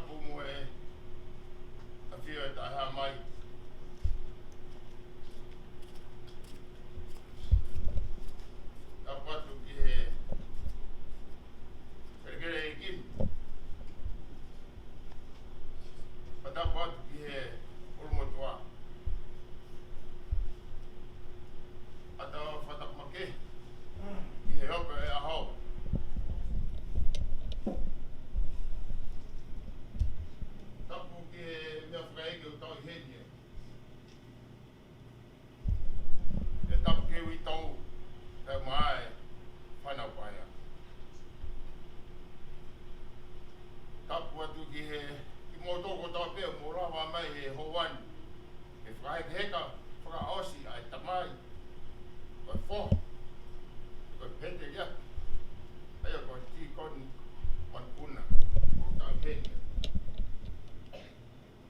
pumu e a whio e taha mai. Tapu atu ki he Kerekere e Kini. Pa tapu atu ki he Urumotua. Ata whatakmake ki he ope e AHO. Tapu ki he mea whakaeke o tau i heni e. E tapu ke ui tau e maa e whanau paia. Tapu atu ki he ki mō tōko tau pēo mō rawa mai he hōwani. E whakaeke heka, whakaosi ai tamai. Koe whoho, koe pete ia. Aia koe TIKONI MANUPUNA o tau heni.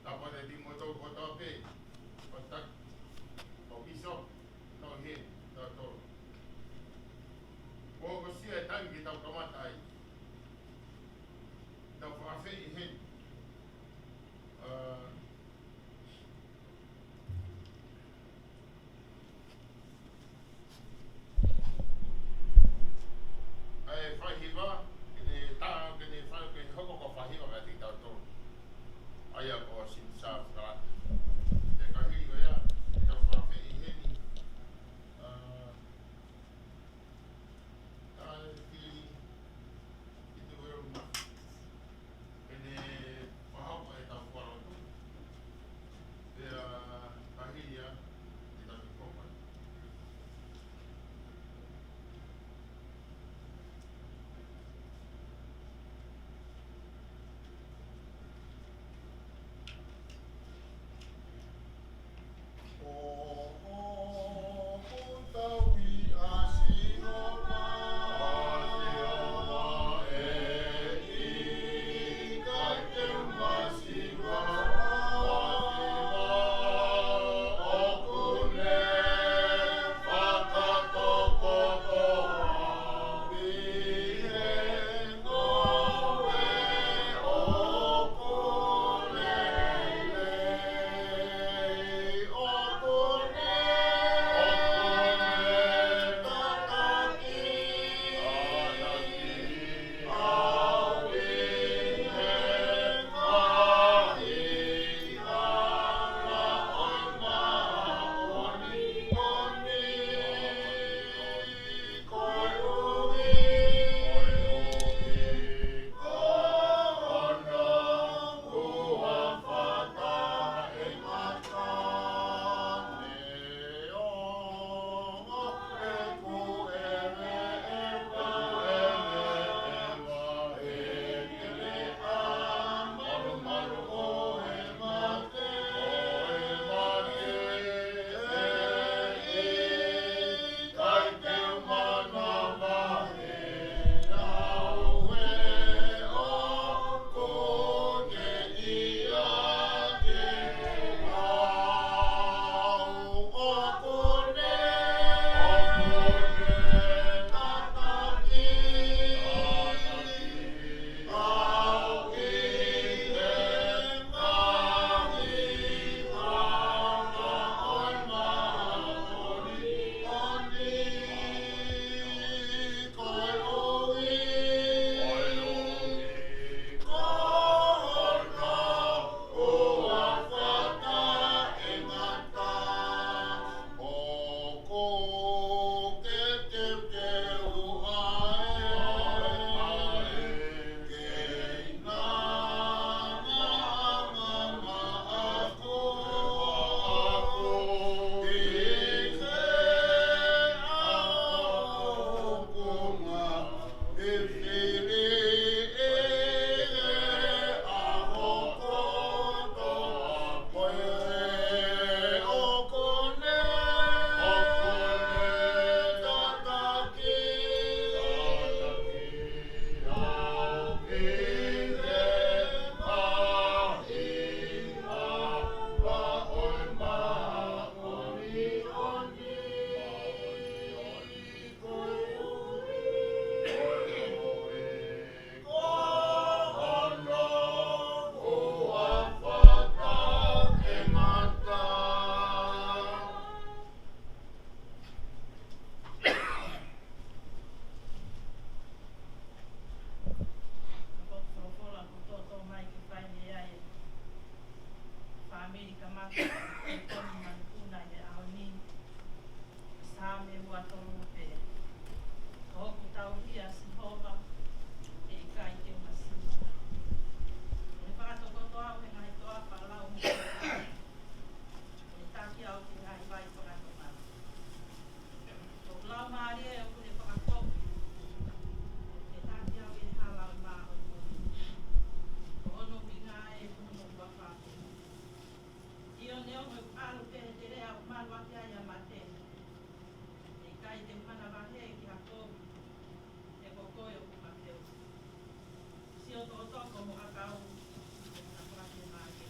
Tapu atu ki mō tōko tau pēo. Koe tak, koe biso, tau heni, tau tōro. Ko sia e tangi tau kamata ai. Tau whakawhi i heni. Ai whahiwa, kene tāo, kene whanau, kene hoko ko whahiwa ka tī tau tōru. Aia ko Siosifa ka. Te kahiri ko ia, tau whakawhi i heni. Tai ki tu uruma. Kene wahaupa e tau wharotu. Te kahiri ia, te tau kopai. Amerika maka TIKONI MANUPUNA e AHO ni sa me ua tolu pe hoku tau hia Siosifa EIKI te masima e whakatokoto au he ngai toa whakalau mo e taki au te ngai vai whakatokana o lau maari e o kune whakakoku e taki au e halau i maa o o ono winga e kuno mo whakakoku Io ne ongo alu pe te rea o malu ake ai a mate. E kai te mana wahe ki a kobi. E kokoe o kumateo. Si o to toko mo akau. E na kwake maake.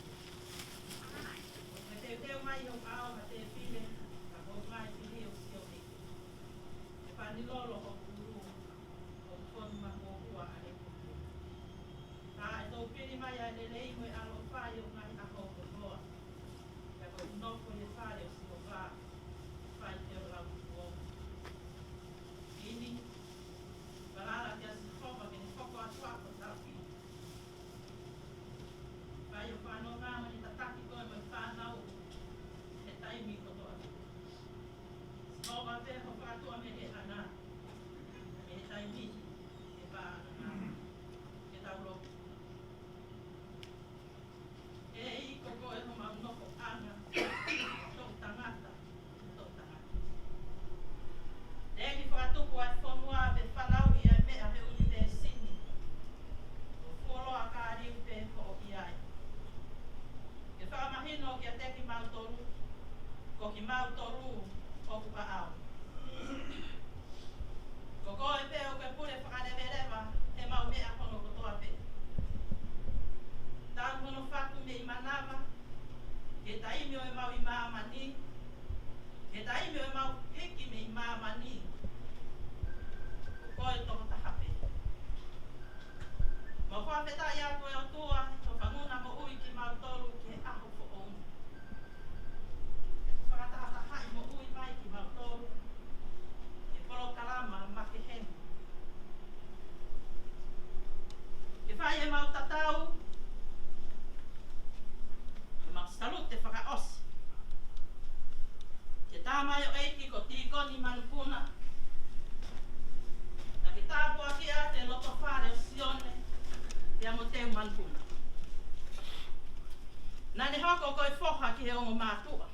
Me te teo mai o ao ma te pile. Ka ho mai pili o si o eke. E panilolo o kuru. O konu ma o hua a e kuru. Ta e tau pili mai a lelei mo e alo whai o ngai a ho o hoa. No puede fare o si o va fai te o lau uo. Ini, parala te a Siosifa ke ne whoko atua ko tau ki. Fai o whanau ngāma ni tataki koe mo i whanau he taimi ko toa. Siosifa pe ho whakatua me he ana. Me he taimi e whaana ngāma. Ke tau loku. E i koko e ho maunoko anga. Eki whakatuku ai whonua pe whanau i ai mea he uni te sini. O wholoa ka riu pe ho i ai. E whakamahino ki a teki mautoru, ko ki mautoru o kuka au. Ko koe pe o ke pure whakarewerewa he mau mea hono kotoa pe. Tāu hono whaku me i manawa, ke taimi o e mau i maamani, ke taimi o e mau hiki me i maamani. Koe toko tahape. Ma whawheta i aku e o tua, o whanguna mo ui ki mautoru ki he aho fo onu. Whakatahataha i mo ui mai ki mautoru, ke polo karama ma ke henu. Ke whai e mau tatau, e mau salute whakaosi. Ke tāmai o EIKI ko TIKONI MANUPUNA, tāpua ki a te loto whare o Sione, te amo teu Manupuna. Nani hoko koe whoha ki he ongo mātua.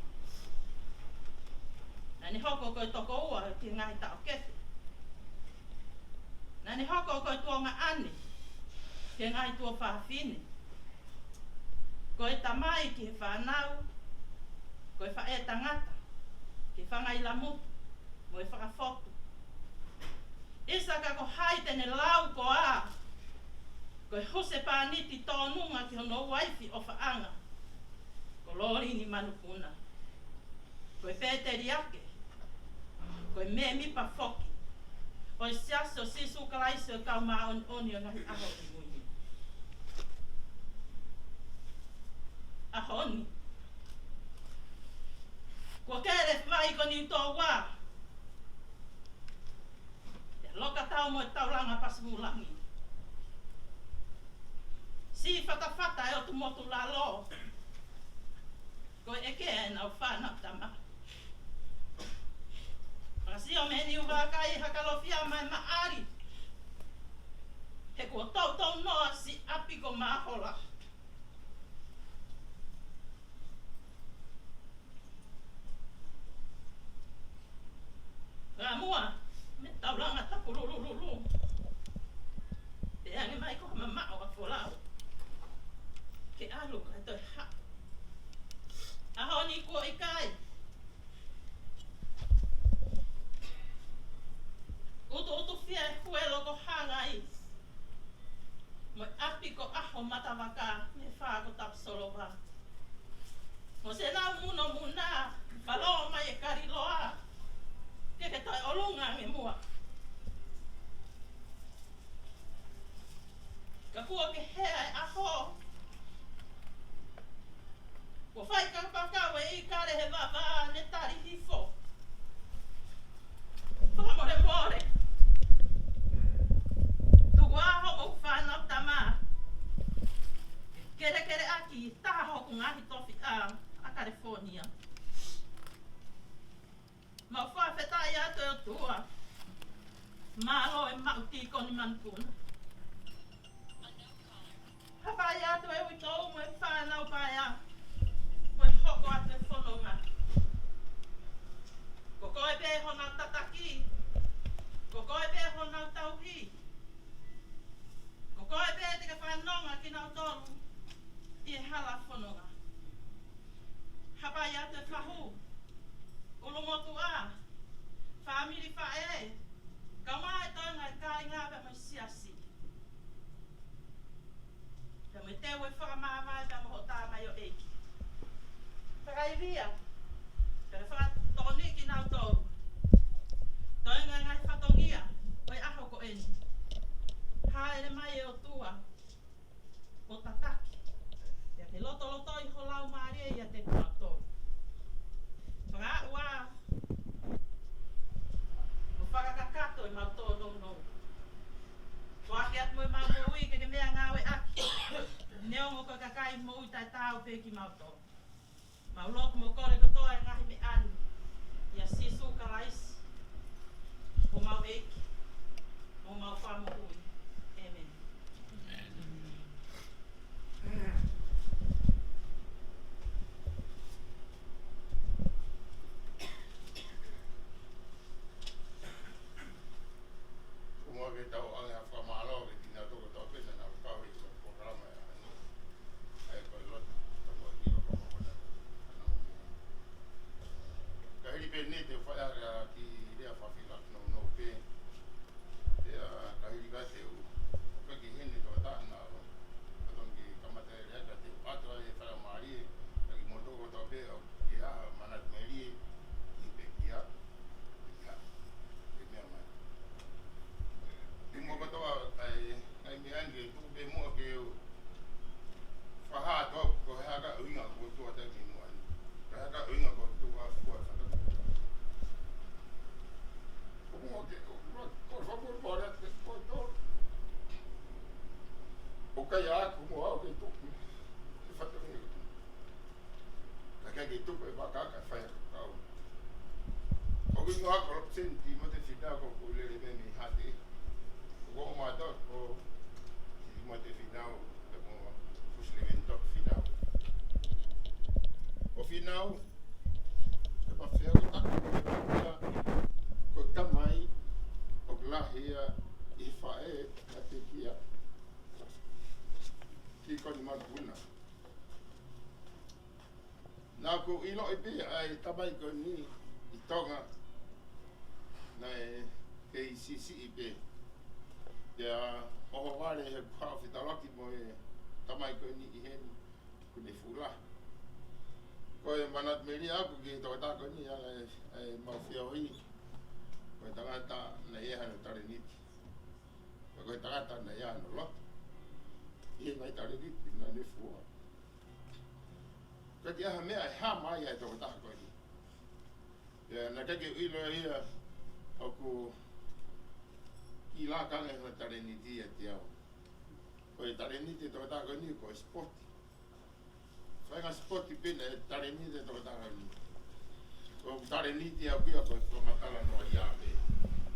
Nani hoko koe toko ua ki ngai tau kethi. Nani hoko koe tuonga ane, ki ngai tua whawhine. Koe tamai ki he whanau, koe whae tangata, ki whangai lamutu, mo e whakafotu. Isa ka ko hai tene lau ko a. Ko huse pāniti tōnunga ki hono waifi o whaanga. Ko lori ni Manupuna. Ko e pēteri ake. Ko e me mipa whoki. O e siaso sisu kalaisi o kau maa oni o ngahi aho i muni. Aho ni. Ko kere whai ko ni tō wā. Loka tau mo e tauranga pasimulangi. Si whatawhata e o tu motu la lo. Ko eke e nau whanau tama. Si o meni uwakai hakalofia mai maari. He kua tau tau noa si api ko mahola. Ramua. Me tauranga tapu rurururu. Te ange mai ko mamao a wholau. Ke alu ka toi ha. Aho ni kua i kai. Utu fia e huelo ko hanga i. Mo api ko aho matawaka me wha ko tap solo wa. Mo se nau muno muna. Whaloa mai e kariloa. Ke tai olunga me mua. Ka kua ke hea e aho. Ko whai ka pakawe i kare he wawa ne tari hifo. Whakamore more. Tuku aho mo whanau tama. Kere aki taha hoku ngahi tofi a California. Ma fa feta ia to tua. Malo e mau tikoni manupuna. Hapa ia to e wito mo e whanau pa ia. Mo e hoko atu e whanonga. Ko koe pe hona tataki. Ko koe pe hona tauhi. Ko koe pe te ka whanonga ki nau tonu. I e hala whanonga. Hapa ia te whahu. Ulomotu a. Whamiri whae. Ka mai toinga e kai ngā pe mai siasi. Pe mai tewe whakamāwai pe moho tā mai o EIKI. Whakairia. Pe whakatoni ki nau tōru. Toinga ngai whatongia. Oi aho ko eni. Haere mai e o tua. O tataki. Ia ke loto i holau maria ia te kua tōru. Whakaua. Whakakakato i mau tō no. Whaki atu mo i mau moui ke mea ngāwe aki. Neongo ko kakai moui tai tāu pe ki mau tō. Mau loku mo kore kotoa e ngahi me anu. Ia sisu ka raisi. Mo mau EIKI. Mo mau whamo ui. Amen. Ke tau anga whamalo ke tina toko tau pesa na whakawi ki o programa e anu. Ai koe lot, tamo ki o kamahona. Ka hiri pe ne te whaearea ki rea whawhilak no pe. Ea ka hiri ka te u. Ka ki hene tō tāna o. Katong ki kamata e rea ka te u atua e whara maari e. Ka ki motoko tau pe o ki aha manat meri e. Ki pe ki a. Mo katoa ai me ange tu be mo ke faha to ko ha ga uinga ko tu ata ki mo an ha ga uinga ko tu wa ko fa ta ko mo ke ko fa por bora ko to o ka ya ko mo au ke tu fa ta ni la ka ke tu e va ka fa ya ka o ki no ko senti mo te fita ko le le me ha te o ma dot o si mo te final de mo fusleven top final o final e pa fea o taku ko tamai o glahia I fae a te kia TIKONI MANUPUNA nā ko ilo e pe ai tamai ko ni I tonga na e sisi I pe ia oho wale he whawhitalaki mo e tamai koe ni I heni kune fula. Koe manat meri aku ki tō tāko ni ai mau whia hoi. Koe tangata na ia hano tare niti. Koe tangata na ia hano lot. I ngai tare niti na ne fua. Koe ti aha mea e ha mai ai tō tāko ni. Ia na kake uilo ia oku I la kanga he tare ni dia te au. Koe tare ni te tō tāko ni ko spoti. Whainga spoti pena e tare ni te tō tāko ni. Ko tare ni te au kia koe whamatala no I ape.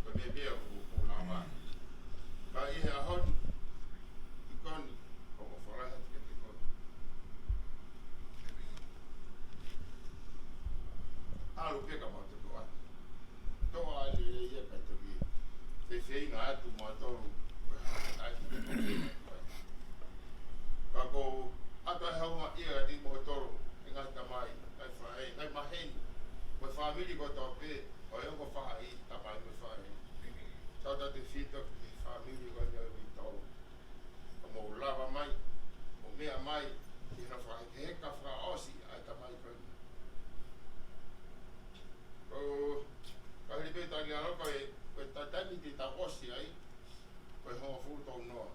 Koe me bea ku la wā. Ka I he ahoni. I koni. Ko mo wharaha te te koni. Alu peka mo te koa. Toa ale e ia ka toki. Te whainga atu mā toru kako ato e hauma ia di mo toru e ngai tamai ngai whae, ngai maheni koe whamiri ko tō pē o e ongo whaha I tamai koe whae tauta te whita ki whamiri ko ngai I toru ka mō lava mai mō mea mai ki hana whahe te heka wha osi ai tamai koe ko ka hiri pē tari aro koe koe tatami te ta osi ai koe honga furu noa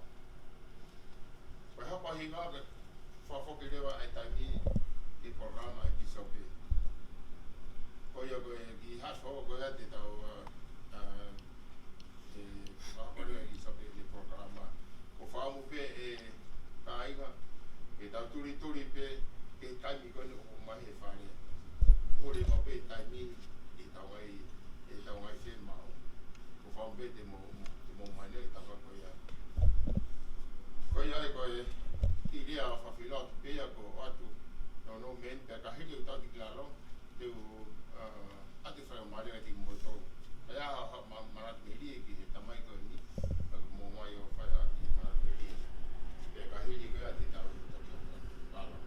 koe hapa hi ngā ke whawhoki rewa ai taimi I programa ai ki sope koe ia koe ki hasho koe te tau e whakaparia ki sope ki programa ko whaamu pe e ka inga ke tau turi pe ke taimi he whare. Hore o pe taimi I taungai whenmau. Ko whampe te mō mane I taka koe a. Koe ai koe I rea whawhila tu pēa ko atu. No men te kahiri o tau ki lalo. Te atu whai o marenga ki mōtou. Ai aha maratu me rie ki he tamai koe ni. Mō mai o whai a ki maratu me rie. Te kahiri koe a te tau lalo.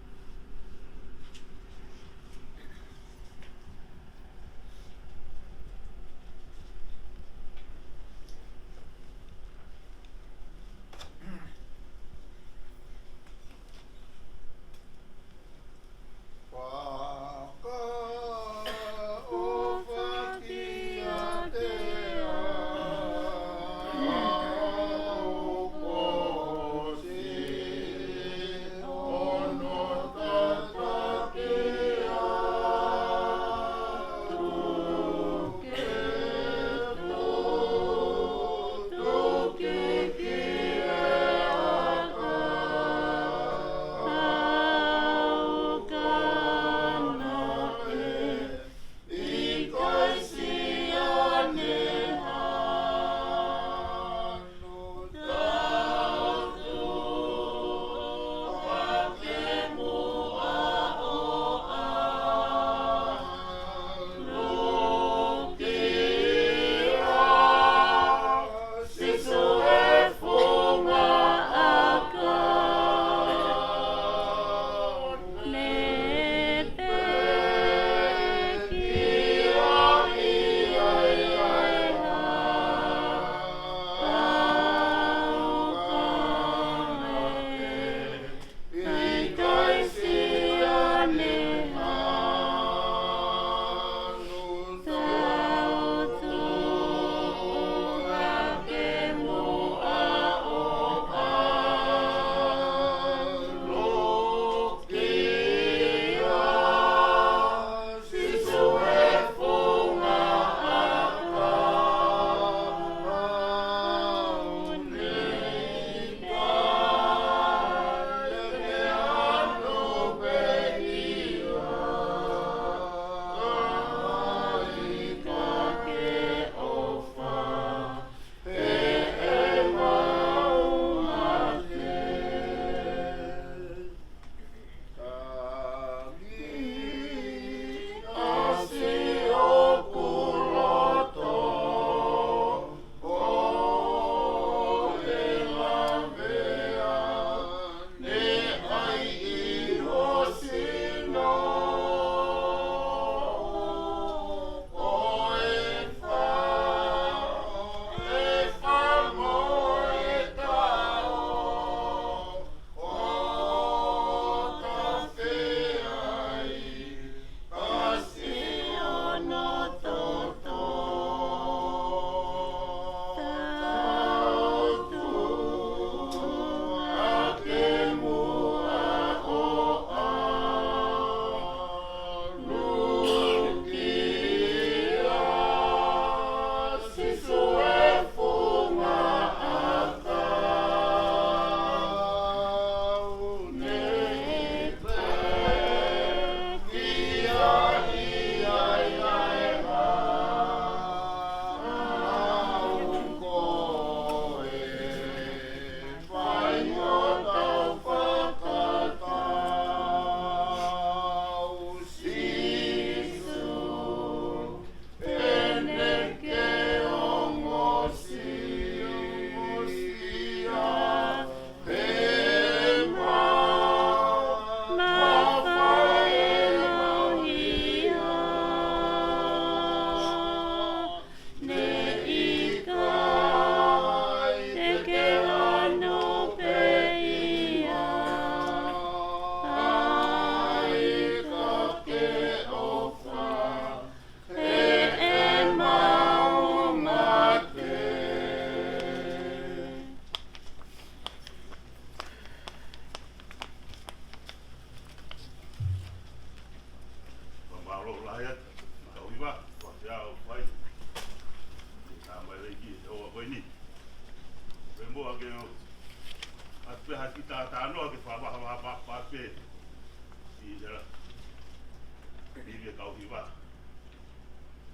kau hiwa.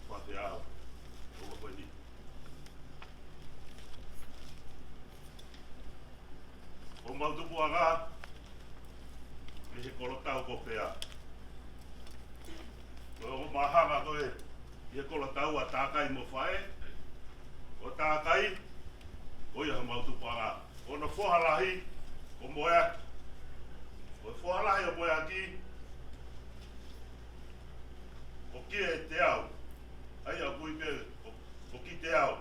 Whate au. Oa koe ni. O mautupu anga. Me he kolo tau ko pea. O mahanga koe. He kolo tau a tākai mo whae. O tākai. O ia mautupu anga. O na whohalahi. O moea. O whohalahi o moea ki. O kia e te au. Ai a kui pe o ki te au.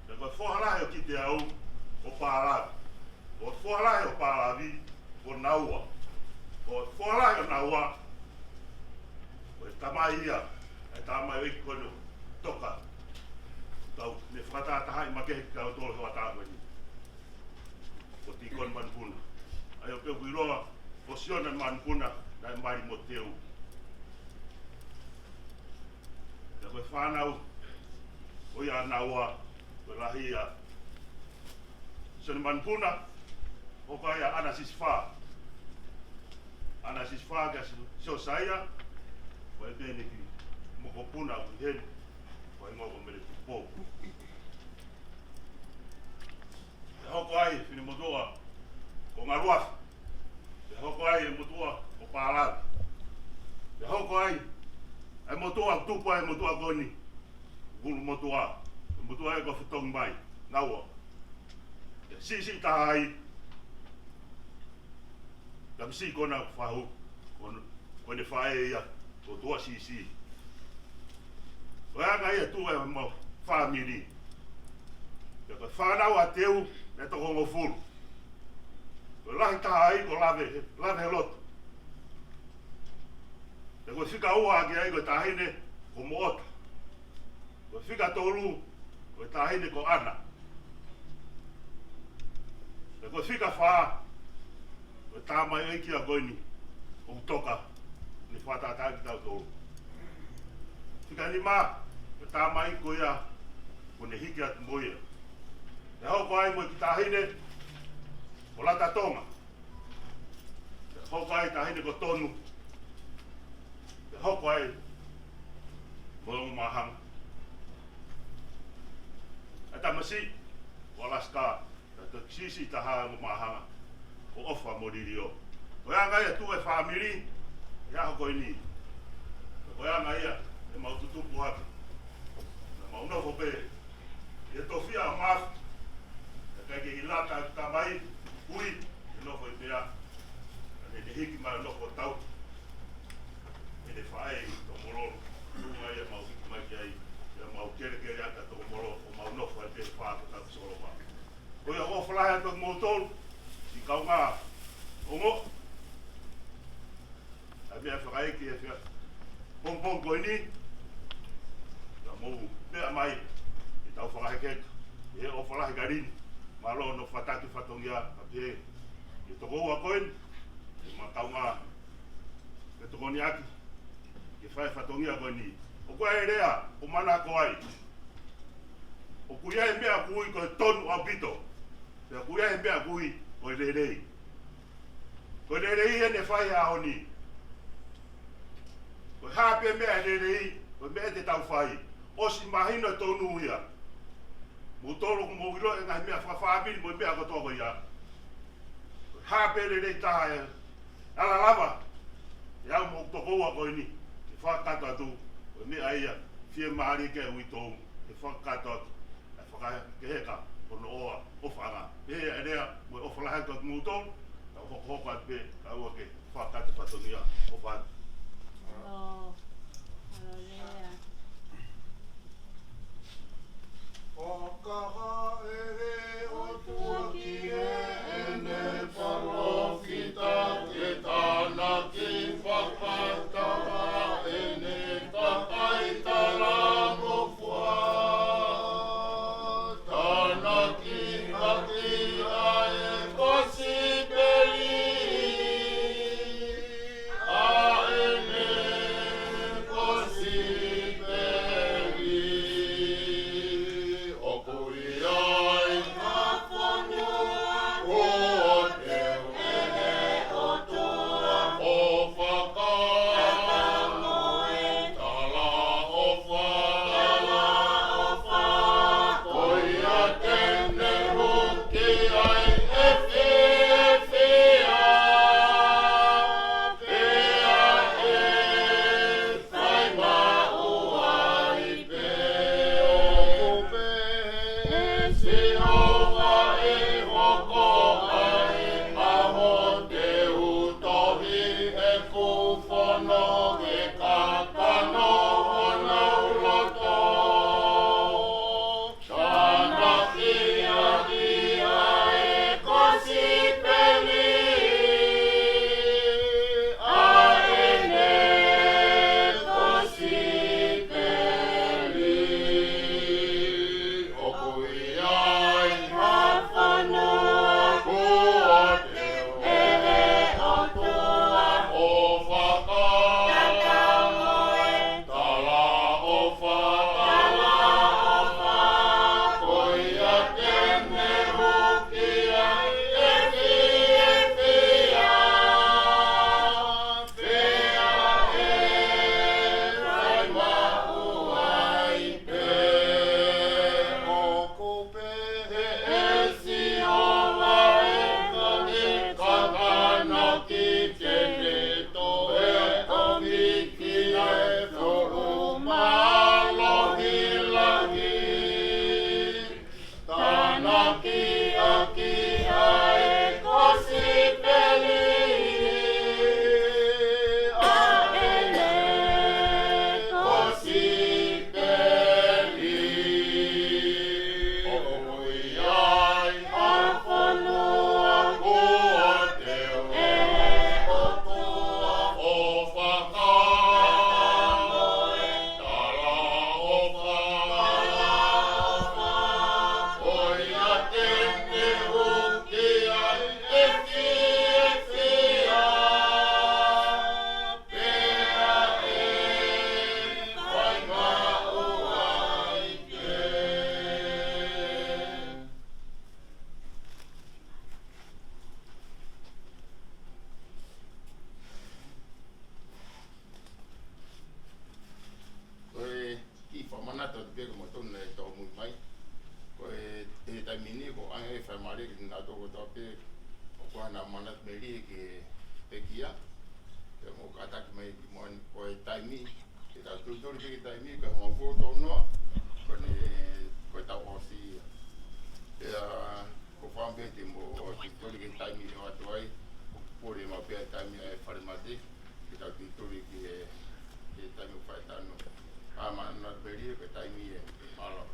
E koe whohalahi o ki te au. O pāravi. O whohalahi o pāravi. O naua. O whohalahi o naua. O e tamai ia. E tamai wiki kono. Toka. Tau me whakatahai makehe ki kau tōle hoa tākoe ni. O tikoni manupuna. Ai o peo kuiroa. O siona manupuna. Nai mari mo teu. E koe whanau. O ia naua. O rahi ia. Siona manupuna. O ka ia ana Siosifa. Ana Siosifa ka Siosifia. O e pene ki moko puna o hen. O e ngoko mele tupo. E hoko ai whini motoa o ngaruafi. E hoko ai e motoa o pāravi. E hoko ai e motoa tupo e motoa koni. Gulu motoa. E motoa e ko whitongi mai. Naua. E sisi taha ai. Kam si kona whahu. Kone whae ia. O tua sisi. O anga ia tu e mo whamiri. E ka whanau a teu e toko ngo furu. O lahi taha ai ko lave loto. E ko whika ua ki ai ko tahine ko moota. Ko whika tolu ko tahine ko ana. E ko whika whaa ko tāmai eiki a koini o toka ni whatataki tau tolu. Whika ni mā ko tāmai ko ia ko ne hiki atu moia. E hoko ai mo ki tahine o lata tonga. E hoko ai tahine ko tonu. E hoko ai mo o mahanga. E tamasi o Alaska. E te sisi taha o mahanga. O ofa moriri o. O anga ia tu e whamiri. E aho koe ni. O anga ia e maututupu haki. E maunofo pe. E tofia o mafu. E kai ke ilata tamai. Ui. E nofo i pea. E ne hiki mai nofo tau. E ne whae to mororo. Unga ia mau hiki mai ki ai. E mau kere kere aka to mororo. O mau nofo e pe whaako tau soro wā. O ia o whalahe ato motolu. I kaunga ongo. A mea whakaeki e whia. Pongpong koe ni. Ta mou mea mai. I tau whakahe keka. E o whalahe garini. Malo no whataki whatongia. A pe. I toko ua koen. I ma kaunga. E toko ni aki. I whae whatongia koe ni. O koe e rea. O mana ko ai. O kuia e mea kui koe tonu a pito. E kuia e mea kui. Koe rerei. Koe rerei e ne whai a honi. Koe hape mea rerei. Koe mea te tau whai. Osi mahina tonu ia. Mo toro ko mo ilo e ngai mea whawhamiri mo mea kotoko ia. Koe hape rerei taha e. Ala lava. E au mo toko ua koe ni. E whakato atu. Koe mea ia. Fie mahari ke ui tou. E whakato atu. E whakaheka. Kono oa. Ofanga. Ea e rea. Mo e ofalahe tot mūtou. Tau hoko at pe. Tau ake. Whakate whatongia. Ofan. Hello. Hello there. Whakaha ere o tua ki e ne palo kita ke tāna ki whakatawa e ne kakai tala mo whua. Tāna ki haki a e kosi peri a e mari ki nā tōko tāpe o kua nā manat meri ki pekia e mo kataki mai ki moan ko e taimi ki tā tūturi ki taimi ka hoa fōto noa kone ko tā osi e ko whampeti mo tūturi ki taimi o atu ai pōre ma pēr taimi e wharimate ki tā tūturi ki taimi whaetano a manat meri ki taimi e malo.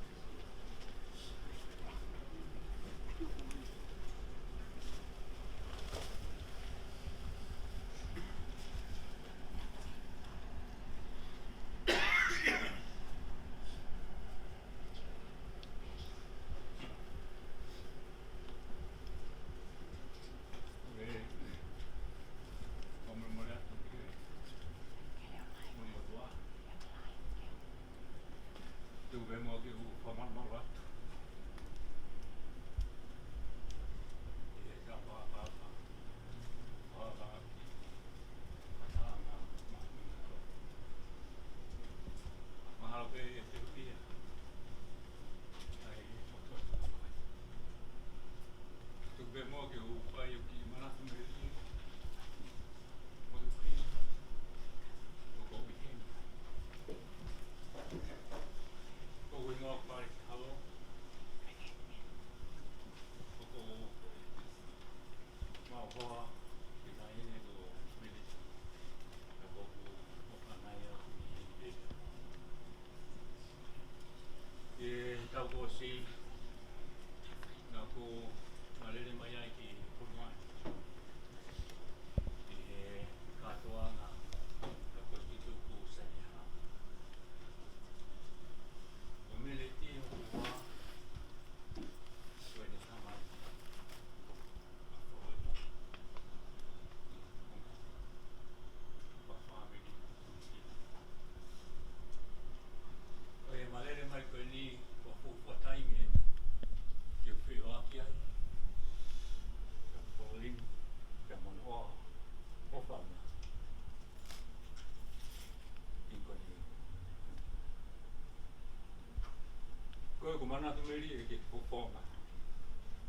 Ko mana tu meri e ke popoma.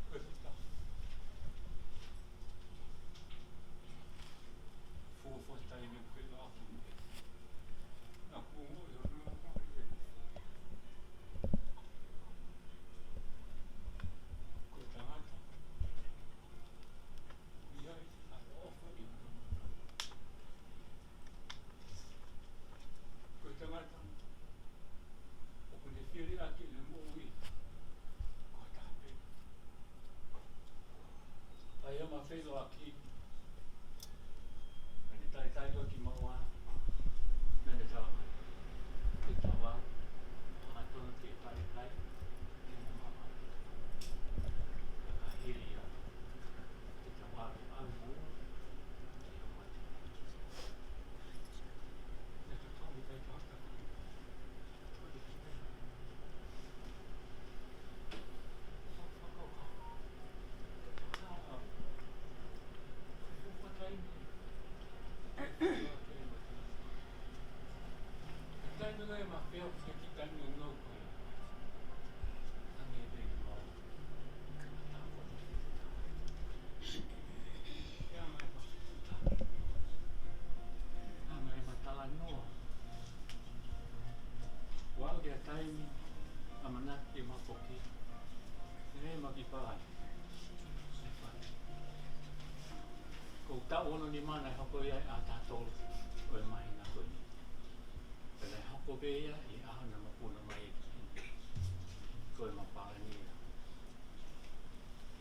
Ko ta. Fo tai me ke la tu. Na ku mo yo no ma ke. Ko ta ma. Ya a ofa i. Ko ta ma. O ne fieri aqui no ma felo aqui ne tai ko ki maua ne ta ki tawa a to ki tai ki mama a hiria ki tawa a mu ne ta tomi tai ta ta ono ni mana hoko ia a tatou o e mahi na koe ni. Pele hoko be ia I aho na mapuna mai e koe mapara ni ia.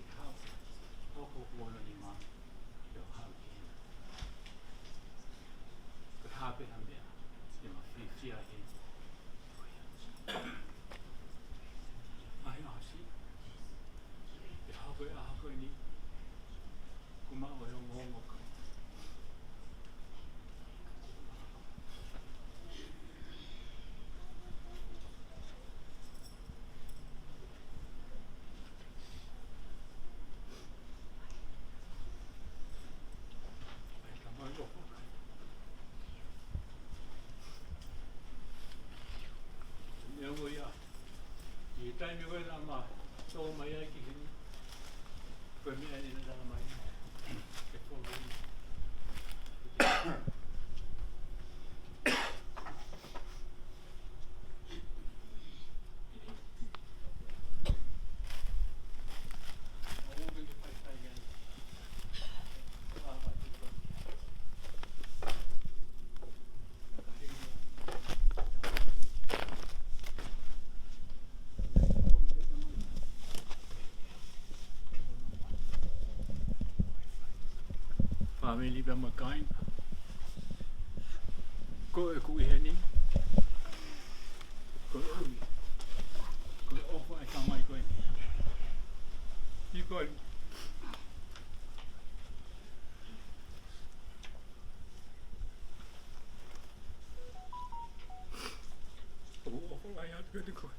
I hao, hoko ono ni mana e o hao ki ina. Koe hape na mea, e ma whiwhia he. Ahi ahasi, e hoko e aho koe ni, kuma o e o ngongo koe. I taimi koe nā ma tō mai ai ki hini. koe mea ni na mai. Ke polo ni. Family ba makain. Ko e ku iheni. Ko ui. Ko ofa e kamai koe. I koe. O ofa lai atu koe te koe.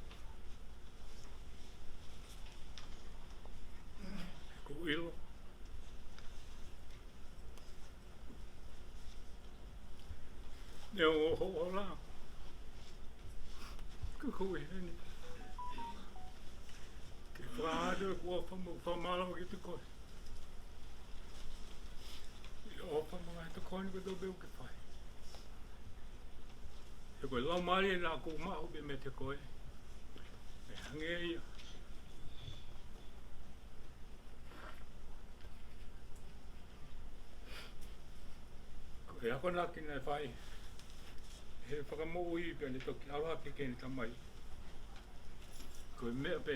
Ko ilo. E o ho o la. Ko iheni. Ke whaade kua whamalo ki te koe. I ofa mga he te koe ni ko tō beo ke whai. He koe lau maari e nā kou mahu be me te koe. E hange ia. Ko e ako nā ki nei whai. He whakamo'u i pia ni toki awa ke keni tamai. Ko e mea pe.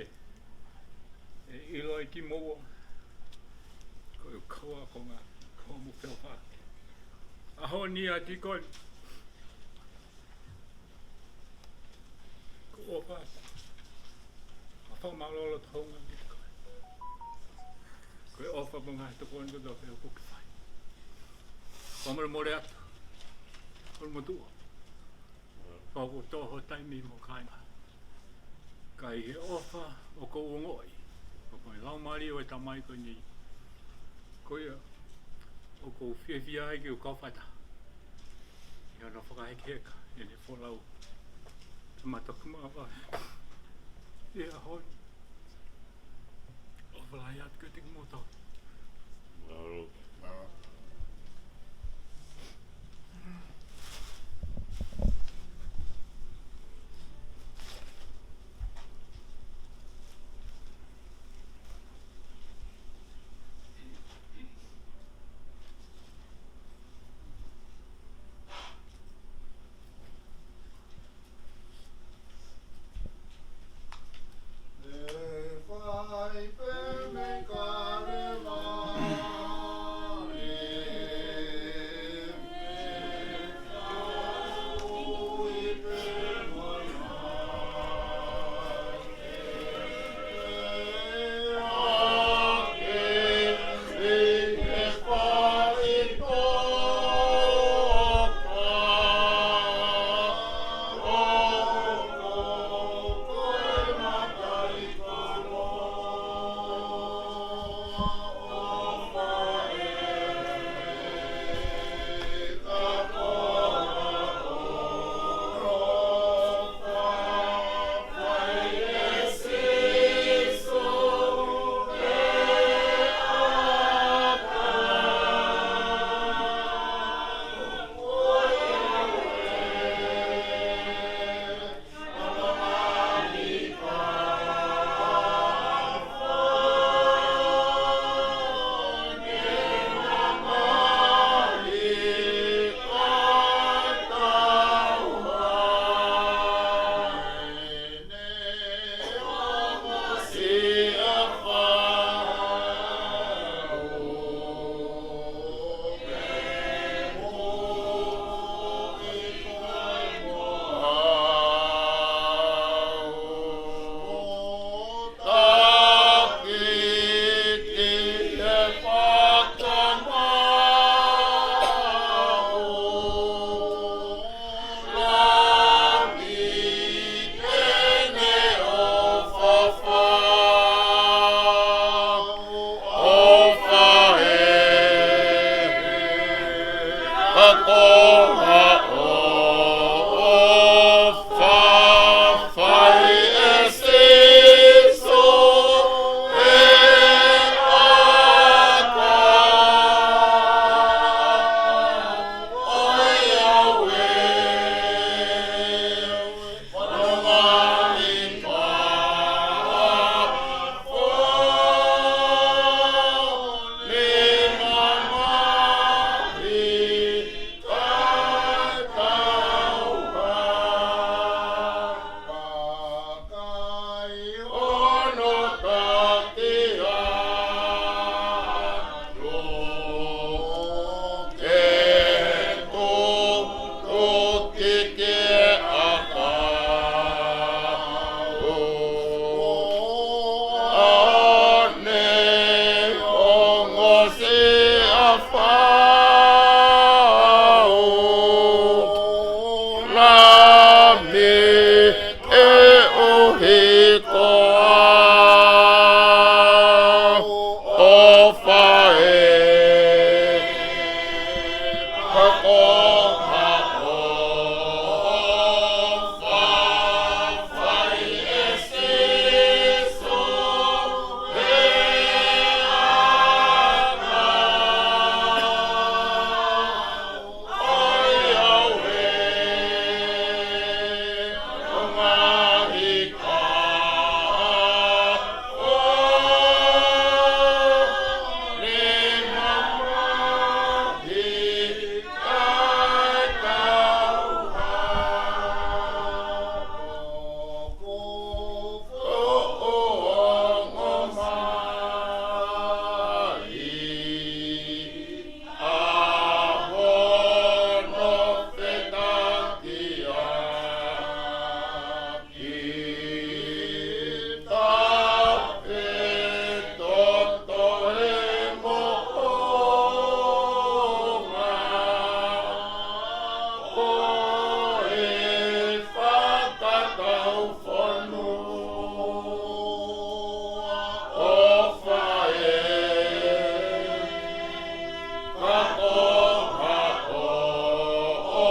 E ilo i ki moua. Ko e kaua ko ngā. Ko mu peo wha. Aho ni a tikoni. Ko o wha. A wha malolo taunga ki te koe. Ko e ofa bunga he toko ni ko tō peo kuki whai. Whamara more atu. Ko mo tua. Ko toho taimi mo kainga. Kai he ofa o ko ungoi. Ko koe lau mari o e tamai koe ni. Ko ia o ko whiawhia heki o kawhata. Ia na whakaheke heka e ne wholau. Tamataku maa wai. Ia hoi. O whalai atu koe tiki mō tau. Mauro. Vai per me care mare la me e o he koa o whae ka koha o whawhai e siso he aka oi awe o ngahi ka o le mamahi kai tauha o ngomai AHO no whetakia ki tape toto he mo'onga o e whakatau whanua o whae ka koha o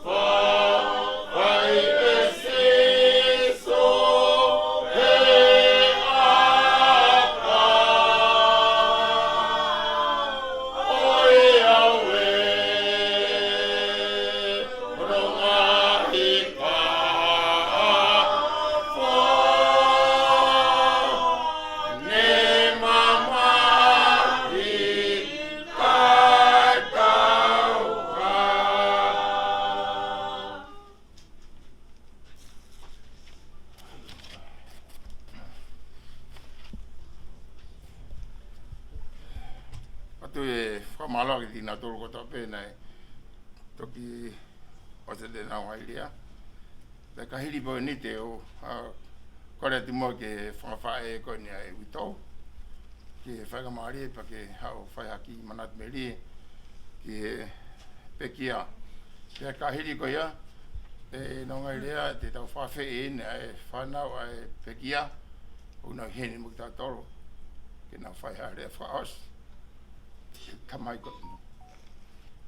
whawhai e siso he aka oi awe rongahi ka ne mamahi kai tauha. Atu e whamalo ki tina tolu kota pēnei toki o te tēnā wairia. Te ka hiri pō ni te o kore ati mo ke whawhae koe ni ai witou. Ki he whakamari pa ke hao whaihaki manat me rie ki he pekia. Te ka hiri koe ia te nongai rea te tau whawhe e ne ai whanau ai pekia. Una hene mo ta toro. Ke na whaiha rea whaos. Kamai ko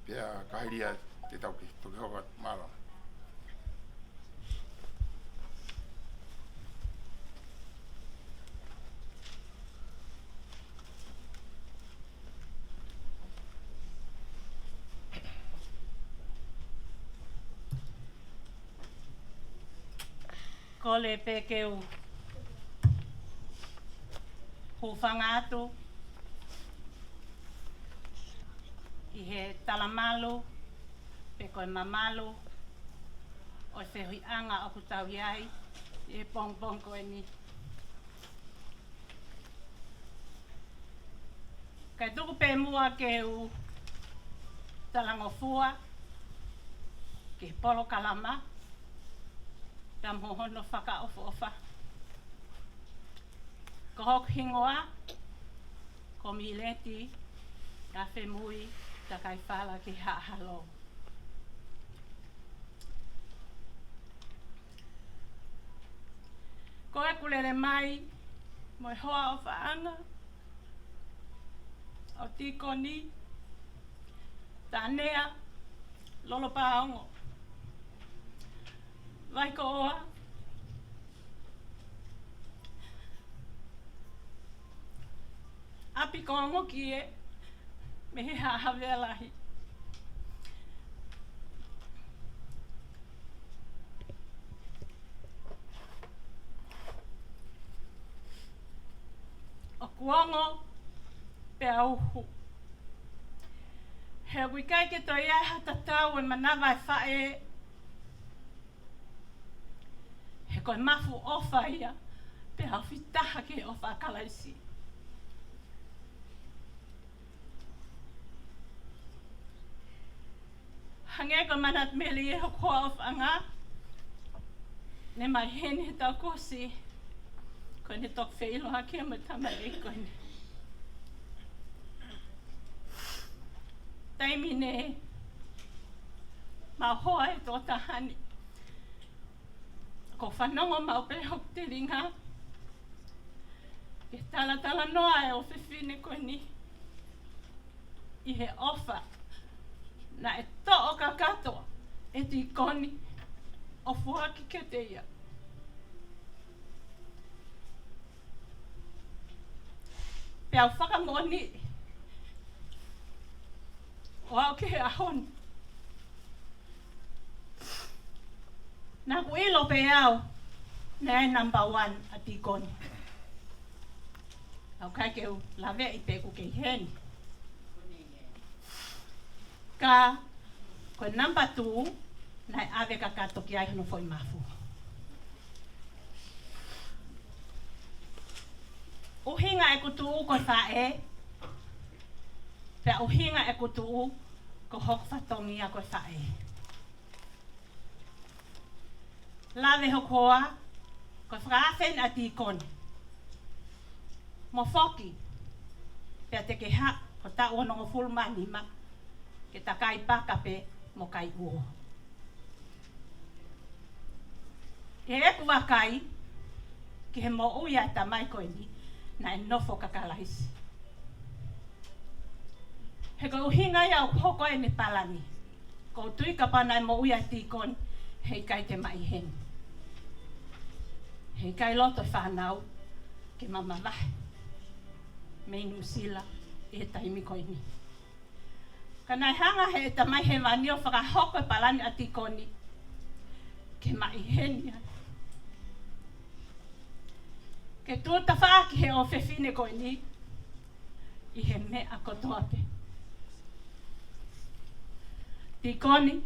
pia kahiria te tau ki toki hoka mara. Ko le pekeu hufanga atu i he talamalu pe koe mamalu o se huianga o kutau iai i he pong koe ni. Kai tuku pe mua ke u talangofua ke polo kalama tam hohono whaka ofa. Ko hok hingoa, ko mileti, ka whemui, ta kai whala ki halo. Ko e kulere mai, mo e hoa o whaanga, o tikoni, tanea, lolo paongo. Vai ko oa. Api ko ango ki e, me he hahawea lahi. O kuango, pe auhu. He wikai ke toi ai hatatau e manawa e whae. He koe mafu ofa ia, pe awhitaha ke ofa kalaisi. Hange ko manat meli e hokoa ofa ngā. Ne mai hene he tau kosi. Koe ne tok wheilo hake mo tama e koe ne. Taimi ne ma hoa e tō tahani. Ko whanongo mau pe hok te ringa. Ke tala noa e o whiwhine koe ni. I he ofa. Na e to'o ka katoa. E tikoni. O fuaki ke te ia. Pe au whakamoni. O au ke he ahoni. Nā ku ilo pe au, nā e number 1 a tikoni. Au kai keu lawe i pe ku kei heni. Ka, koe number 2, nā e awe ka katoki ai hano foi mafu. Uhinga e kutu u koe whae, pea uhinga e kutu u ko hok whatongi a koe whae. Lawe hokoa, ko whaafen a tikoni. Mo whoki, pia te ke ha, ko ta uanongo fulmanima, ke ta kai pakape mo kai uo. E eku wakai, ke he mo uia ta mai koe ni, na e nofo kakalaisi. He ko uhinga ia hoko e me palani, ko tui ka pana e mo uia tikoni, hei kai te mai heni. Hei kai loto whanau ke mama wahe. Me Nusila e taimi koe ni. Ka nai hanga he ta mai he wani o whakahoko e palani a tikoni ke mai heni. Ke tuota whaaki he o whewhine koe ni i he mea kotoa pe. Tikoni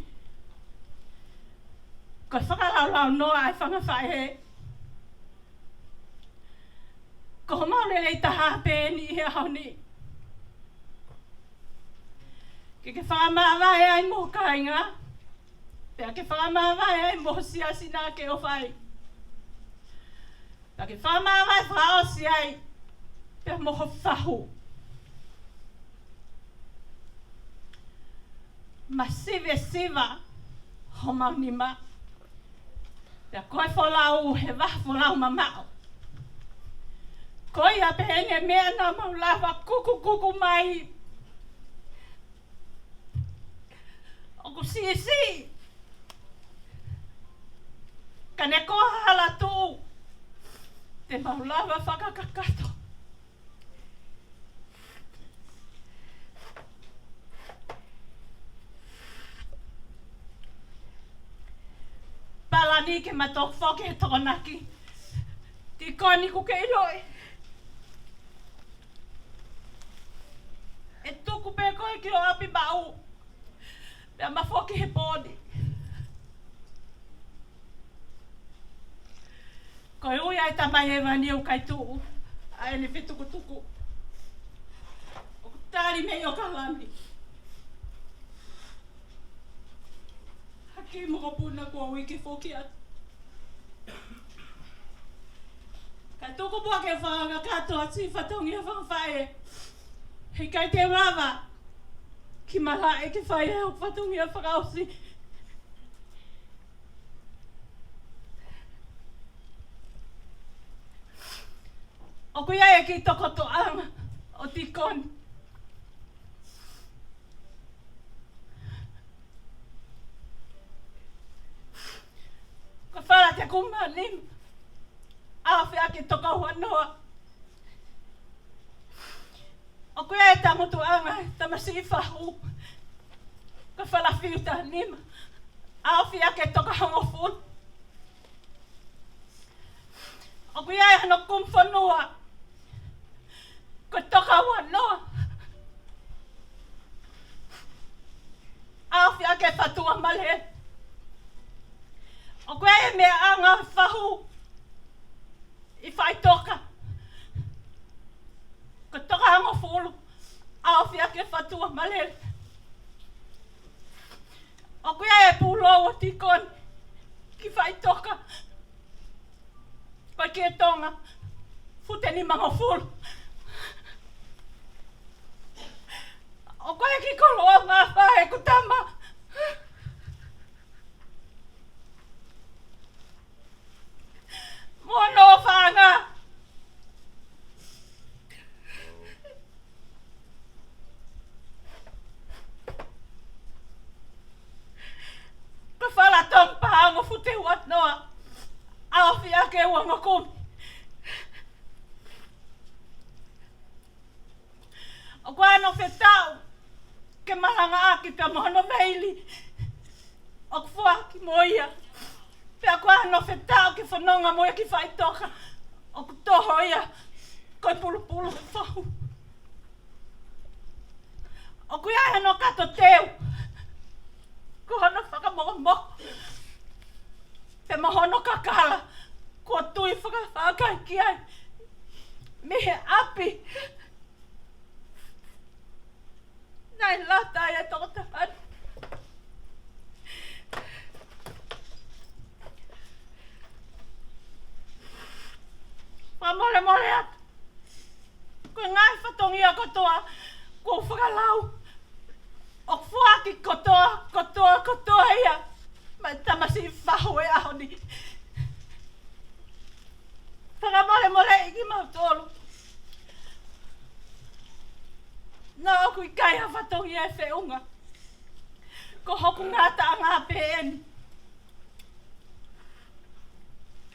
ko whakaraulau noa ai whangawhae he. Ko maurele i taha pēni i he hauni. Ke whamawai ai mō kainga. Pea ke whamawai ai mō siasina ke o whai. Pea ke whamawai whaosi ai. Pea mō whahu. Ma siva ho maunima. Pea koe wholau he waha wholau mamao. Koe a pēne mea nā maulawa kuku mai. Oku si. Ka ne koha hala tū. Te maulawa whakakakato. Palani ke matok whoke he tokonaki. Tikoni ku ke iloi. E tuku pe koe ki o api bau. Pea mawhoki he pōni. Koe ui ai tamai e wani au kai tuu. Ai ni whituku tuku. O tāri mei o kalani. Haki moko puna kua ui ke whoki atu. Kai tuku pua ke whanga katoa ti whatongi a whangwhae. Hei kai te rawa, ki maha e ke whai heo whatungi a whakaosi. O kuia e ki toko toanga o tikoni. Ko whara te kumanim, awhia ki toka huanoa. O kuia e tamutu anga, tamasifa hu. Ka whalawhiu ta nima. Awhia ke toka hangofun. O kuia e hano kumwhanua. Ko toka wanoa. Awhia ke whatua male. O kuia e mea anga whahu. I whai toka. Ko toka hango fulu, awhia ke whatua malele. O kuia e pūlo o tikoni, ki whai toka. Koe ki e tonga, futeni mango fulu. O koe ki koloa ngā whae kutama. ke wanga komi. O kwa no fetau ke malanga aki ka mohono veili. O kufua ki moia. Pea kwa no fetau ke whanonga moia ki whaitoka. O kutoho ia koi pulu ke whahu. O kuia no kato teu. Ko hono whakamoko. Pe mahono kakala. Ko tui whakakai ki ai. Mihe api. Nai lata ia toko tahani. Mole atu. Ko ngai whatongia kotoa. Ko whakalau. O fuaki kotoa ia. Mai tamasi whahu e aho ni. Whakamole iki mautolu. Nā oku I kai ha whatongi e whiunga. Ko hoku ngāta a ngā pēni.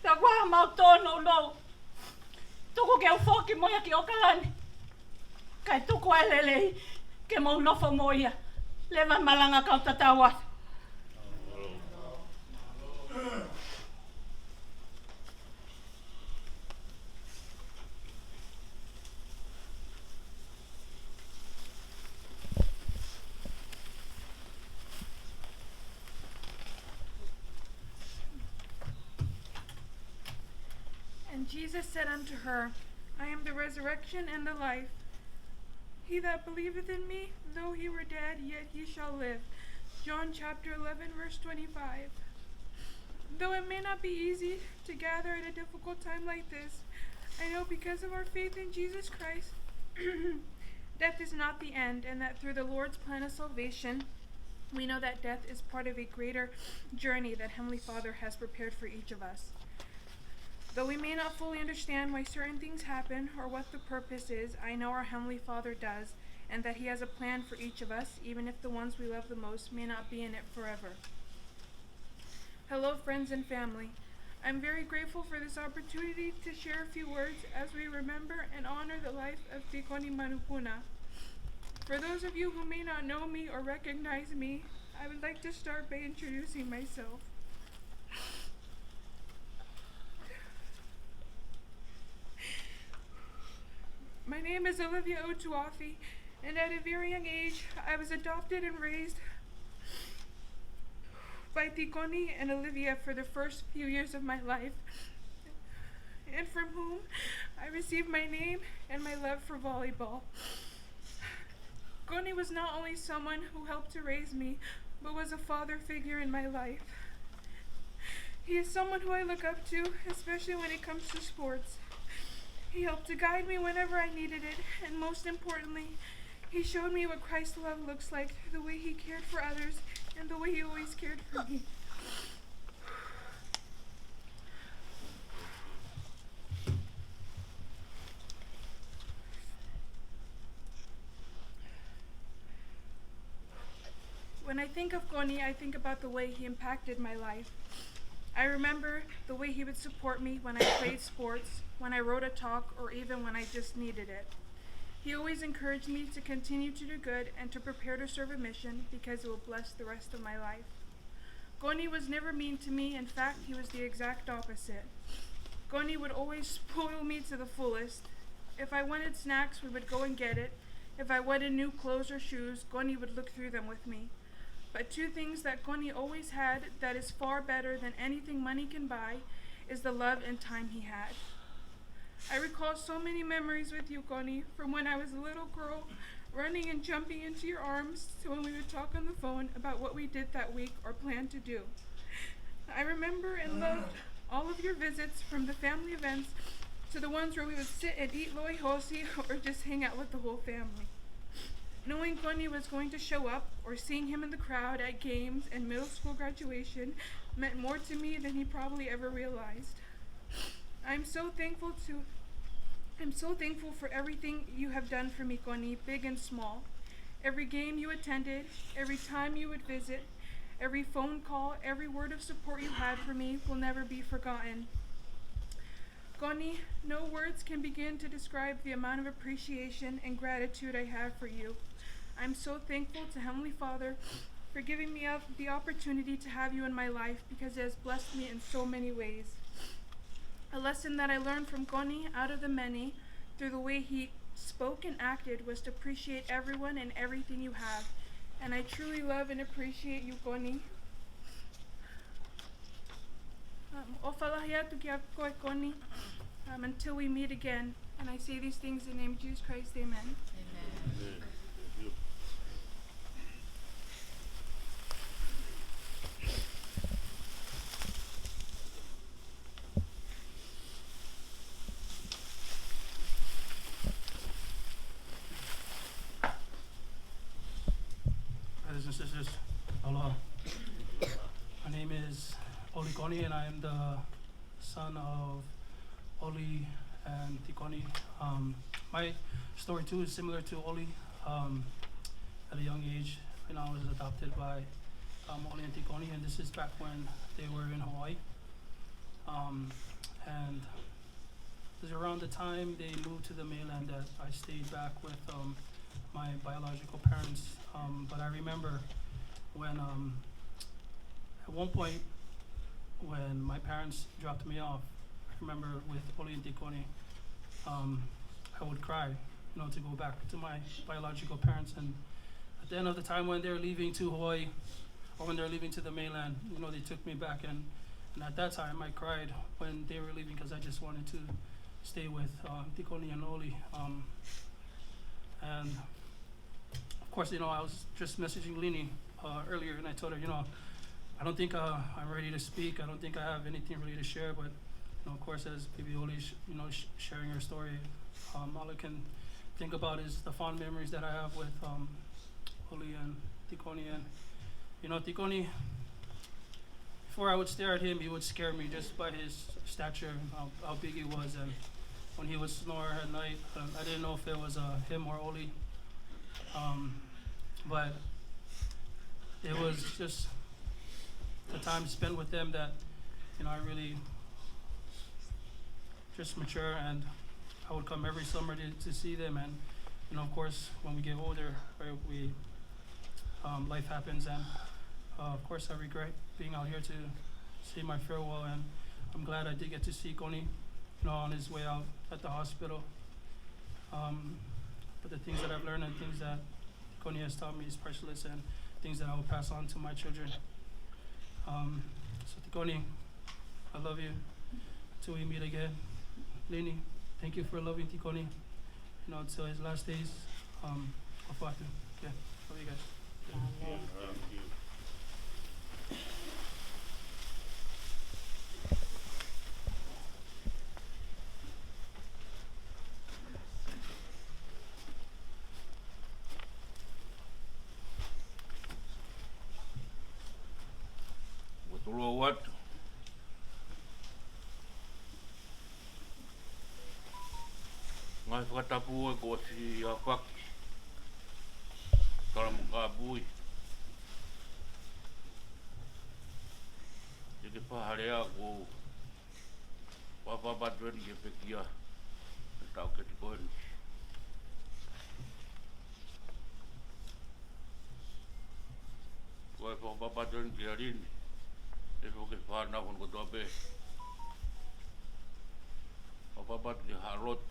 Ka waha mautono no. Tuku ke ufoki moia ki okalani. Kai tuku e lelei ke mau nofo moia. Lewa malanga kau tatawa. And Jesus said unto her, I am the resurrection and the life. He that believeth in me, though he were dead, yet he shall live. John chapter 11, verse 25. Though it may not be easy to gather at a difficult time like this, I know because of our faith in Jesus Christ, death is not the end, and that through the Lord's plan of salvation, we know that death is part of a greater journey that Heavenly Father has prepared for each of us. Though we may not fully understand why certain things happen or what the purpose is, I know our Heavenly Father does, and that He has a plan for each of us, even if the ones we love the most may not be in it forever. Hello, friends and family. I'm very grateful for this opportunity to share a few words as we remember and honor the life of TIKONI MANUPUNA. For those of you who may not know me or recognize me, I would like to start by introducing myself. My name is Olivia Otuafi, and at a very young age, I was adopted and raised by Tikoni and Olivia for the first few years of my life, and from whom I received my name and my love for volleyball. Koni was not only someone who helped to raise me, but was a father figure in my life. He is someone who I look up to, especially when it comes to sports. He helped to guide me whenever I needed it, and most importantly, he showed me what Christ's love looks like, the way he cared for others, and the way he always cared for me. When I think of Koni, I think about the way he impacted my life. I remember the way he would support me when I played sports, when I wrote a talk, or even when I just needed it. He always encouraged me to continue to do good and to prepare to serve a mission because it will bless the rest of my life. Koni was never mean to me. In fact, he was the exact opposite. Koni would always spoil me to the fullest. If I wanted snacks, we would go and get it. If I wanted new clothes or shoes, Koni would look through them with me. But two things that Koni always had that is far better than anything money can buy is the love and time he had. I recall so many memories with you, Koni, from when I was a little girl, running and jumping into your arms, to when we would talk on the phone about what we did that week or planned to do. I remember and loved all of your visits, from the family events to the ones where we would sit and eat loy hosi or just hang out with the whole family. Knowing Koni was going to show up, or seeing him in the crowd at games and middle school graduation, meant more to me than he probably ever realized. I'm so thankful for everything you have done for me, Koni, big and small. Every game you attended, every time you would visit, every phone call, every word of support you had for me will never be forgotten. Koni, no words can begin to describe the amount of appreciation and gratitude I have for you. I'm so thankful to Heavenly Father for giving me the opportunity to have you in my life because it has blessed me in so many ways. A lesson that I learned from Koni out of the many through the way he spoke and acted was to appreciate everyone and everything you have. And I truly love and appreciate you, Koni. O falahia tu kia koe, Koni, until we meet again. And I say these things in the name of Jesus Christ, amen. Amen. Thank you. Brothers and sisters, aloha. My name is Oli Koni, and I am the son of Oli and Tikoni. My story too is similar to Oli. At a young age, I was adopted by Oli and Tikoni, and this is back when they were in Hawaii. And it was around the time they moved to the mainland that I stayed back with my biological parents. But I remember when, at one point, when my parents dropped me off, I remember with Oli and Tikoni, I would cry, to go back to my biological parents. And at the end of the time when they're leaving to Hawaii, or when they're leaving to the mainland, they took me back. And at that time, I cried when they were leaving because I just wanted to stay with Tikoni and Oli. And of course, I was just messaging Lini earlier, and I told her, I don't think I'm ready to speak. I don't think I have anything really to share. But of course, as Baby Oli, sharing her story, all I can think about is the fond memories that I have with Oli and Tikoni. And Tikoni, before I would stare at him, he would scare me just by his stature and how big he was. And when he would snore at night, I didn't know if it was him or Oli. But it was just the time spent with them that, I really just mature, and I would come every summer to see them. And, of course, when we get older, right, life happens, and of course I regret being out here to say my farewell. And I'm glad I did get to see Koni, on his way out at the hospital. But the things that I've learned and things that Koni has taught me is priceless, and things that I will pass on to my children. So Tikoni, I love you. Until we meet again. Lini, thank you for loving Tikoni, until his last days. Afaka. Okay, love you guys. Thank you. What? Ngai whakatapu e ko si AFAKA. Kara mga bui. Ike paharea ko wapapatweni ke pekia. E tau ke tikoni. Ko e wapapatweni ke arini. E whoke whanau kono kotoa pe. Wapapat ke harot.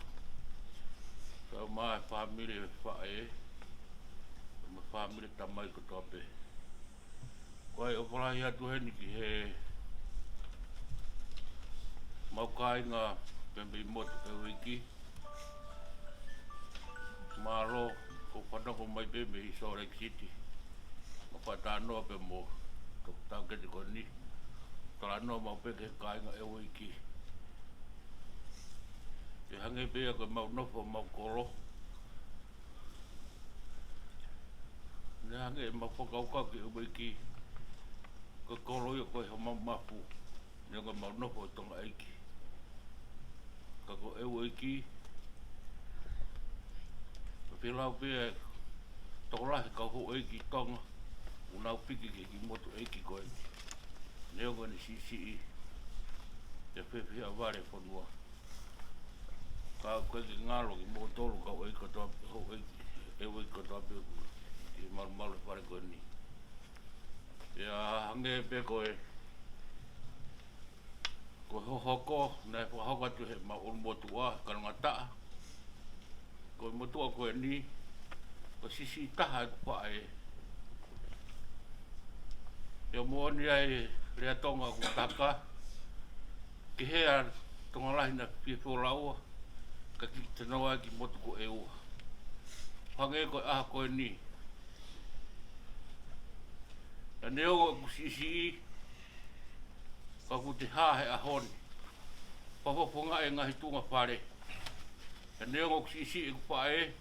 Sa mai family whae. Ma family tamai kotoa pe. Ko e opalahi atu heni ki he maukai ngā pembe motu e wiki. Maro ko whanako mai pembe i Salt Lake City. Ma whatanoa pe mo. Tau ke tikoni. Kala no mau peke kāinga e wiki. E hange pea ko mau nofo mau koro. Ne hange mau whakauka ki e wiki. Ko koro i koe ha mau mapu. Ne ko mau nofo tonga eiki. Ka ko e wiki. Ko whilau pea tokolahi ka ho eiki tonga. Unau piki ki motu eiki koe. Neo gani sisi te whewhi a ware whanua. ka ko ki ngalo ki mo tolu ka o ko to ho e o ko to pe ki mal pare ko ni ya hange pe ko e ko hoko na ko hoko tu he ma un motua ka ngata ko motua ko ni ko sisi taha ko ai yo mo ni ai rea tonga ko taka ki hea tonga lahi na pifo laua ka ki te noa ki motu ko e ua hange ko aha ko ni na neo ko sisi ka ku te hahe a honi papapunga e ngahi tunga whare na neo ko sisi e kupae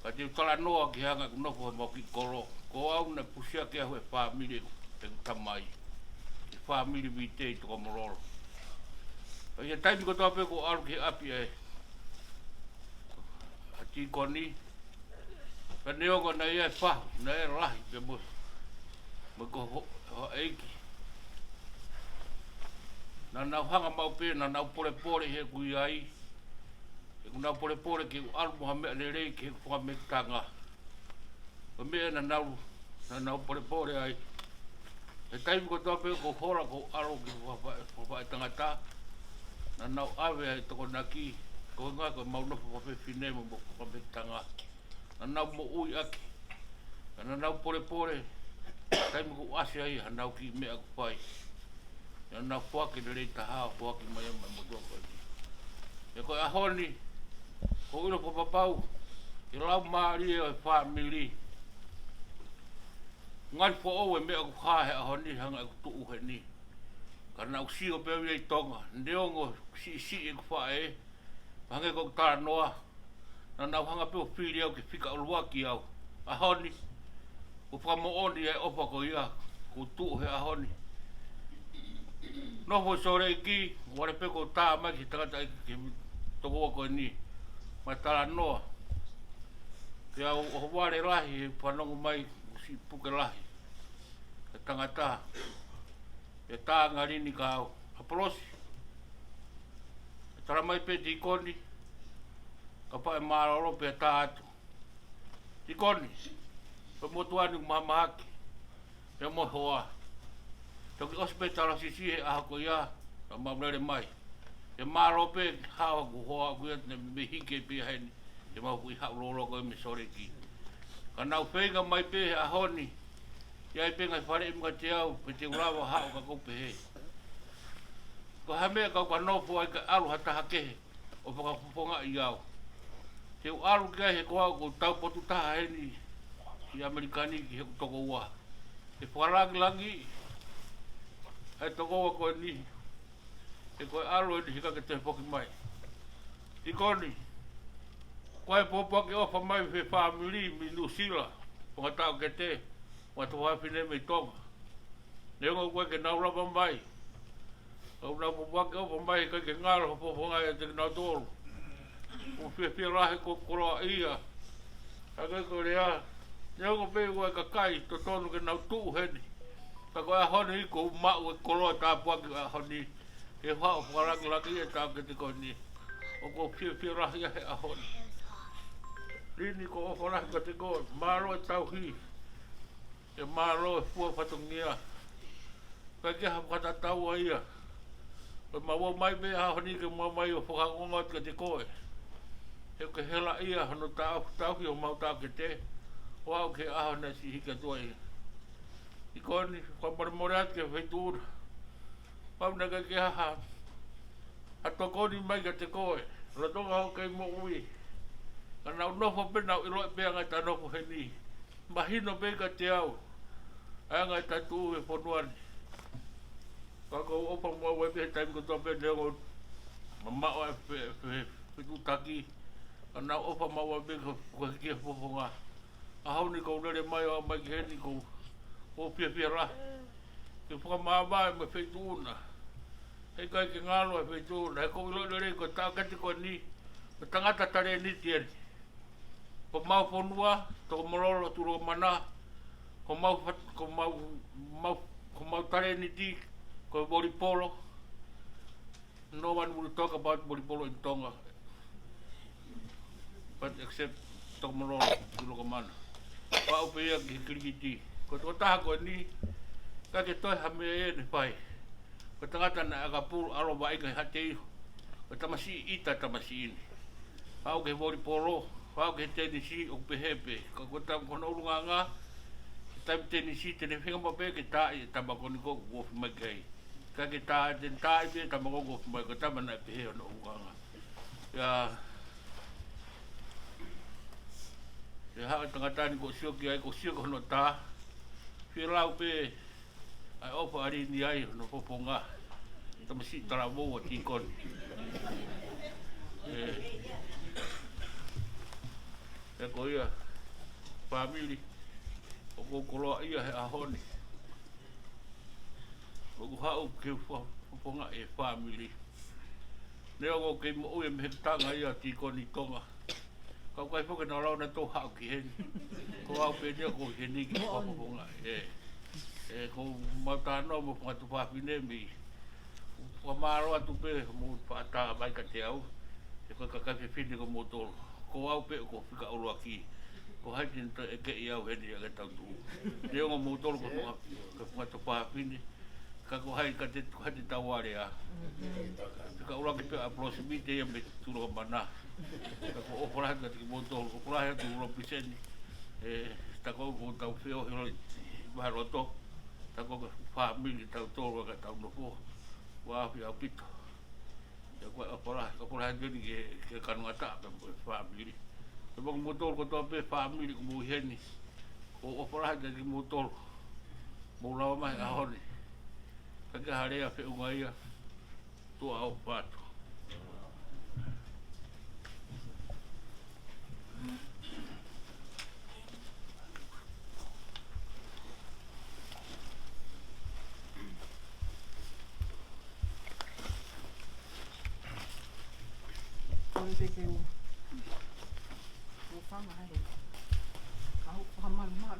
ka te utala noa ki hanga ku nopo ha mau ki koro ko au na pusia ki ahu e whamiri e tamai e whamiri vite i toko mororo ka ia taimi ko tope ko aru ki api e a tikoni ka neo ko na ia e whahu na e rahi pe mo ko EIKI na nau hanga mau pe na nau pore he kui ai e ku nau pore ki alu moha mea le rei ki he whanga me tanga ka mea na nau pore ai e taimi ko tope ko hora ko alu ki whawha e tangata na nau awe ai toko naki ko ngā ko mau nofu whape whinemo mo whanga me tanga na nau mo ui aki na nau pore taimi ko ase ai ha nau ki mea ku pai ya na fuaki le taha fuaki mai mai mo do ko e ko ahoni ko ilo ko papau i lau mari e family ngai fo o e me ku ha ahoni hanga ku tu he ni kana u si o pe i tonga ndeongo si e ku fa e hanga ko ta noa na hanga pe o fili au ki fika luaki au ahoni u pa mo oni e opa ko ia ku tu he ahoni no ho sore ki wale pe ko ta ma ki tanga ki to ko ni ma ta no ke au o wale rahi pa no mai si puke rahi e tanga ta e ta ngari ni ka aprosi e tara mai pe tikoni ka pa e maro pe ta atu tikoni pe mo tuani mama ki pe mo hoa toki hospital sisi e aha ko ia ka mamlere mai e maro pe hawa ku hoa ku ne me hike pe hen e mau ku ha lolo ko me sore ki ka nau pega mai pe a honi ia pe ngai fare mga te au pe te urawa ha ka ko pe ko ha me ka no fo ai ka alu hata hake o pa ka ponga ia te alu ka he ko ko tau potu ta heni i amerikani ki he toko ua e wharangi e toko ko ni e koe alo e hika ke te poki mai tikoni koe popo ke ofa mai fe family mi Nusila ponga tau ke te wa to wa fine me tonga nengo koe ke nau rapa mai au na popo ke ofa mai ke ngaro popo ngai te na tolu o fe rahe ko koroa ia aga ko rea nengo pe koe ka kai to tonu ke nau tu hedi ka koe honi ko mau e koroa ta poki honi e whao wharangi e tau ke te koni o ko pia rahi e ahoni rini ko o wharahi ka te koni maro e tau hi e maro e fua whatungia ka ke hapata tau a ia e maua mai me ahoni ke mua mai o whakangonga ka te koe e ke hela ia hano tau hi o mau tau ke te o au ke ahona si hika tua ia i koni whamarimoreat ke whaitūra pamna ka ke haha a tokoni mai ka te koe ratonga ho kei mo ui ka nau nofo pe nau ilo e pea ngai ta nofo he ni mahino pe ka te au a ngai ta tuu e ponuani ka ko opa mua ue pe he taimi ko tope neongo mamao e whitu taki ka nau opa maua pe ka kia poponga a hauni ko nere mai o mai ki heni ko o pia rahi ke whakamāwai me whaitūna hei kai ke ngalo e whaitūna he ko ilo nere ko tau kati ko ni ko tangata tare ni tieri ko mau whonua toko mororo turo mana ko mau tare ni ti ko volleyball no one will talk about volleyball in Tonga But except tomorrow tulo ka mana. Pa upe ia ki kirikiti. Ko to taha ko ni ka ke toi hame e ni pai. Ko tangata na aga pulu alo ba inga hate iho. Ko tamasi ita tamasi ini. Pau ke voli polo, pau ke tenisi o pehepe. Ko tam kono ulunga nga. Tam tenisi tene finga mape ke tai tamakoni ko go magai. Ka ke tai den tai be tamako go mai ko tamana pehe no ulunga. Ya e ha tangata ni ko sio ki ai ko sio ko no ta fi lau pe ai opa ari ni ai no poponga tamasi tara mo o tikon e ko ia family o ko kolo ia he ahoni o ko ha o ke poponga e family ne o ke mo o me tanga ia tikon ni tonga kau kai foke na lau na tō hao ki heni. Ko au pēnia ko heni ki whapaponga. Ko mautano mo whangatu whawhine mi. Wa maro atu pē mo whaata mai ka te au. E koe ka kaiwhi whine ko mo tōro. Ko au pē ko whika urua ki. Ko haiti nita e ke i au heni a ke tau tū. Reo ngā mo tōro ko whangatu whawhine. Ka ko hai ka te hati taware a. Whika urua ki pē a proximite ia me tūro ka mana. Ko opora ka te moto opora ka tu piseni ta ko tau feo hero baroto ta ko family tau toro ka tau no po wa fi apito ya ko opora ka ni ke kanu ata ka family to mo motor ko to pe family ko mo heni ko opora ka ni motor mo lawa mai a honi ka ka harea fe ungaia tu au pato. Ke o whanga hei, ka hau whamaru.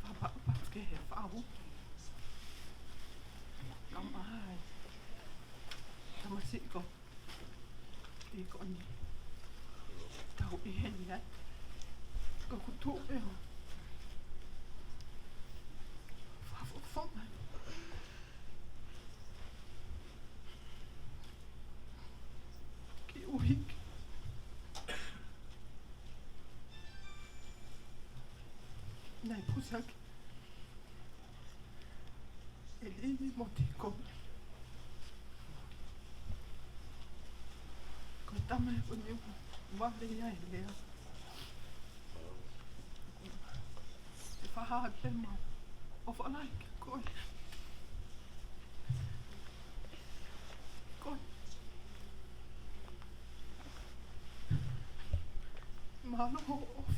Whapapatu ke he whahu. Ka mahai. Tamasiko. Tikoni. Tau I heni ai. Ka kutu e ho. Whawhonga. Uhik. Nei pusak. Elini motiko. Ko tama e koni wale ia e lea. E whaha te mau. O whalaike koi. Koi. Malo off.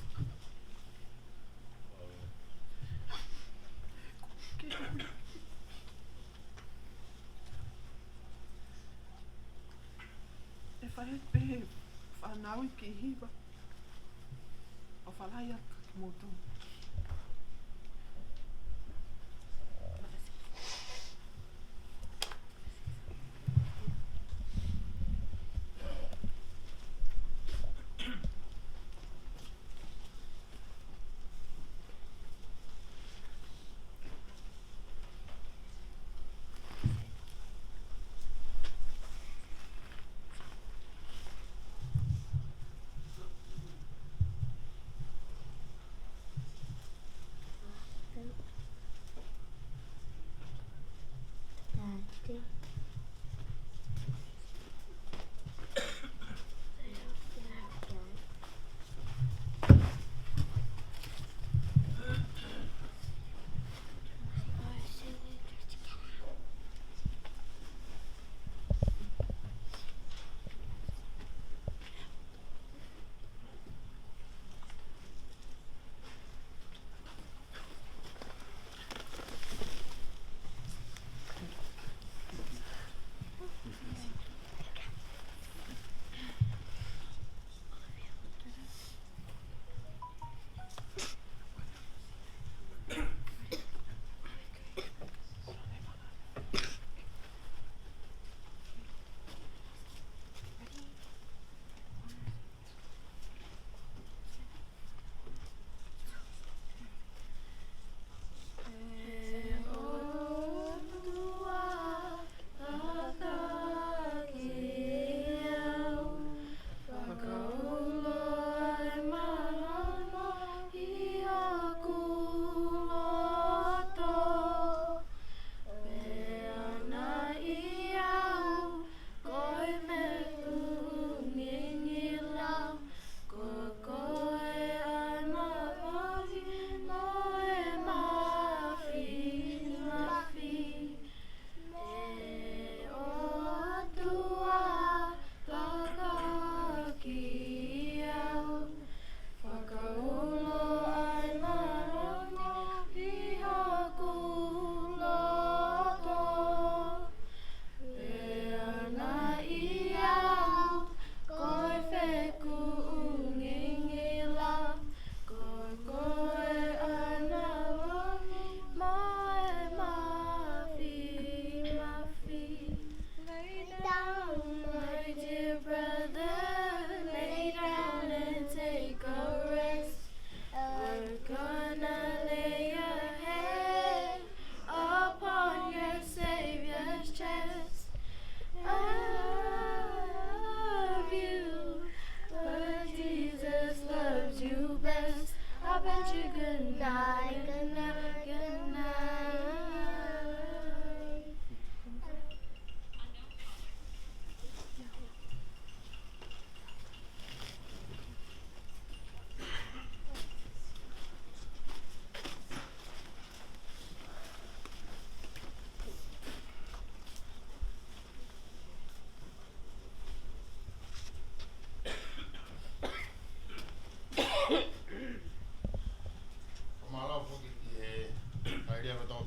If I had behave, whanau I ki hiwa. O whalai aka ki moto.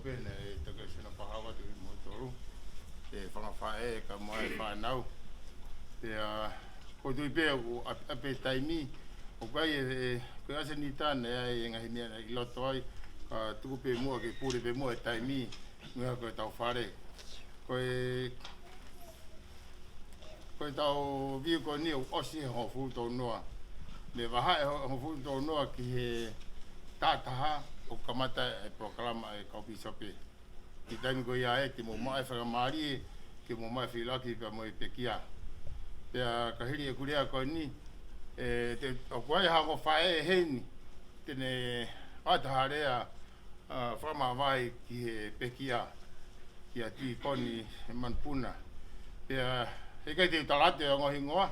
pena e taka sina pahawa te mo toru e whangawhae ka mai whanau te ko tui pe o ape taimi o kai e ko ase ni tana e ngahi mea i loto ai ka tuku pe mua ke pure pe mua e taimi ngā koe tau whare koe tau viu ko ni o osi ho fu tau noa me waha ho fu tau noa ki he tātaha o kamata e programa e kaupi sope ki taimi ko ia e ki mo mai whakamari ki mo mai whilaki ka mo i pekia pea ka hiri e kurea ko ni te o koe hango whae e heini tene ataharea whamawai ki he pekia ki a TIKONI MANUPUNA pea he kai te talate o ngohi ngoa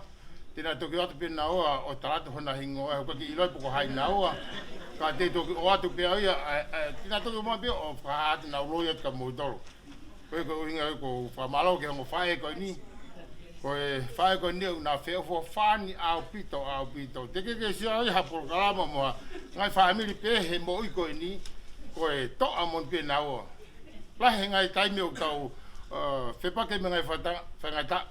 tēnā toki atu pēnā oa o talate hona hingoa e kaki iloi poko haina oa ka te toki o atu pēa ia tēnā toki o mai pēa o whaati nā uroi atu ka moitoro koe ko inga ko whamalo ke hongo whae koe ni koe whae koe ni nā wheofo whani au pito te keke sia i haporo kalama moa ngai whaemiri pē he mo i koe ni koe toa mon pēnā oa lahe ngai taimi o tau whepake me ngai whangata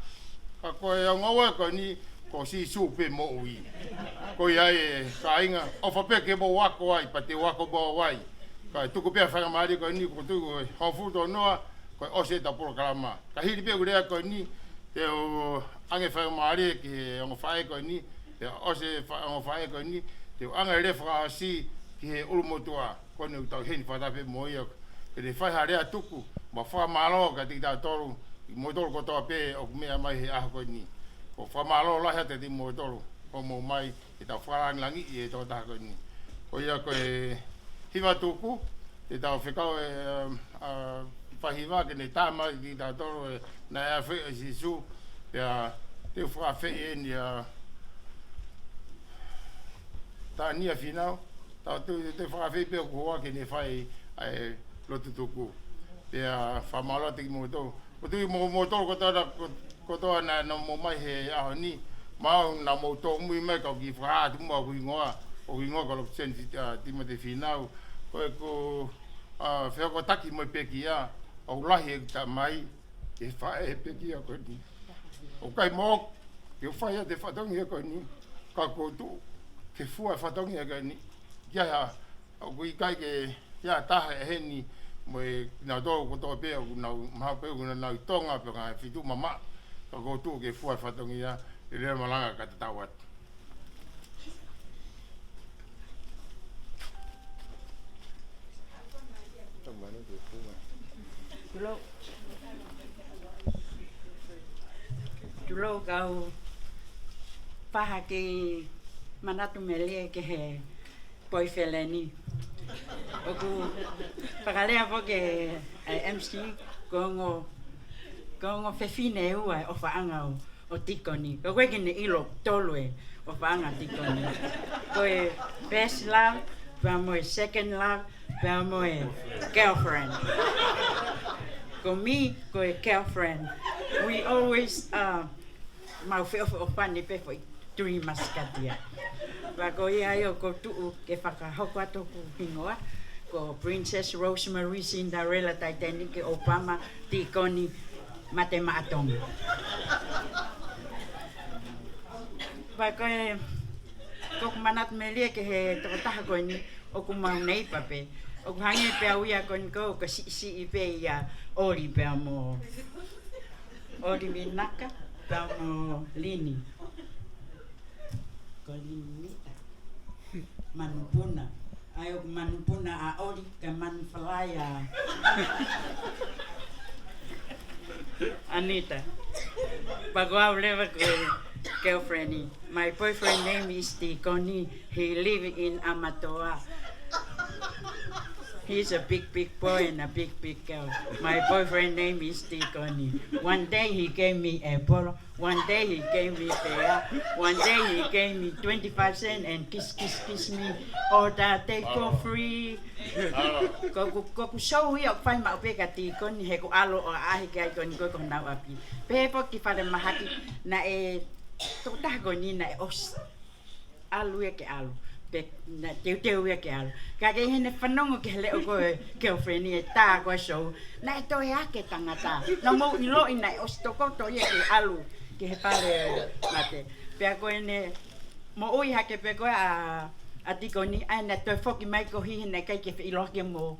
ka koe o ngaua koe ni ko si supe mo ui koe ai e ka inga o whapeke mo wako ai pa te wako mo wai ka tuku pia whangamari koe ni ko tuku e hawfuto noa koe ose ta puro kalama ka hiri pia urea koe ni te o ange whangamari ki o whae koe ni te ose o whae koe ni te o ange refa si ki he ulumotua koe ni utau heni whatape mo ia ke te whai harea tuku ma whamalo ka tiki tau toru i moitoro kotoa pē o mea mai he aho koe ni ko whamalo lahi te ti moitoro ko mo mai e tau wharangilangi i e tō taha koe ni ko ia koe hiwa tuku te tau whekau e whahiwa ke ne tā mai ki tau toru e na ea whi e si su pea te whawhi e ni tā nia whinau tau te whawhi pēo kua ke ne whai ai lotu tuku pea whamalo te ki moitoro ko tui moitoro kotoa na mo mai he aho ni mau na moitoro mui mai kau ki whaatu mua kui ngoa o kui ngoa kalo sen tima te whinau koe ko wheo ko taki moi peki a o lahi e ta mai e whae e peki a koe ni o kai mō ke whai a te whatongi a koe ni ka koutu ke fua whatongi a koe ni kia o kui kai ke ia taha e heni moi na do ko to pe na ma pe na tonga pe ka fitu mama ka go tu ke fu fa tongi ya le malanga ka tawat tulo kau paha ke manatu mele ke he poifeleni oku pakalea poke MC kongo fefine ua o whaanga o TIKONI ko koe kene ilo tolue o whaanga TIKONI koe best love pia moe second love pia moe girlfriend ko mi koe girlfriend we always mau o whani pe foi tui maskatia wa ko ia yo ko tu ke whakahoko atu ku hingoa ko Princess Rosemary Cinderella Titanic ke Obama TIKONI matema atom wa ko manat melie ke he totaha ko ni o ku mau nei pape o ku hangi pe uia ko ko si pe ia ori pe mo ori minaka pe mo lini Kolinita Manupuna ayo Manupuna a ori ke manfalaya Anita Pagwa leva ko girlfriend my boyfriend name is TIKONI he live in Amatoa he's a big boy and a big girl. My boyfriend name is TIKONI. One day he gave me a polo. One day he gave me pea. One day he gave me 25 cents and kiss me. Or that they for free. Ko show yo fai ma pe ka TIKONI he ko alo o ahi kai ko na api. Pe po ki fare mahaki na e to ta ko ni na os. Alu e ke alu. pe na teu ia ke alo ka ke hene whanongo ke hele o koe girlfriend e tā koe so na e toi ake tangata na mau ilo ina o stokoto ia ke alu ke he pale mate pe koe ne mo ui hake pe koe a tikoni ai na toi foki mai ko hi hene kai ke ilo ke mo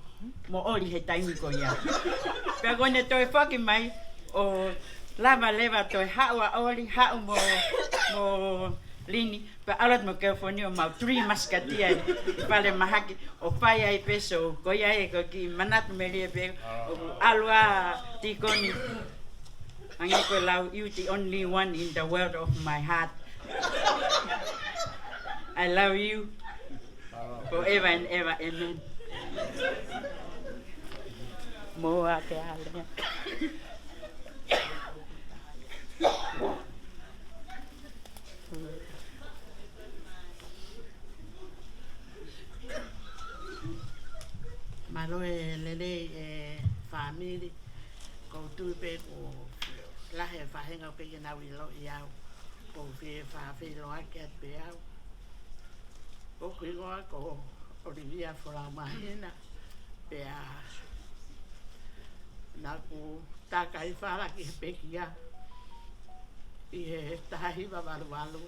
oli he taimi ko ia pe koe ne toi foki mai o leva toi haua oli hau mo lini pa alat mo California o mau 3 maskatia pale mahaki o pai ai peso ko ia e ko ki manatu melia pe o alua tikoni ange ko lau you the only one in the world of my heart I love you forever and ever amen moa ke ale malo lele family ko tu pe ko la he fa henga pe na wi lo ya ko fe fa fe lo ke pe au ko ko Olivia fora mahina pe a na ku ta kai fa la ki pe kia i he tahi wa walu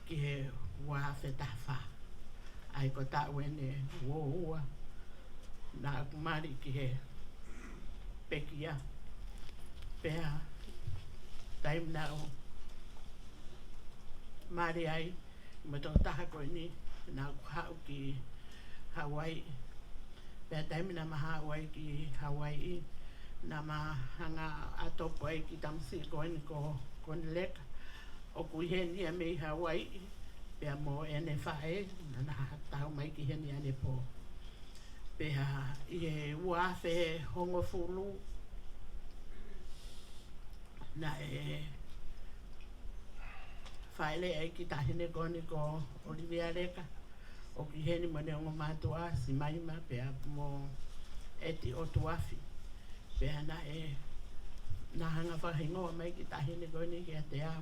ki he wa fe ta fa ai ko ta wene wo na mari ki he pekia pea time now mari ai mo to ta ko ni na ha ki Hawaii pea time na ma Hawaii ki Hawaii na ma hanga atopo ai ki tamsi ko ni ko lek o ku he ni me Hawaii pe mo ene fae na tau mai ki heni ane po pe ha e ua fe hongo fulu na faile ai ki tahine koni ko Olivia Leka o ki heni mo ne ngo matua si mai ma pe mo eti o tuafi pe na hanga fa hingo mai ki tahine koni ki te a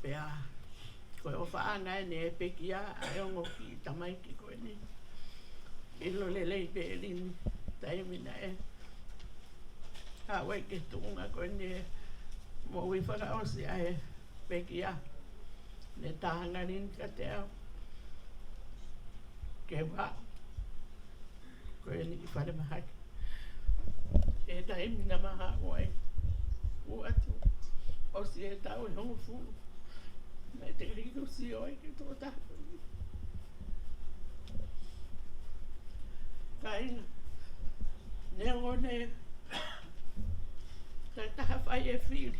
pe ko o fa nga ne pe kia ai ngo ki tamai ki ko ni ilo le pe lin tai mi na we ke tu nga ko ni mo wi fa o si ai pe kia ne ta nga lin ka te ke wa ko ni fa le ma ha e tai mi na ma ha o atu o si e ta o no fu me te rico si oi che tu ta kai ne one ta fai e fili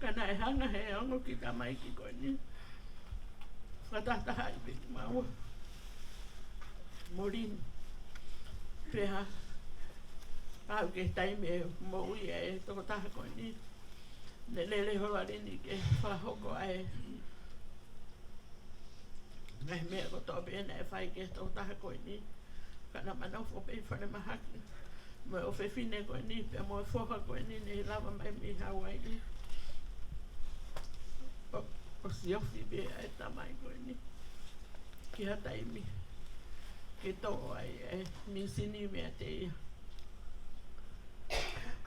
kana e hanga he ongo ki ta mai ki ko ni fata ta hai pe mau morin peha au ke tai me mo ie to ta ko ni le ho la ni ke fa ho ko ai me ko to be na fai ke to ta ko ni kana mana fo pe fa le mahak mo o fe fine ko ni pe mo fo ko ni ni lava mai mi Hawaii ni o Siosifa be ai ta mai ko ni ki ha tai mi ke to ai mi sini me te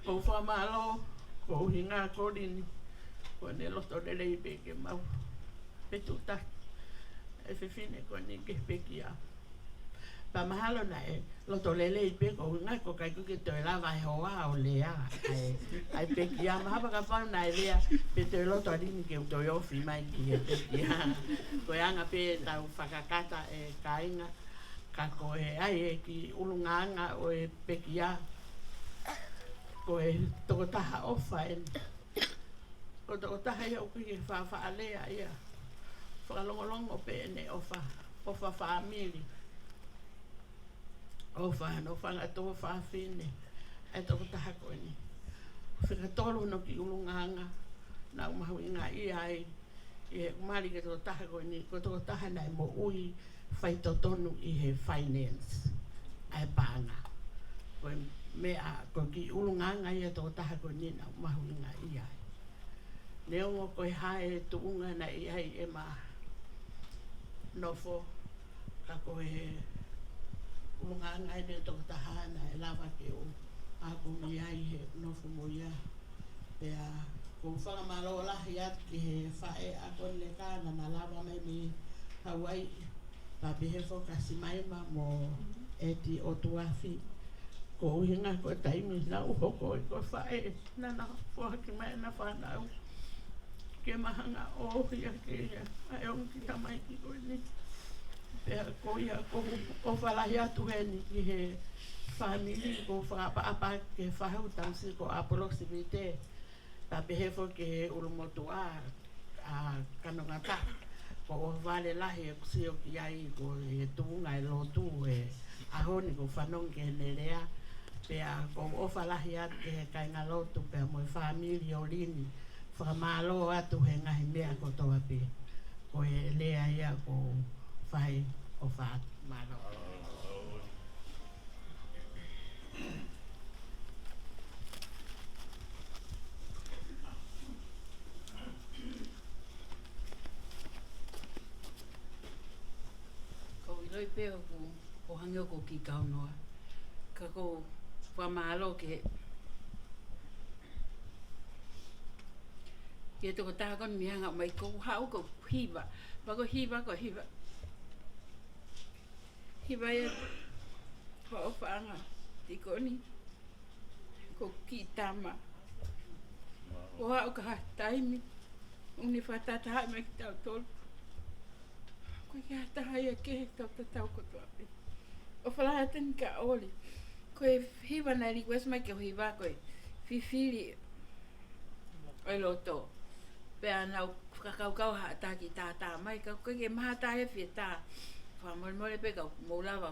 ko fa malo ko hinga ko din ko ne lo to de le be ke mau pe tu ta e fe fine ko ni ke pe kia pa mahalo na lo to le be ko hinga ko kai ku ke to la vai ho a o le a ai pe kia ma pa ka pa na le pe te lo to din ke to yo fi mai ki pe kia ko anga pe ta fakakata kainga ka ko ai ki ulunganga o pe kia ko to ta ofa ko to ta hai o ki fa ale ia fa long pe ne ofa family ofa no fa to fa fine e to ta ko ni fa to no ki ulunganga na ma winga ai e mali ke to ta ko ni ko to ta na mo ui fai to tonu I he finance ai panga ko me a ko ki ulunganga ia to ta ko ni na ma winga ia Leo o koe hae tuunga na i ai e ma nofo ka koe unga ngai ne toko tahana e lava ke o a ko mi ai he nofo mo ia pea ko whakamaro lahi at ki he whae a kone kāna na lava mai mi Hawaii pa behe fokasi maima mo eti o tuafi ko uhinga ko taimi na uhoko i ko whae nana fuhaki mai na whanau ke mahanga o hia ke ia ai on ki tamai ki koe ni pea ko ia ko o whalahi atu heni ki he family ko whakapa ke whahau tamsi ko approximate ta behe fo ke he urumotu a kanongata ko o vale lahi e kusio ki ai ko e tuunga e lotu e AHO ni ko whanong ke ne lea pea ko o whalahi atu ke he kainga lotu pea mo e family o lini whakamalo atu he ngahi mea ko toa pe ko e lea ia ko whai o whaat malo. Ko i loi peo ko hangi o ko ki kaunoa. Ka ko whamalo ke Ke toko taha kon mihanga mai ko hau ko hiva. Ba ko hiva. Hiva ia ko o whaanga tikoni. Ko ki tama. Ko hau ka taimi. Uni whatataha mai ki tau tolu. Ko ki hataha ia ke tau tatau ko tuapi. O whalaha tani ka oli. Ko e hiva na request mai ke o hiva ko e whiwhiri oi loto. Pea nau whakaukau haataki tātā mai ka koe ke maha tāhe whia tā. Whamole pe kau moulawa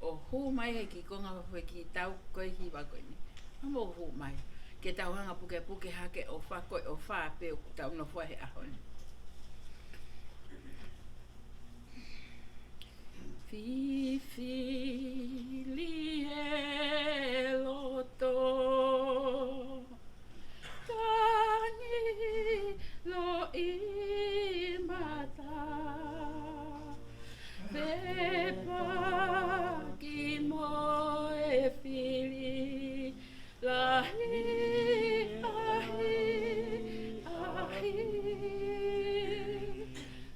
o hū mai hei ki konga whai ki tau koe hiwa koe ni. Hamo hū mai. Ke tau hanga puke hake o whakoe o wha pe o tau no whahe AHO ni. Whiwhili e loto Tani lo i mata Pepa ki mo e whili Lahi ahi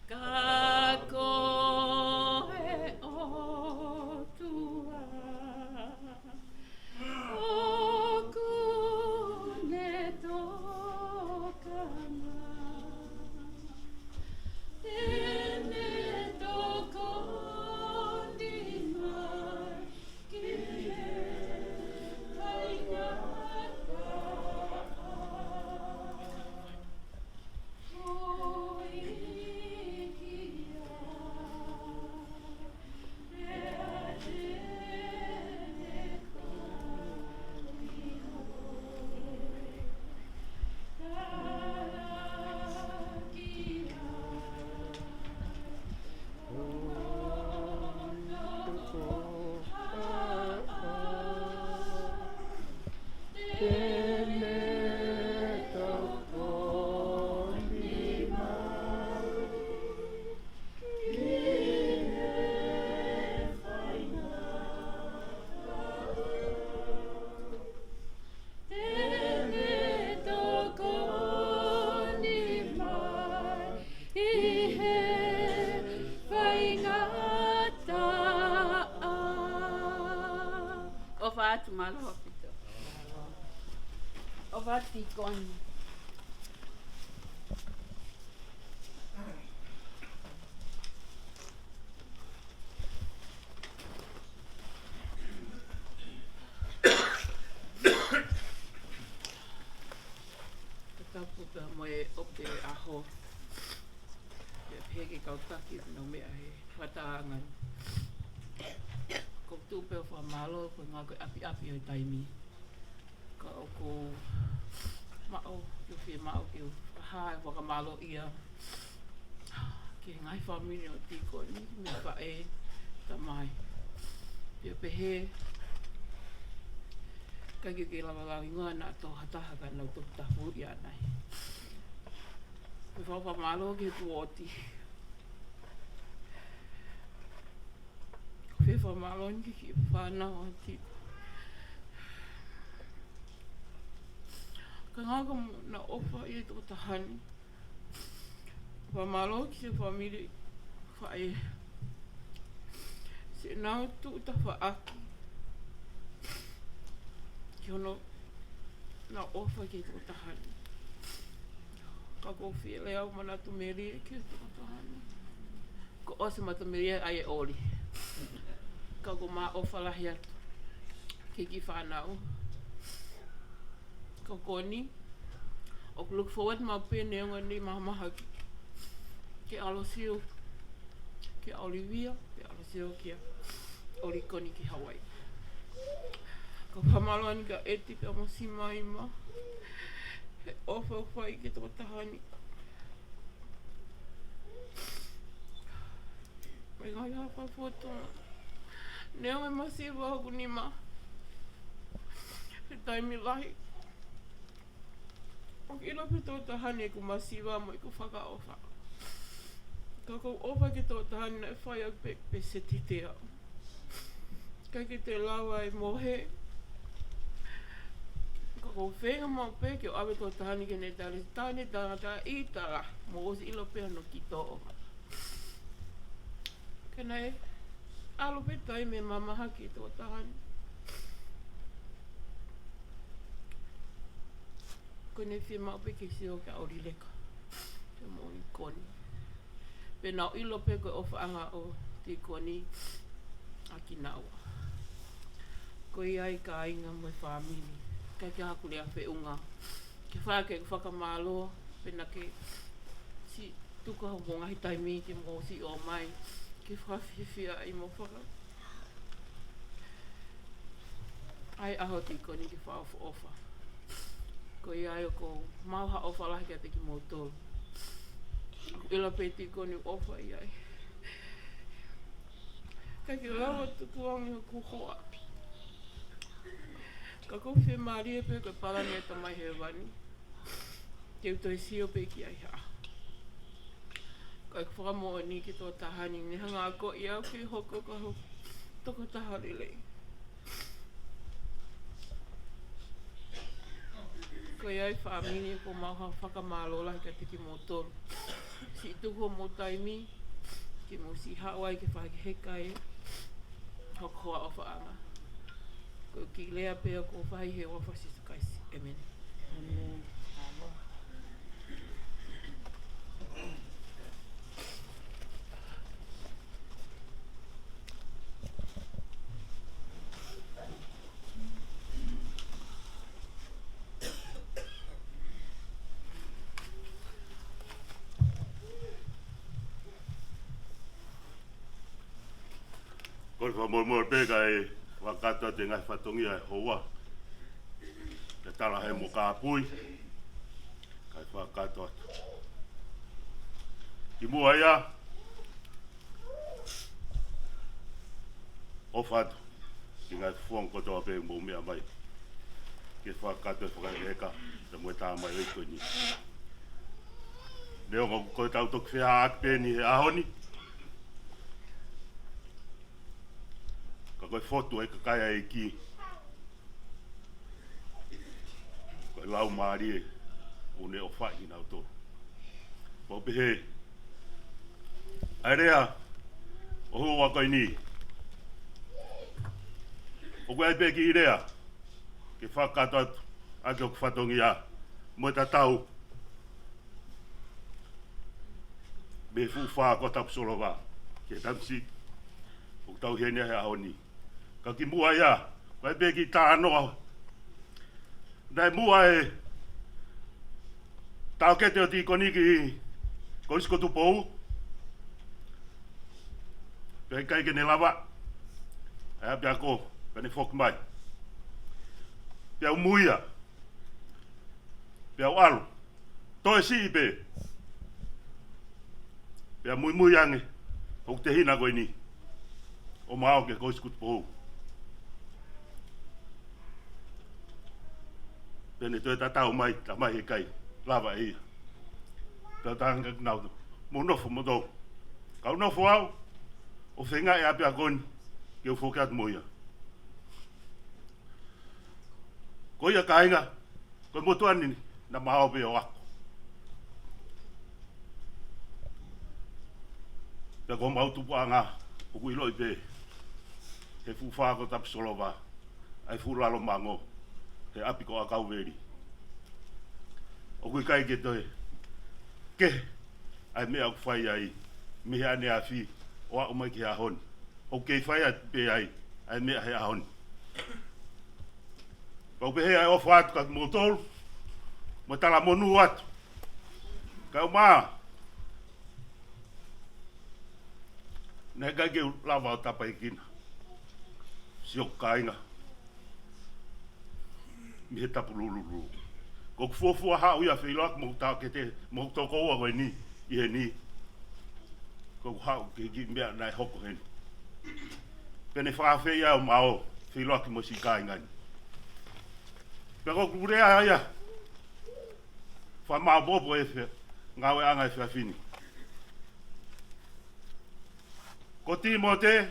Ka koe o tua O kune tokana Tene tokoni mai Ki he kaingata O ikia Rea tene Malo pito. Ova tikoni. Takapuka moe ope AHO. Heke kautaki no mea he whataangan. Ko tupe o whamalo, ko ngā koe api o taimi. Ka o ko mao, ki o whia mao ki o hae wakamalo ia. Ki ngai whamini o tikoni, me whae, ta mai. Pia pehe, ka ki lawa lawi ngā nā tō hataha ka nau tō tahu ia nei. Pe whawhamalo ke tuoti. Pe whamalo ni ki whanau ati. Ka ngaka na ofa i tō tahani. Whamalo ki se whamiri whae. Se nau tū ta whaaki. Ki ono na ofa ki tō tahani. Ka kofi le au manatu meri e ki tō tahani. Ko ose mata meri ai e ori. Ka ko mā ofa lahi atu. Ki whanau. Ka koni. O look forward mā pēne onga ni maha ki. Ke alosio. Ke Olivia. Ke alosio kia. Ori koni ki Hawaii. Ka whamalo ani ka eti ka mosi mai ma. He ofa whai ki tō tahani. Me ngai hapa whotonga. Neo me masi wahaku ni ma. He taimi lahi. O ki ila pi tō tahani e ku masi wa mo i ku whakaofa. Ka kou ofa ki tō tahani na e whai au pe se tite au. Kai ki te lawa e mohe. Ka kou whenga mau pe ki o awe tō tahani ke ne tari tāne tāngata i tara. Mo osi ilo pe ano ki tō oka. Kena e alo pe tai me mamaha ki tō tahani. Kone whi mau pe ki si o ka ori leka. Te mo i koni. Pe nau ilo pe koe ofa anga o TIKONI a ki naua. Koe ai ka inga mo e whamini. Kai ki haku lea whiunga. Ke whake ku whakamāloa. Pena ke si tuka ho mo ngahi taimi ke mo si o mai. Ke whawhiwhia i mo whaka. Ai aho TIKONI ki whaafu ofa. Koe ai o ko mauha ofa lahi kia te ki mo tolu. Ila pe TIKONI ofa i ai. Kai ki lawa tukuangi o kuhoa. Ka kowhi maari e pe koe parani e tamai he wani. Te utoi sio pe ki ai haa. Kai whakamoa ni ki tō tahani. Ni hanga ako i au ki hoko ka ho. Toko tahari lei. Koe ai whaamini ko mauha whakamālo lai ka tiki mō tolu. Si tuho mō taimi. Ki mō si Hawaii ke whake heka e. Hokoa o whaanga. Ko ki lea pēr ko whai he wafa si sakaisi. Amen. Amen. Ko whamormor pēka e wakata te ngai whatongi ai hoa. Te tala he mo ka pui. Kai whakato atu. Ki mua ia. O whatu. Ki ngai whuang kotoa pē mō mea mai. Ki whakato e whakareka. Te mue tā mai oi koini. Neo ngā koe tau toki whia akpēni he ahoni. Ka koe fotu e kakaya e ki. Koe lau maari e. Une o whai nau tō. Pau pehe. Ai rea. O hua wakai ni. O koe ai peki i rea. Ke whakato atu. Ake o kwhatongi a. Moe ta tau. Me fu wha ko tapu solo wā. Ke tamsi. O tau hene he ahoni. Ka ki mua ia, vai peki tā anoa. Nai mua e, tau kete o TIKONI ki korisko tupou. Pei kai ke ne lava. Ai apia ko, ka ne whok mai. Pia umuia. Pia uaru. Toi si ipe. Pia mui ange. Hok te hina koe ni. O mao ke korisko tupou. Pene toi tatau mai, ta mai he kai, lava ia. tanga nau mo no fo mo do ka no fo au o fenga e apia kon ke o fokat moia ko ia kainga ko mo tuani na mau be o ako pe ko mau tu panga o ku ilo ipe he fu fa ko tap solova ai fu lalo mango he api ko akau veri o ku kai ke toi ke ai me ak fai ai me ane afi o mai ki ahon o ke fai pe ai me he ahon ko be ai o fat ka motor mo tala monu wat ka ma nega ke lava tapa ikina sio kainga mi he tapu lulu ko fofu ha uia feilak mo ta ke te mo to ko wa ni I he ni ko ha ke gi me na hoko hen pene fa fe ya mao feilak mo si kainga pero kure ya fa ma bobo efe ngawe anga fa fini ko Timote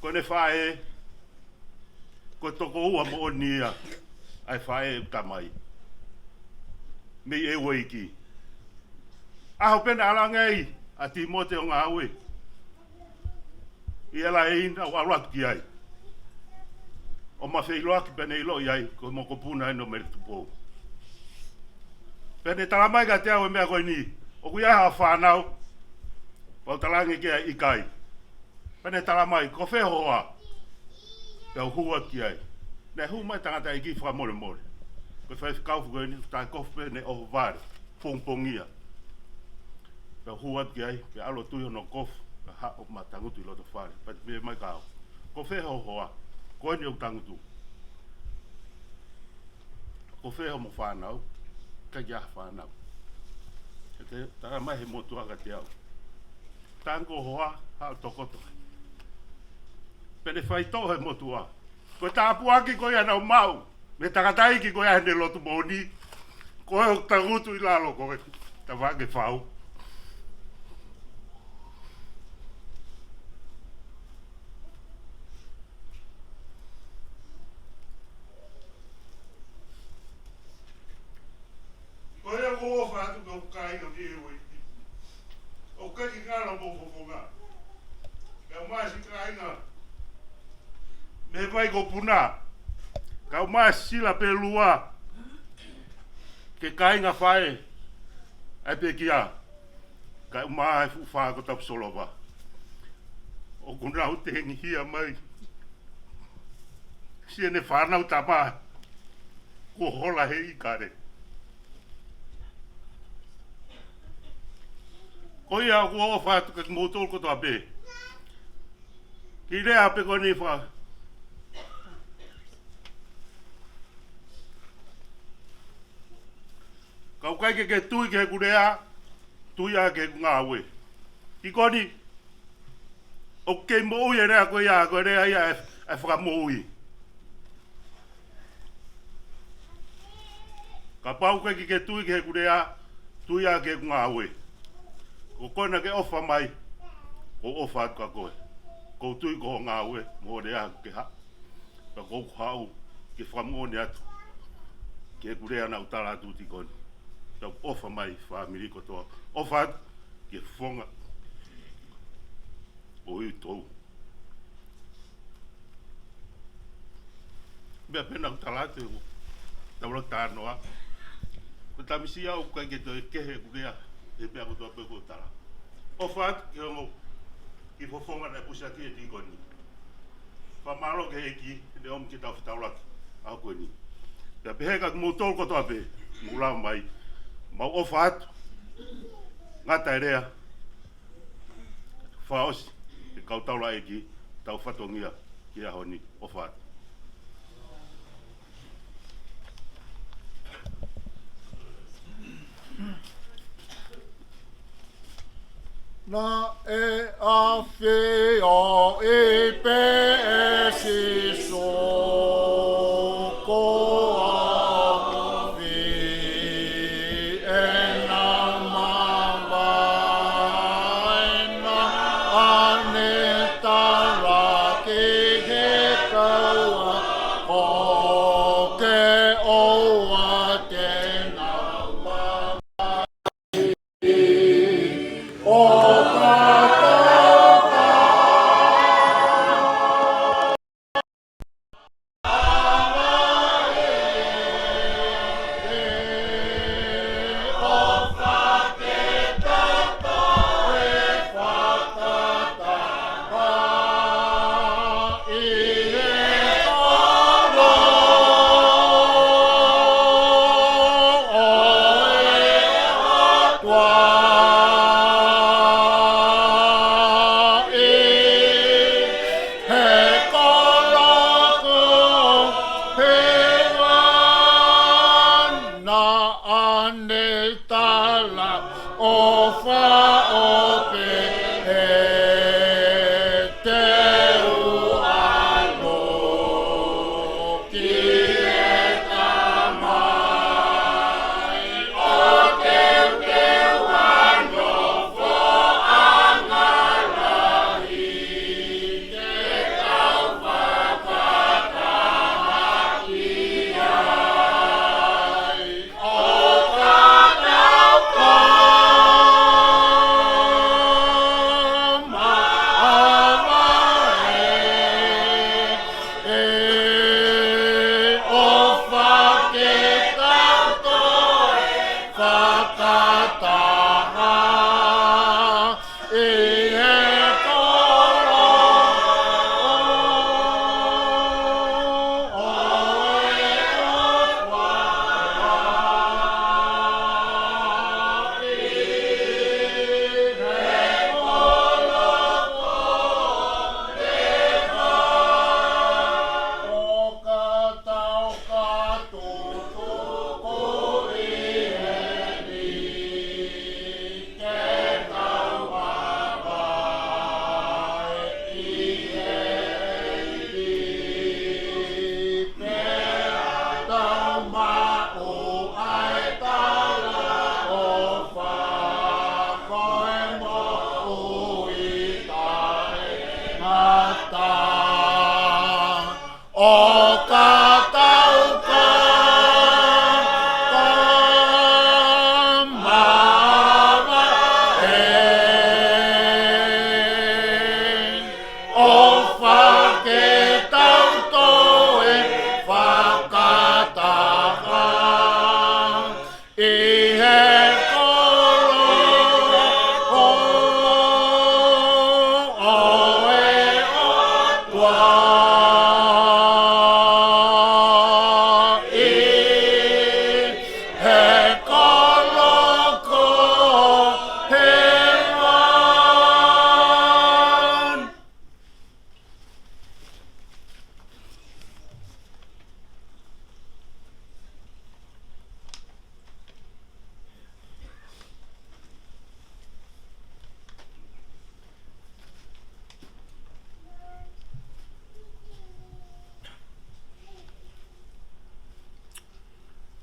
ko ne fae ko toko ua mo nia ai fae kamai me e EIKI aho pena ala ngai a Timote o ngawe I ala ina o alat ki ai o ma fei loaki pene ilo iai ko mo kopuna no meritupo pene talamai ka te au mea koe ni o kuia ha whanau o talangi kia ikai pene talamai ko fe hoa pe hua ki ai ne hu mai tangata I ki fra mole mole ko fe kau fu ni ta ko fe ne o var pong pongia pe hua ki ai pe alo tu no kof ha o matangu tu lo to fare pe me mai kau ko fe hoa ko ni o tangu ko fe ho mo whanau ka ya whanau te talamai he motu aga te au tango hoa ha tokoto pene fai to he motua ko tapu aki ko ya na mau me takatai ki ko ya ne lotu boni ko e tagutu I lalo ko ta va ke fau ko e ko fa tu ko kai no ki o ka ki ngalo bo nga e mai si kai nga me vai ko puna ka uma sila pe lua ke kai nga fae ai pe kia ka uma fu fa ko tap solova o kuna u te ni hia mai si ne fa na utapa ko hola he I kare ko ia ko fa ka motor ko to ape ki le ape ko ni fa kau kai ke tui ke kurea tui a ke ngawe I koni o ke mo ye rea ko ya ko rea ya e fra mo I ka pau kai ke tui ke kurea tui a ke ngawe ko kona ke ofa mai ko ofa ka ko ko tui ko ngawe mo rea ke ha ka ko hau ke fra mo ne atu ke kurea na utala tu ti koni ta ofa mai family ko to ofa ke fonga o I to be pena talate o ta lo ta no a ko ta misi au ka ke to ke he ku ya e be ko to pe ko tala ofa ke mo I fo fonga na pusa ki ti ko ni fa malo ke ki de om ki ta fa la a ko ni ta be ka mo to ko to be mula mai mau ofa atu ngata erea faos e kau taula eki tau fatongia ki a honi ofa atu na e a fe o e pe e si so ko a fi e na ma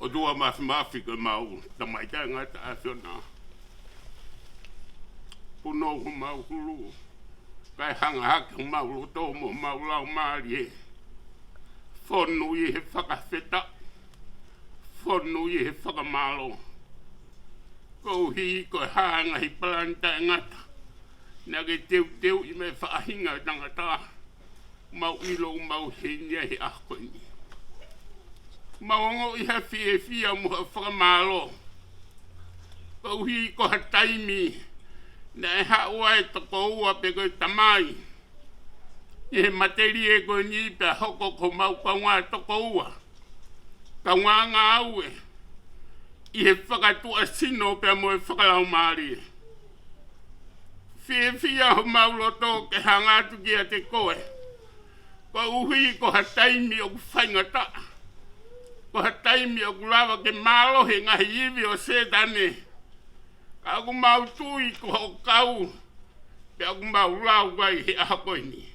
O dua mafi ke mau tamai ka ngata afona. Puno ko mau kulu. Kai hanga hak mau lo to mo mau lau mari. Fonu ye whakawheta. Fonu ye whakamalo. Ko hi ko hanga hi planta ngata. Nage teu i me whaahinga tangata. Mau ilo mau hinya hi ahkoini. Maongo i hawhia mo whakamalo. Ko hi ko hataimi. Na e haua e toko ua pe koe tamai. I he materi e koe ni pe hoko ko mau kaunga toko ua. Kaunga ngā aue. I he whakatua sino pe mo e whakalau maari. Whia ho mau loto ke hangatu ki a te koe. Ko uhi ko hataimi o whaingata. Ko hataimi o kulawa ke malo he ngahi iwi o setane. Aku mau tui ko kau. Pe aku mau lau kai he ahakoini.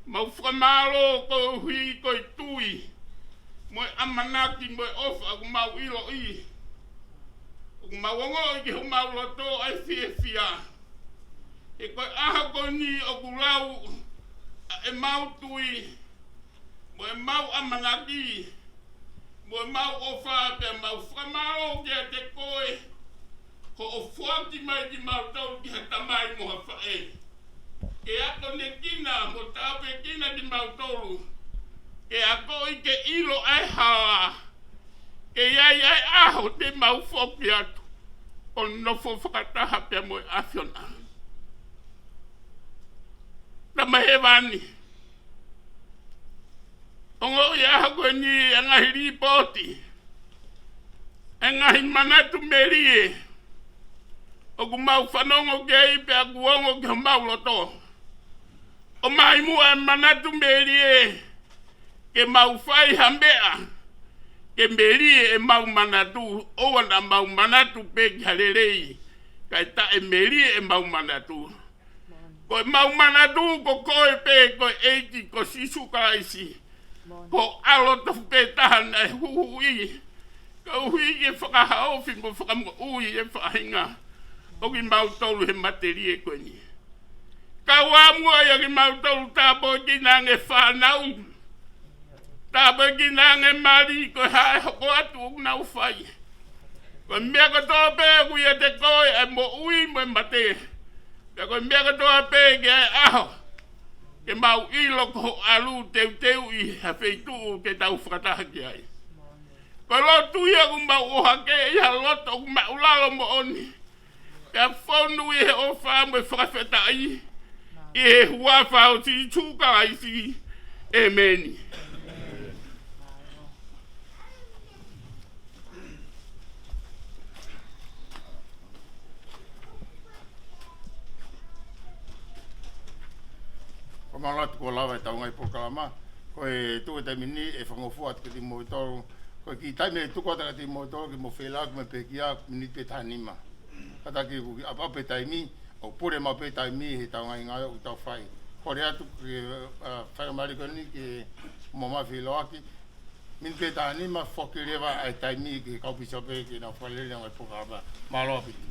Mau whakamalo ko hui ko tui. Moe amanaki moe ofa aku mau ilo i. Aku mau ongo i ke hu mau loto ai whia. E koe ahakoini o kulau. E mau tui. Moe mau amanaki. Moe mau ofa pe mau whakamalo ke te koe. Ko o fuaki mai ki mautau ki hatamai mo hawhae. Ke ako ne kina mo tape kina ki mautauru. Ke ako i ke ilo ai hala. Ke iai ai aho te mau whoki atu. O nofo whakataha pia mo e awhiona. Tama he wani. Ongo i aho koe ni angahi ripoti. Angahi manatu merie. O ku mau whanongo kei pe a kuongo ke mau loto. O mai mua e manatu merie. Ke mau whai hambea. Ke merie e mau manatu. Owa na mau manatu pe ki harerei. Kai ta e merie e mau manatu. Ko e mau manatu ko koe pe ko eiti ko sisu karaisi. Ko alo to petahan e hui. Ko hui e whakahao mo whakamo ui e whahinga. O ki mautolu he materi e koe ni. Ka wamua ia ki mautolu tāpo ki nange whanau. Tāpo ki nange mari ko hae hoko atu o nau whai. Ko mea ko toa pē kui e te koe e mo ui mo e mate. Ko mea ko toa pē ki e aho. Ke mau ilo ko alu teu I ha feitu ke tau whakataha ki ai. Ko lotu ia ku mau oha ke ia loto ku mau lalo mo oni. Ka whonu I he o whamu e whakawheta ai. I he hua whao si tūka ai si e meni. Ko malatu ko lawa e taunga I pokalama. Ko e tu e taimini e whangofua atu ki mo I tolu. Ko ki taime e tuko ataka ti mo I tolu ki mo whela ki me pekia minit pe tānima. Kata ki apa pe taimi o pure ma pe taimi he taunga I ngai o tau whai. Ko rea tu ki whakamari koni ki mama whiloaki. Min pe tānima whoki rewa ai taimi ki kaupisope ki na whalele ngai pokalama. Maloa piti.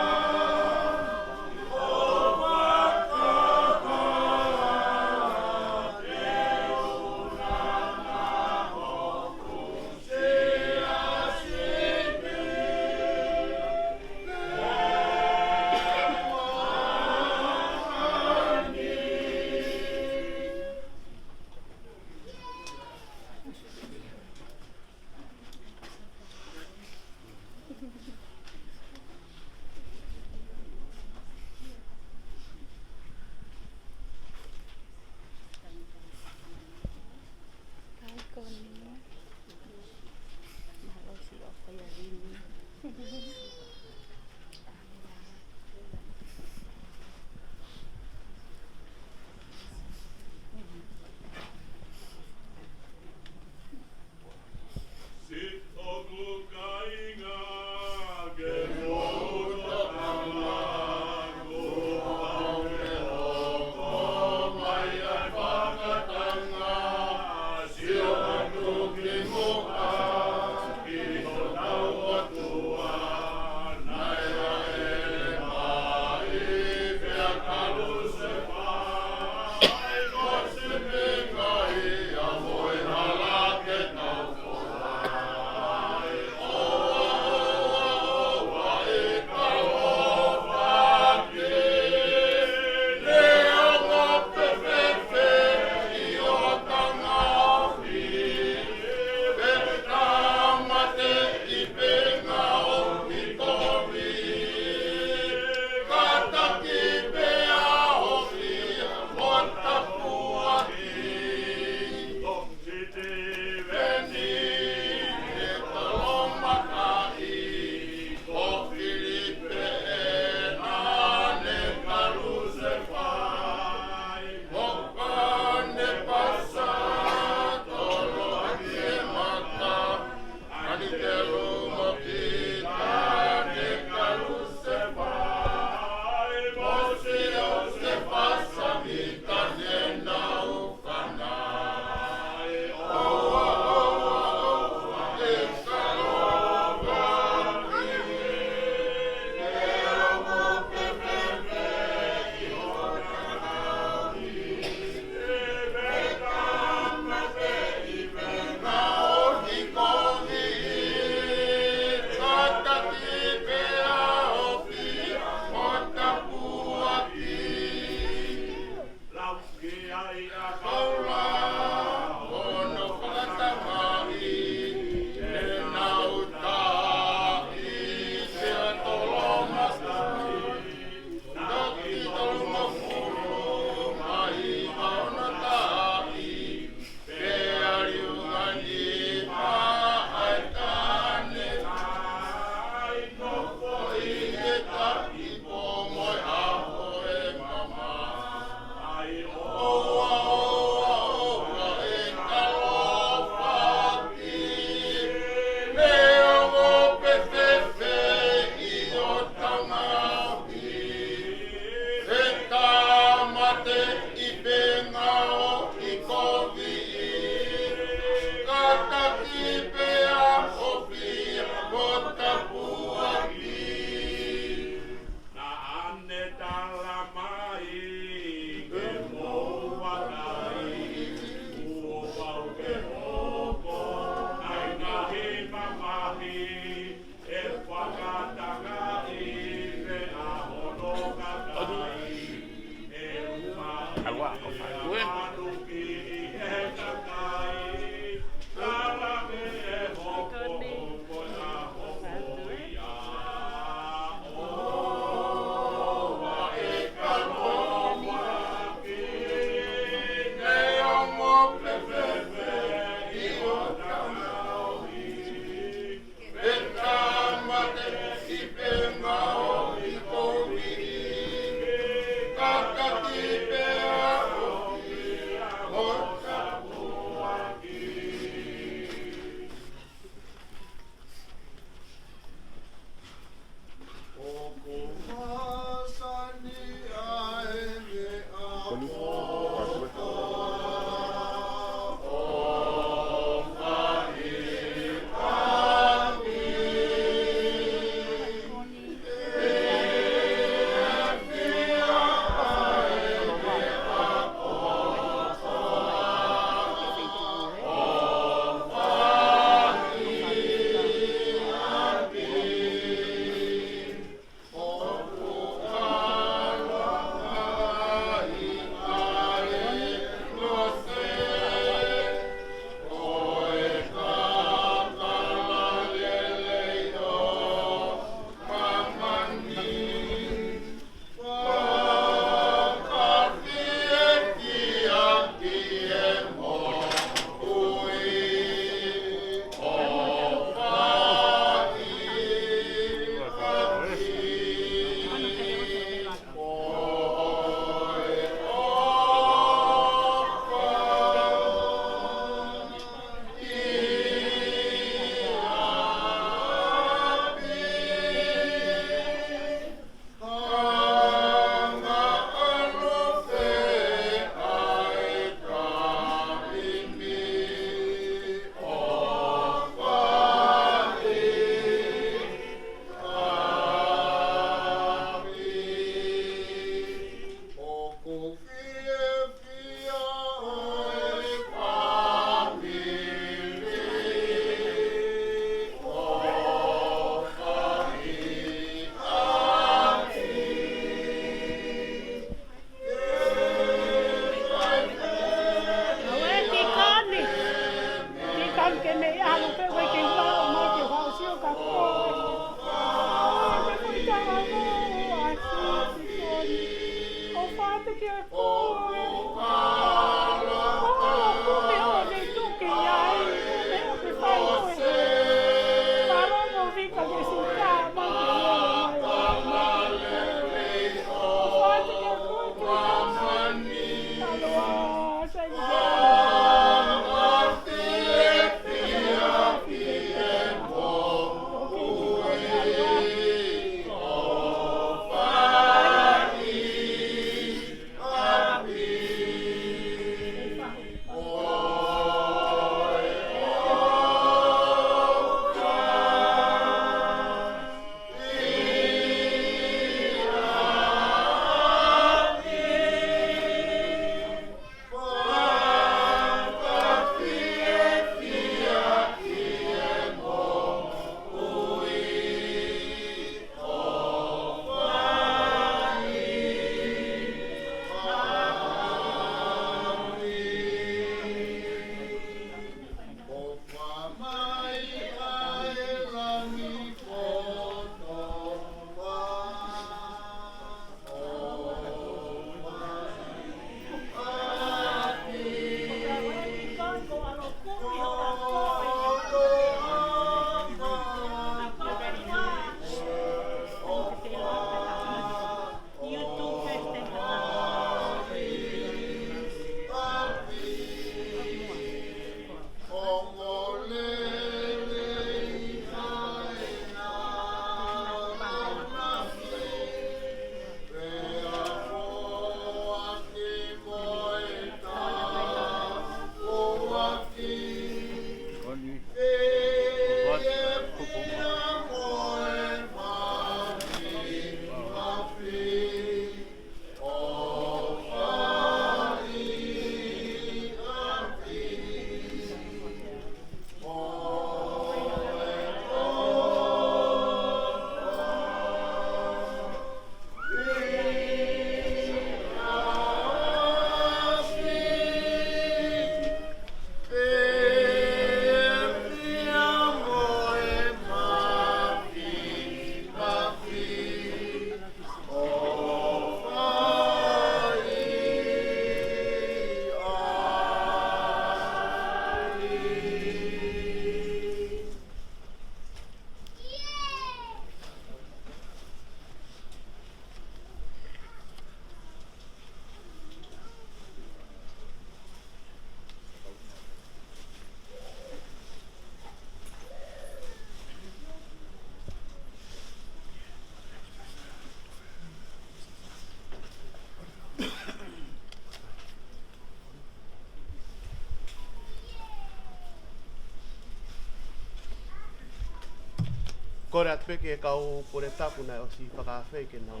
kore atu peke e kau kore tapu na o si whakawhai ke nau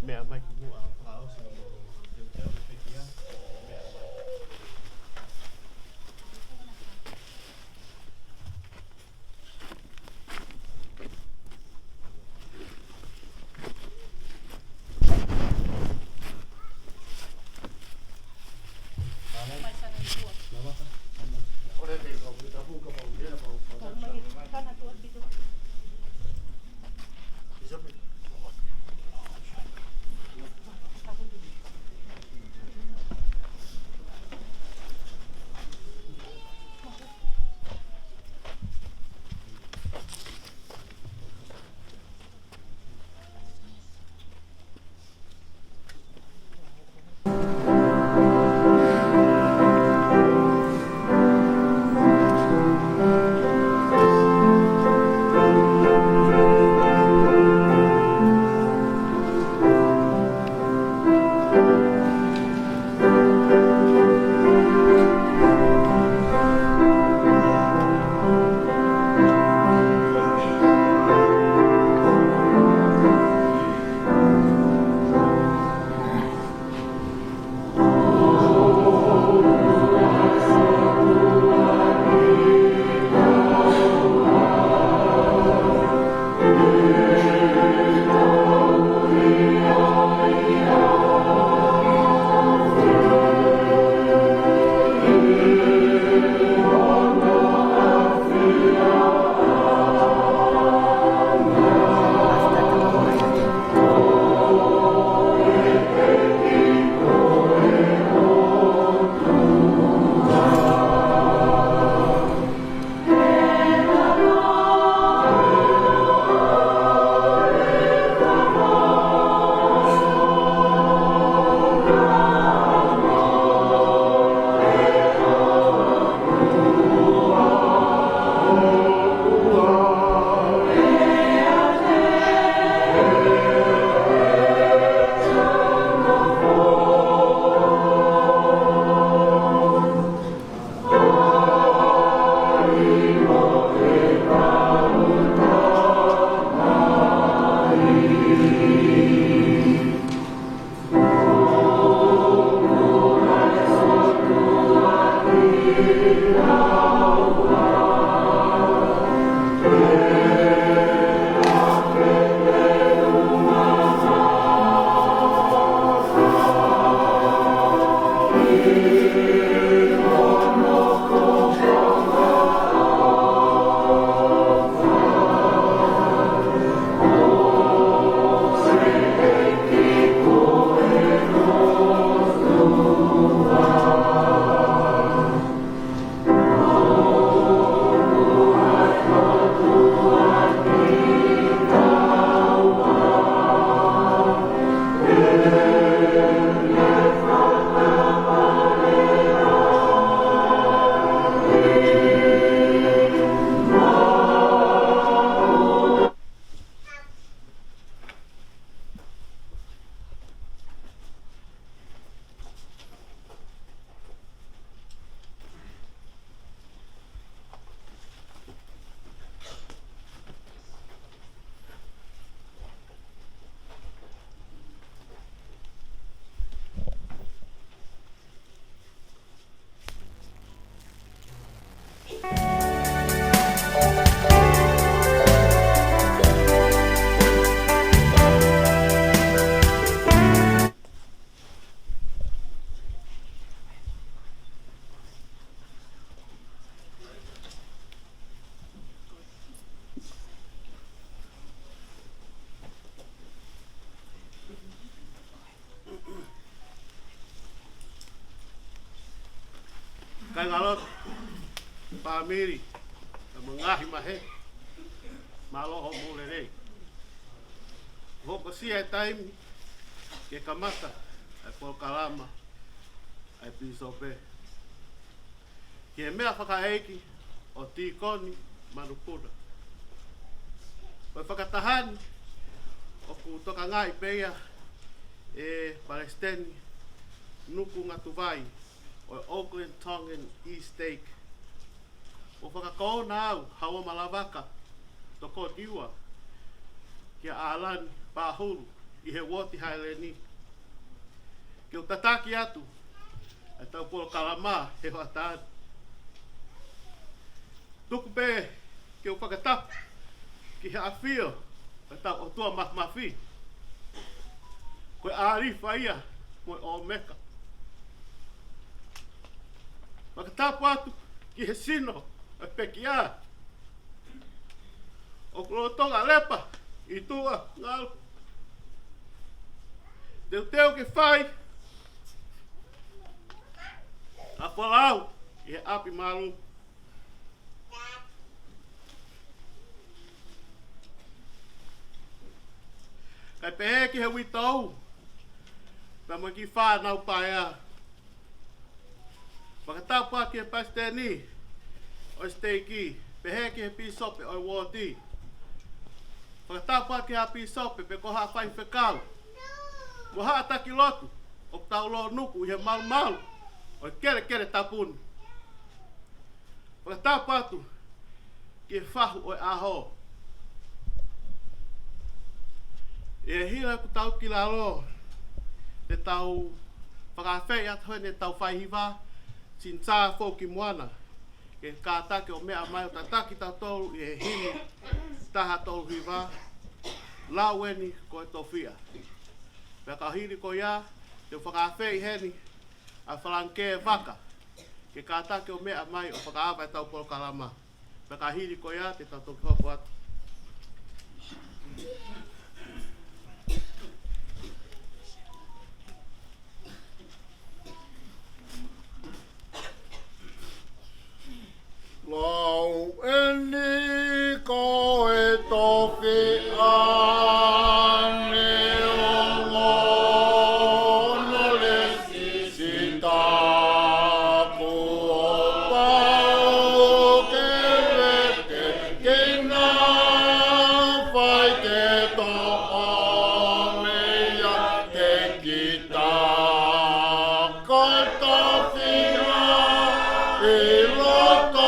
mea mai ki mua o si o te teo te peke ia mea mai. Kai ngalot pamiri mengahi mahe malo ho mule rei ho pasia time ke kamata ai por kalama ai pisope ke mea whakaeiki o TIKONI MANUPUNA o whakatahan o ku toka ngai peia e Palestini nuku ngatu vai o Auckland, Tongan, East Lake. O whakakona au, hawa malavaka, toko tiwa. Kia ālani pāhuru I he woti haere ni. Kia tataki atu. E tau polo kalama he hoa tāni. Tuku pē kia whakatapu ki he awhio e tau o tua mahmafi. Koe ārifa ia moe o meka. Whakatapu atu ki he sino e peki a. O kurotonga lepa I tua ngalu. Teu teu ke whai. A whalau I he api malu. Kai pehe ki he witau. Pa mo ki whanau paia. Whakatau pā ki he pasteni. O steiki. Pehe ki he pisope o woti. Whakatau pā ki he pisope pe ko ha whai whekau. Mo haa taki lotu. O tau lo nuku I he malu malu. O kere kere tapuni. Whakatau pātu ki he whahu o AHO. E hira ku tau ki lalo. Te tau whakawhei atu hene tau whaihiwa. Sin tsa fo ki moana. Ke kātake o mea mai o tataki tau tolu I he hini. Taha tolu hiwa. Laueni ko e tofia. Pea ka hiri ko ia. Te whakawhei heni. A whalanke waka. Ke kātake o mea mai o whakaawa e tau polo kalama. Pea ka hiri ko ia. Te tau toki hopo atu. Lau eni ko e toki ane o ngono le si taku o pau ke reke ke nā whai ke to o mea te kita ko toki I loto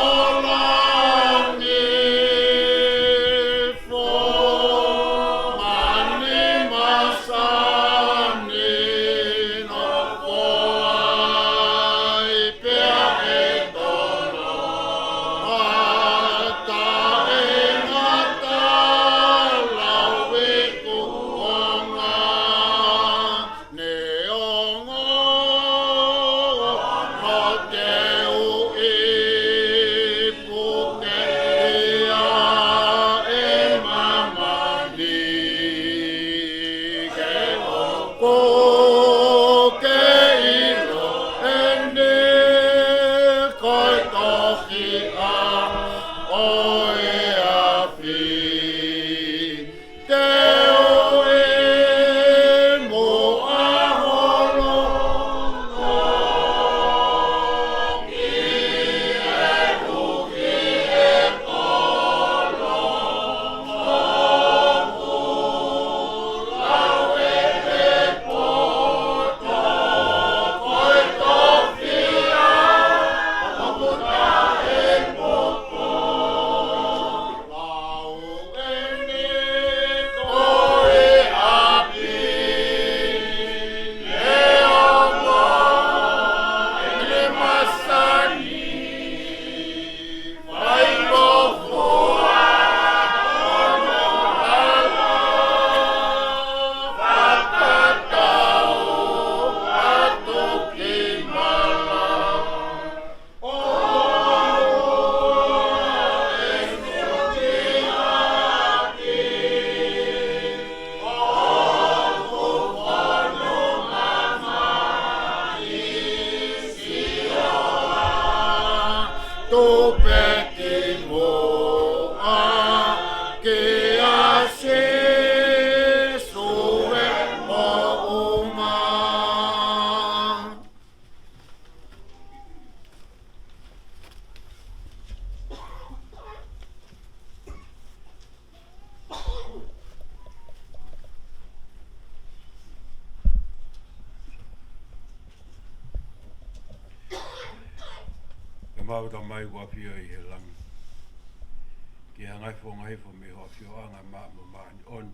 Ia ngai whonga hefo me hoa whio anga maa mo maani on.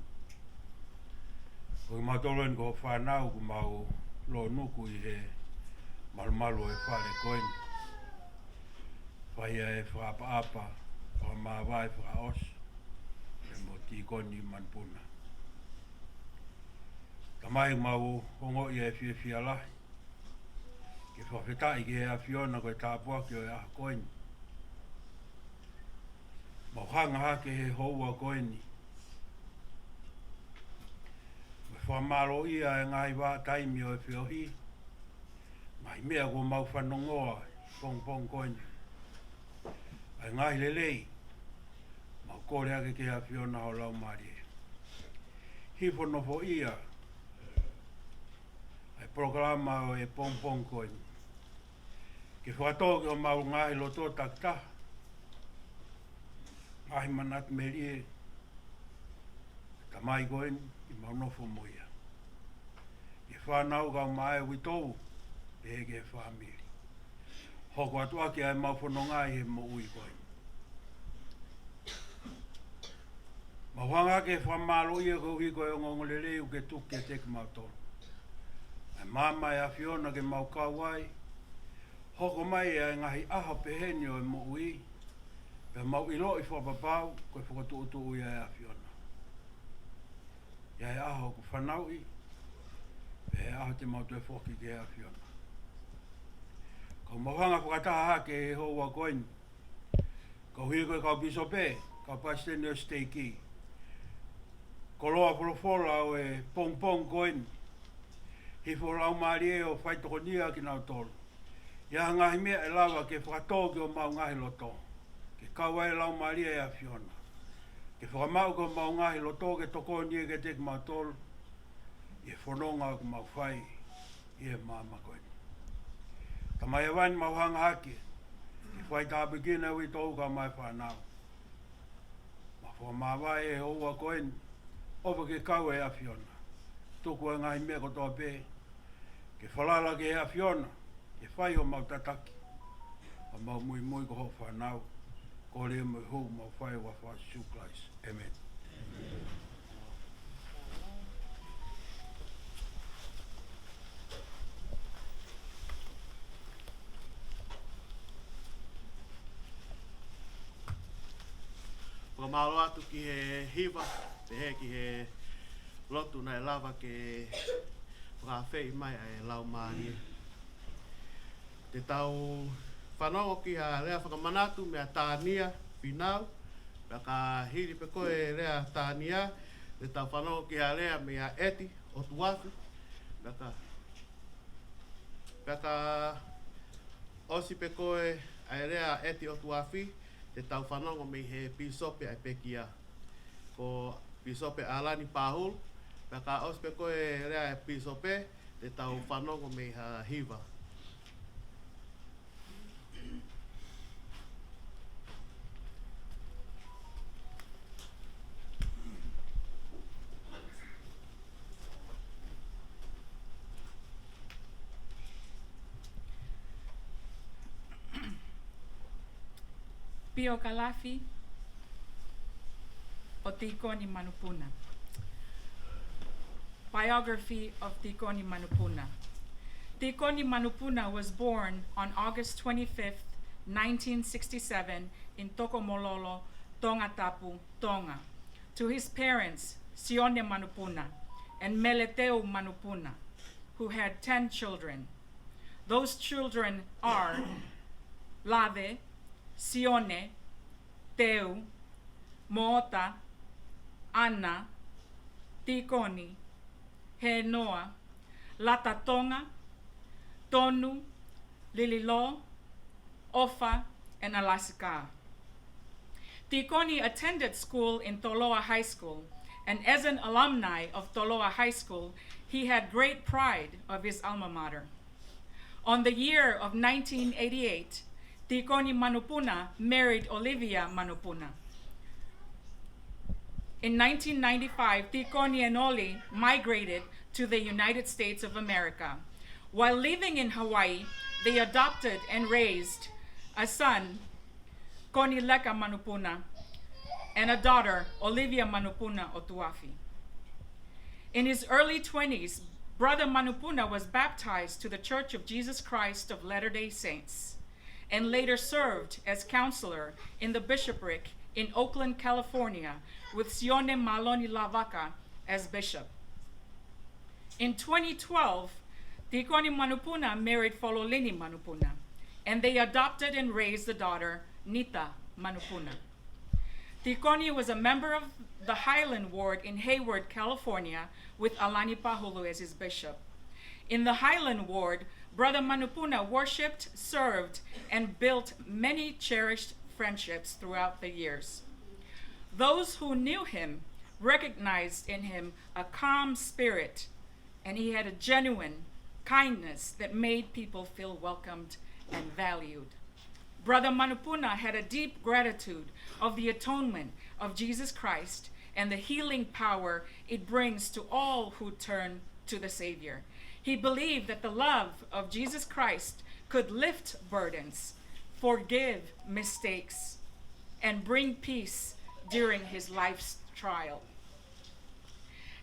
O ma toloen ko whanau ku mau lo nuku I he malumalu e whare koeni. Whaia e whaapa-apa, whamawai whaos, e mo tikoni manupuna. Ka mai mau hongo I e whia lahi. Ke whawhetai ki he a whiona koe tāpua ki o e aha koeni. Mau hanga hake he houa koeni. Me whamaro ia e ngai wā taimi o e whiohi. Mai mea ko mau whanongoa, pong koeni. Ai ngai lelei, mau kore ake ke a whiona o lau maari. Hifo nofo ia, ai programa o e pong koeni. Ke whatoke o mau ngai loto takta. Ngai manat merie, tamai koeni, I mau nofo moia. Ke whanau kau mai witou, e heke whamiri. Hoko atu ake ai mau whanongai he mo ui koeni. Mawanga ke whamalo ia ko hiko e ngongolele u ke tuke teke mau tonu. Ai mama e a whiona ke mau kawai. Hoko mai e ngahi aha peheni o e mo ui. Pe mau ilo I whapapau koe whakatuutu ui e a whiona. Ia e aho ku whanau I. Pe e aho te mau tue whoki ke a whiona. Kau mawanga whakataha hake he hoa koeni. Kau hiko e kau bisope, kau pastene o steiki. Ko loa wholofola o e pong koeni. Hifo lau maari e o whaitokonia ki nau tolu. Ia ngahi mea e lawa ke whakatoke o mau ngahi loto. Ke kaua e lau maari e a whiona. Ke whakamau ko mau ngahi loto ke toko nie ke teke mau tolu. I e whanonga ko mau whai. I e mama koeni. Tamai e wani mau hanga hake. Ke whai tāpikina ui tōu ka mai whanau. Ma whamawai e oua koeni. Opa ke kau e a whiona. Tuku e ngahi mea ko tō pē. Ke whalala ke e a whiona. Ke whai o mau tataki. A mau mui ko ho whanau. Ko rea mui hou mau whai wa wha suklais. Amen. Ko malo atu ki he hiva, te he ki he lotu nei lava ke whakawhei mai ai lau maari. Te tau whanongo ki a rea whakamanatu mea tānia, whinau, mea ka hiri pe koe rea tānia, te tau whanongo ki a rea mea eti o tuafi, mea ka osi pe koe ai rea eti o tuafi, te tau whanongo me he pisope ai pekia. Ko pisope alani pahul, me ka ospe koe rea e pisope, te tau whanongo me ha hiva. Pio Kalafi o Tikoni Manupuna. Biography of Tikoni Manupuna. Tikoni Manupuna was born on August 25th, 1967 in Tokomololo, Tongatapu, Tonga, to his parents, Sione Manupuna and Meleteu Manupuna, who had 10 children. Those children are Lave, Sione, Teu, Moota, Ana, Tikoni, Henoa, Latatonga, Tonu, Lililo, Ofa, and Alasika. Tikoni attended school in Toloa High School, and as an alumni of Toloa High School, he had great pride of his alma mater. On the year of 1988, Tikoni Manupuna married Olivia Manupuna. In 1995, Tikoni and Oli migrated to the United States of America. While living in Hawaii, they adopted and raised a son, Konileka Manupuna, and a daughter, Olivia Manupuna Otuafi. In his early 20s, Brother Manupuna was baptized to the Church of Jesus Christ of Latter-day Saints and later served as counselor in the bishopric in Oakland, California, with Sione Maloni Lavaka as bishop. In 2012, Tikoni Manupuna married Fololini Manupuna, and they adopted and raised a daughter, Nita Manupuna. Tikoni was a member of the Highland Ward in Hayward, California, with Alani Pahulu as his bishop. In the Highland Ward, Brother Manupuna worshipped, served, and built many cherished friendships throughout the years. Those who knew him recognized in him a calm spirit, and he had a genuine kindness that made people feel welcomed and valued. Brother Manupuna had a deep gratitude of the atonement of Jesus Christ and the healing power it brings to all who turn to the Savior. He believed that the love of Jesus Christ could lift burdens, forgive mistakes, and bring peace during his life's trial.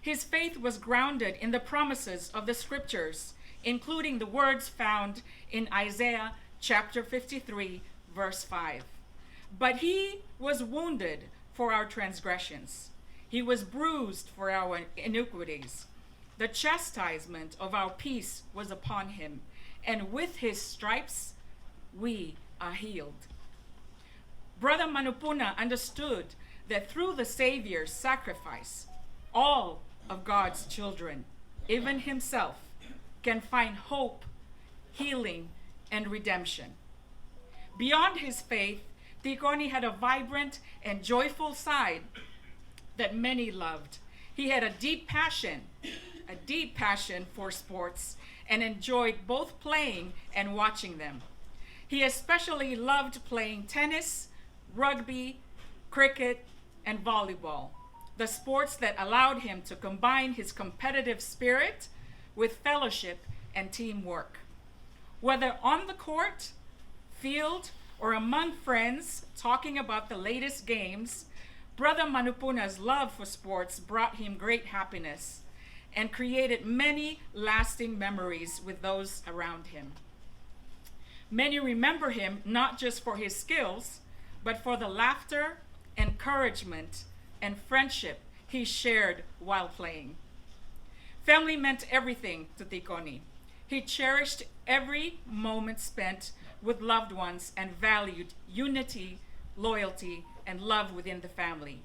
His faith was grounded in the promises of the scriptures, including the words found in Isaiah chapter 53, verse 5. But he was wounded for our transgressions. He was bruised for our iniquities. The chastisement of our peace was upon him, and with his stripes we are healed. Brother Manupuna understood that through the Savior's sacrifice, all of God's children, even himself, can find hope, healing, and redemption. Beyond his faith, Tikoni had a vibrant and joyful side that many loved. He had a deep passion for sports and enjoyed both playing and watching them. He especially loved playing tennis, rugby, cricket, and volleyball, the sports that allowed him to combine his competitive spirit with fellowship and teamwork. Whether on the court, field, or among friends talking about the latest games, Brother Manupuna's love for sports brought him great happiness and created many lasting memories with those around him. Many remember him not just for his skills, but for the laughter, encouragement, and friendship he shared while playing. Family meant everything to Tikoni. He cherished every moment spent with loved ones and valued unity, loyalty, and love within the family.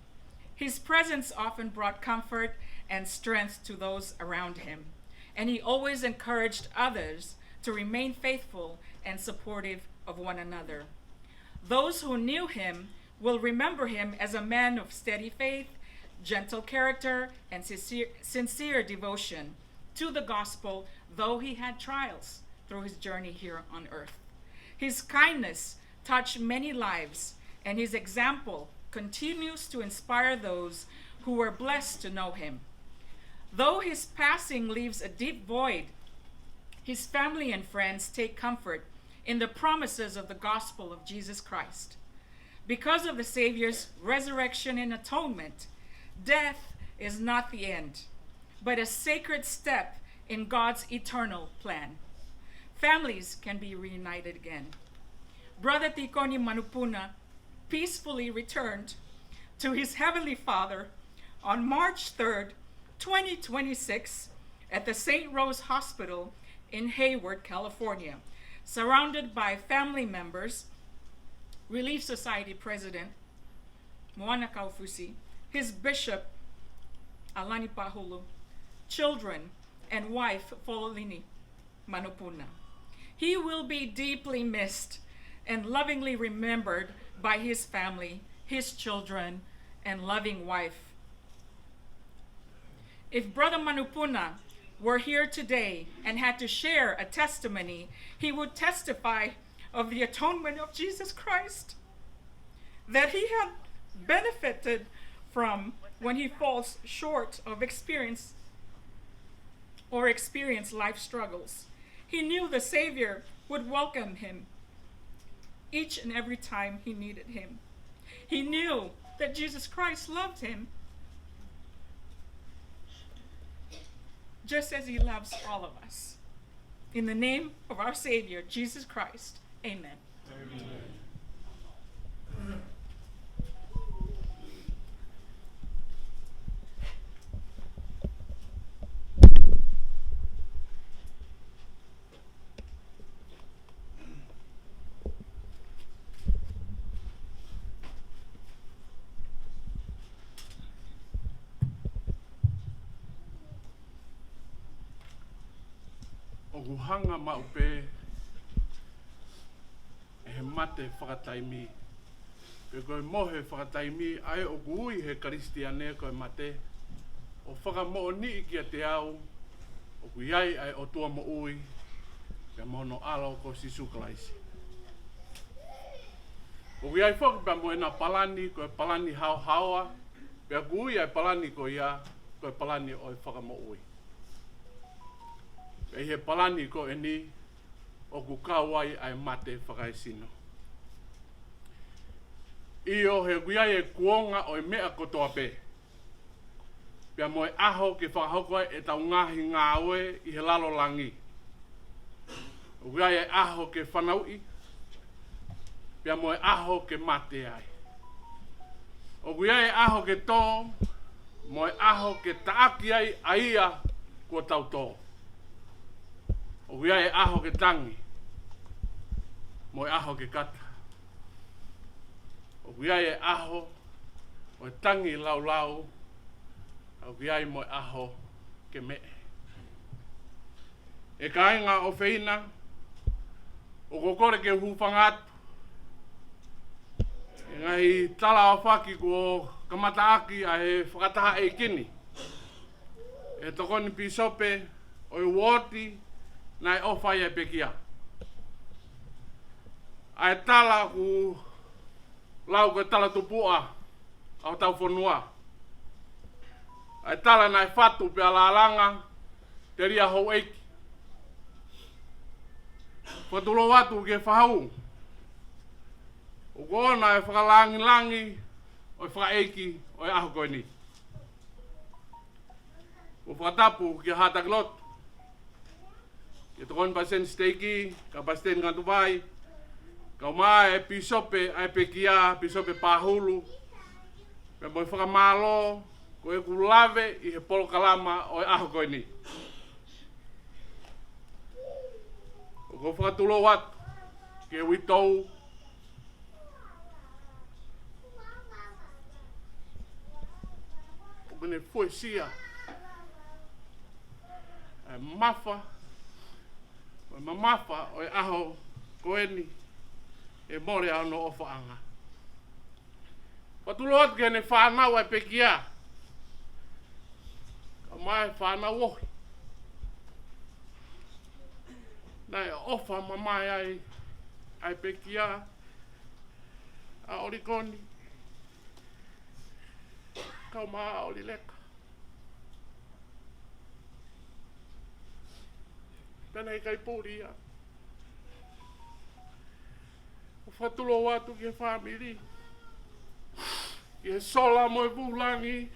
His presence often brought comfort and strength to those around him, and he always encouraged others to remain faithful and supportive of one another. Those who knew him will remember him as a man of steady faith, gentle character, and sincere devotion to the gospel, though he had trials through his journey here on earth. His kindness touched many lives, and his example continues to inspire those who were blessed to know him. Though his passing leaves a deep void, his family and friends take comfort in the promises of the gospel of Jesus Christ. Because of the Savior's resurrection and atonement, death is not the end, but a sacred step in God's eternal plan. Families can be reunited again. Brother Tikoni Manupuna peacefully returned to his Heavenly Father on March 3rd, 2026 at the St. Rose Hospital in Hayward, California, surrounded by family members, Relief Society President Moana Kaufusi, his bishop Alani Pahulu, children, and wife Fololini Manupuna. He will be deeply missed and lovingly remembered by his family, his children, and loving wife. If Brother Manupuna were here today and had to share a testimony, he would testify of the atonement of Jesus Christ that he had benefited from when he falls short of experience life struggles. He knew the Savior would welcome him each and every time he needed him. He knew that Jesus Christ loved him just as he loves all of us. In the name of our Savior, Jesus Christ, amen. Amen. O kuhanga maupe he mate whakataimi. Pe koe mohe whakataimi ai o kui he karistiane koe mate. O whakamo'o ni ki a te au. O kuiai ai o tua mo ui. Pe mono alo ko sisu kalaisi. O kuiai whoki pa mo ena palani koe palani hao haoa. Pe kui ai palani ko ia koe palani o whakamo ui. E he palani ko e ni o ku kawai ai mate whakaisino. Io he guiai e kuonga o e mea kotoa pe. Pea mo e aho ke whakahoko e tau ngahi ngāwe i he lalo langi. O guiai e aho ke whanaui. Pea mo e aho ke mate ai. O guiai e aho ke tō. Mo e aho ke taaki ai aia kua tau tō. O guia e aho ke tangi, mo e aho ke kata. O guia e aho, o e tangi lau lau, o guia e mo e aho ke me. E kainga o feina, o kokore ke hufangatu, e ngai tala o whaki ko kamataaki a he whakataha e kini. E tokoni pisope, o e woti, nai o whai e pekia. Ai tala ku lau ke tala tupua au tau whanua. Ai tala nai whatu pe alalanga te ria hou eiki. Whatulo watu ke whahau. O kona e whakalangi langi o e whakaeiki o e aho koe ni. O whakatapu ke hataklot. Ke tokon pasen steiki, ka pasten kantu vai. Ka mai e pisope ai pekia, pisope pahulu. Pe moi whakamalo, ko e kulave i he polo kalama o e aho koe ni. O ko whakatulo watu, ke witou. O kene poesia. Ai mafa. Mamafa o e aho koeni e more ano o whaanga. Patulot gene whanau ai pekia. Ka mai whanau ohi. Nai ofa mamai ai pekia. A orikoni. Kau maa ori leka. Pena i kai pūria. O whatulo watu ki he whamiri. Ki he sola mo e pūlangi.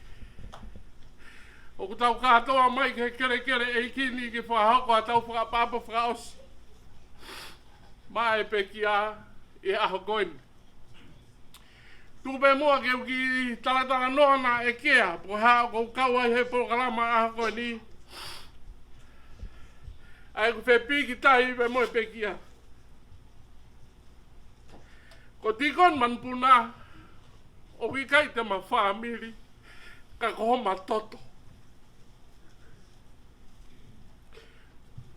O ku tau katoa mai ki he kere e kini ki whahoko a tau whakapapa whakaosi. Mai pekia e aho koini. Tupe mua ke uki talatala noana e kea. Po hao kou kaua he prokalama aho koini. Ai ku whepi ki tahi pe moe pekia. Ko tikon manupuna, o ki kai te ma whamiri, ka koho ma toto.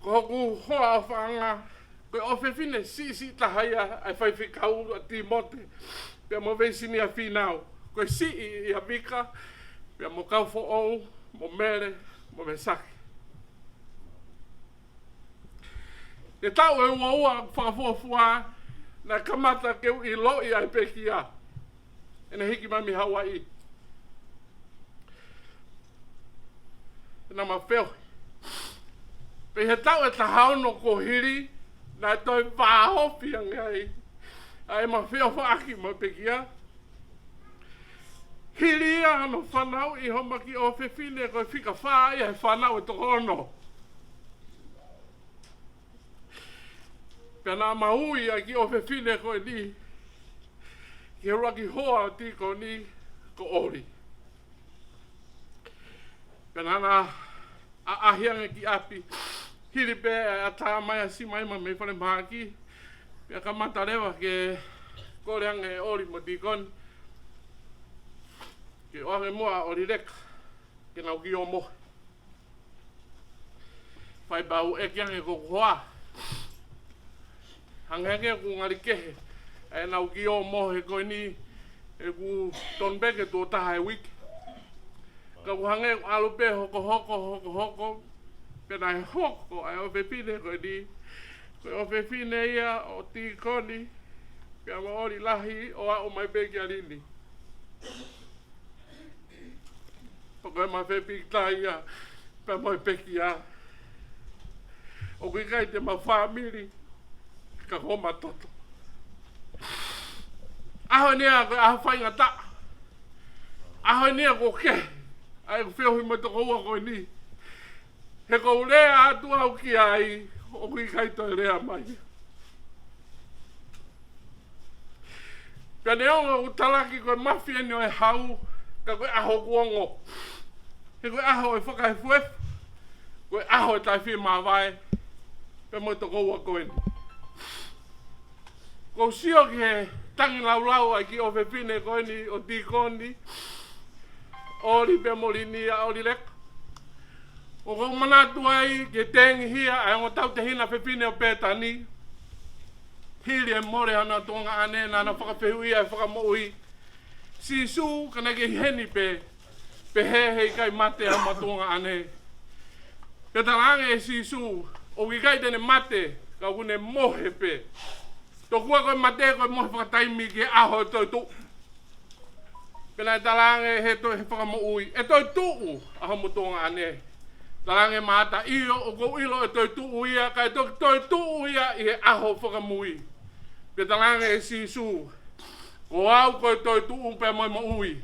Ko ku hoa o whanga, ko o whewhine si tahaya ai whaiwhikau a timote, pe mo veisini a whinau. Ko si i a vika, pe mo kau fo ou, mo mere, mo mesaki. Te tau e ua whakafuafua na kamata keu i loi ai pekia. E na hiki mami Hawaii. E na mawheo. Pe he tau e tahao no kohiri na e toi wāhopi angai. A e mawheo whaaki mo pekia. Hilia no whanau I homaki o whewhine koe whika whaa ia he whanau e toko ono. Pea nā maui a ki o whewhine koe ni, ki he raki hoa o tikoni ko ori. Pea nā a ahianga ki api, hiri pēa a tā mai a si mai ma me whare mahaki, pea ka mata rewa ke koreanga e ori mo tikoni, ke oange moa ori reka, ke ngau ki o mohe. Whai bau e kiange koko hoa, hangenge ku ngari kehe, e nau ki o mohe koe ni, e ku tonbeke tō taha e wiki. Ka ku hange ku alupe hoko, pena e hoko ai o pepine koe ni, koe o pepine ia o tikoni, pia ma ori lahi o a o mai peki alini. Koe ma whepiki tā ia, pia moi peki a. O kui kai te ma whamiri, ka homa toto. Aho nea koe aho whainga ta. Aho nea ko ke, ai ko whiohi mo toko ua koe ni. He kou rea atu au ki ai, o kui kai toi rea mai. Pia ne onga utalaki koe mafia ni o e hau, ka koe aho kuongo. He koe aho e whakahefuefu, koe aho e tai whi mawai, pe mo toko ua koe ni. Ko sio ki he tangi lau ai ki o whewhine koe ni o tikoni, ori pe morini a ori leka. O kou manatu ai ki tengi hia, ai ngo tau te hina whewhine o pētani, hiri e more hana tonga ane, nana whakawhehui ai whakamoui. Sisu, kana ke heni pe hei kai mate a matonga ane. Pe talange e sisu, o ki kai tene mate, ka kune mohe pe. Tō kua koe mate koe mohe whakataimi ki aho e toi tuu. Pena e talange he toi he whakamoui. E toi tuu aho matonga ane. Talange maata iyo o kou ilo e toi tuu ia, kai toi tuu ia i he aho whakamui. Pe talange e sisu, ko au koe toi tuu pe moi maui.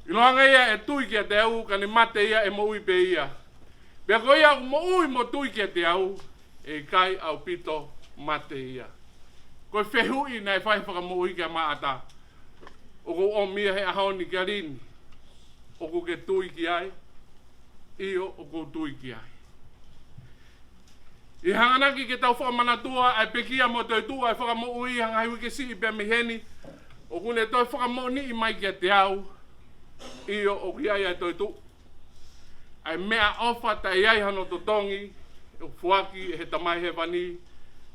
Iloanga ia e tui kia te au, ka ni mate ia e maui pe ia. Pea ko ia maui mo tui kia te au, e kai au pito mate ia. Koe whehui nei whai whakamoui kia maata. O ko o mia he ahoni kia rini. O ko ke tui ki ai, iyo o ko tui ki ai. I hanganaki ke tau whakamanatua, ai pekia mo toi tua, ai whakamoui hanga hiwi ke si i pia miheni. O kune toi whakamoni i mai kia te au, iyo o ki ai ai toi tu. Ai mea ofa ta iai hano to tongi, o fuaki he tamai he vani,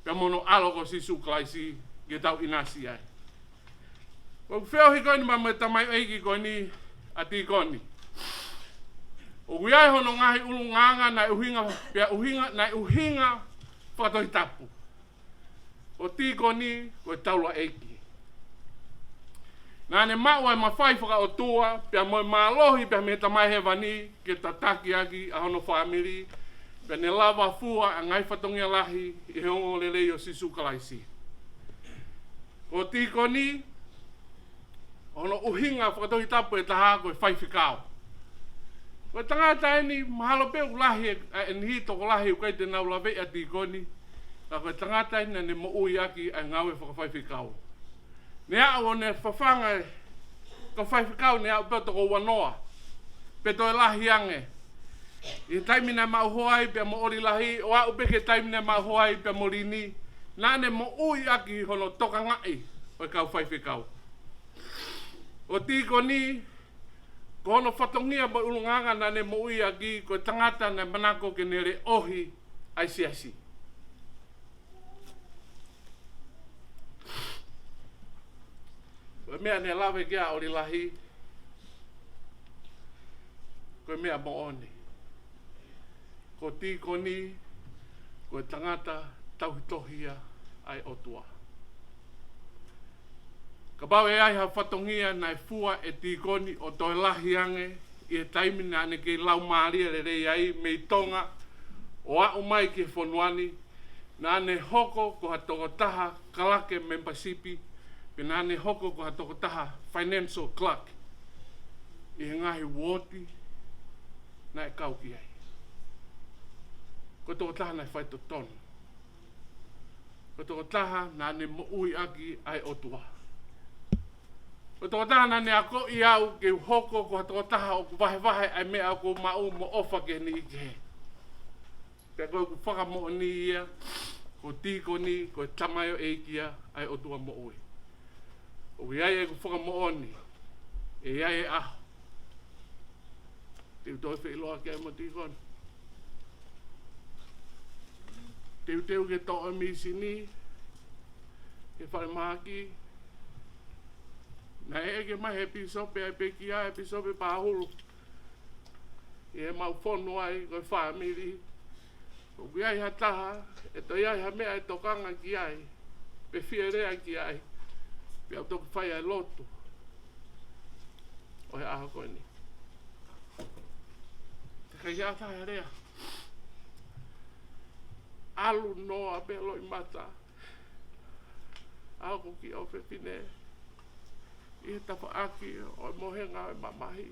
pia mono aloko si suklaisi, ke tau inasi ai. O whio hi koe ni mama tamai eiki koe ni a tikoni. O kui ai hono ngahi ulu nganga nai uhinga, pia uhinga, nai uhinga whakatoi tapu. O tikoni koe taula eiki. Nā ne mau ai mawhai whaka o tua, pia moi mālohi pia me tamai he vani, ke tataki aki a hono whamiri, pia ne lava fua a ngai whatongia lahi i he ongo lelei o sisu kalaisi. O tikoni, hono uhinga whakatohi tapu e taha koe whaiwhikao. Koe tangata eni mahalo peu lahi e nihi toko lahi ukai te nau lawe a tikoni, ka koe tangata eni ne mo ui aki a ngawe whakawhaiwhikao. Nea o ne whawhanga ka whaiwhikau nea o peto ko wanoa. Peto e lahi ange. I taimina mau hoai pe mo ori lahi, o a upeke taimina mau hoai pe mo rini. Nā ne mo ui aki hono toka ngai o kau whaiwhikau. O tikoni, ko hono whatongia mo ulunganga nā ne mo ui aki ko tangata na manako ke nere ohi aisiasi. Koe mea ne lawe kia ori lahi, koe mea mo oni. Ko tikoni, koe tangata tauhitohia ai otua. Ka pau e ai ha whatongia nai fua e tikoni o toi lahi ange, i e taimina ane ke lau maaria le rei ai, mei tonga, o a umai ke whonuani, na ane hoko ko ha toko taha kalake membership, pena ane hoko ko ha toko taha financial clerk. I ngahi woti na e kau ki ai. Ko tō taha na whai to tonu. Ko tō taha na ne mo ui aki ai otua. Ko tō taha na ne ako I au ke hoko ko tō taha o ku wahe ai mea ko mau mo ofa ke ni ike he. Pea koe ku whakamo ni ia, ko tikoni, ko tamayo eikia ai otua mo ui. O iai e ku whakamo ni, e iai e aho. Teu toi whi loa kia mo tikoni. Teu ke toa misi ni, ke whare maki. Na ke mai episope ai pekia, episope pāhuru. E mau whono ai, koe whamiri. O iai ha taha, e to iai ha mea e tokanga ki ai. Pe whierea ki ai. Pe au toku whai ai loto. O he aha koe ni. Te kai a taha rea. Alu noa pe loi mata. Ako ki au whewhine. I he tapa aki o mohenga o mamahi.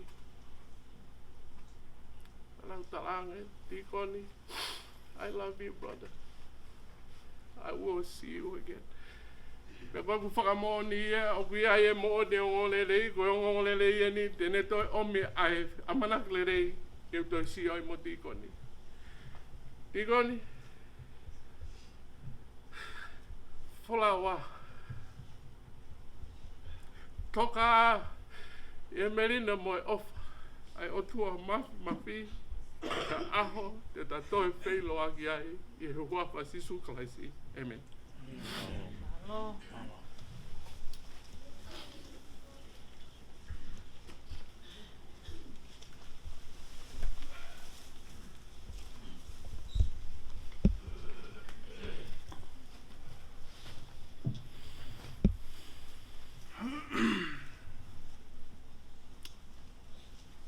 Alang talange, tikoni. I love you, brother. I will see you again. Pe koe ku whakamo ni ia, o ku ia e mo de o ngolelei, koe o ngolelei e ni, tene toi omi ai, amanak le rei, ke toi si oi mo tikoni. Tikoni? Wholawa. Toka e merina mo e ofa, ai otua mafi, ka aho, te tatoi wheilo aki ai, I he huapa sisu kalaisi. Amen. Malo.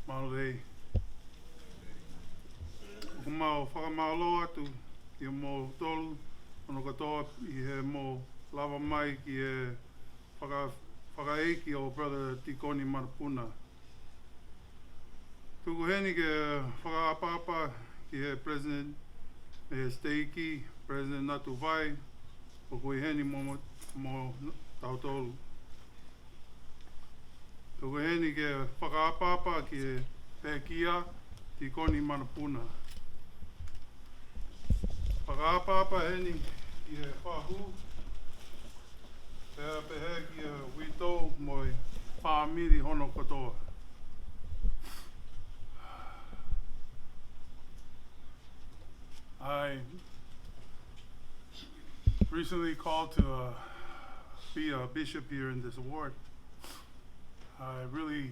Malei. Ko mau whakamalo atu I mo tolu, ono katoa I he mo lava mai ki he whakaeiki o brother Tikoni Manupuna. Tuku heni ke whakaapapa ki he president me he steiki, president Natu Vai, o kui heni mo tau tolu. Tuku heni ke whakaapapa ki he pekia Tikoni Manupuna. Whakaapapa heni ki he whahu, pēa pehe ki he wito moi whaamiri hono katoa. I recently called to be a bishop here in this ward. I really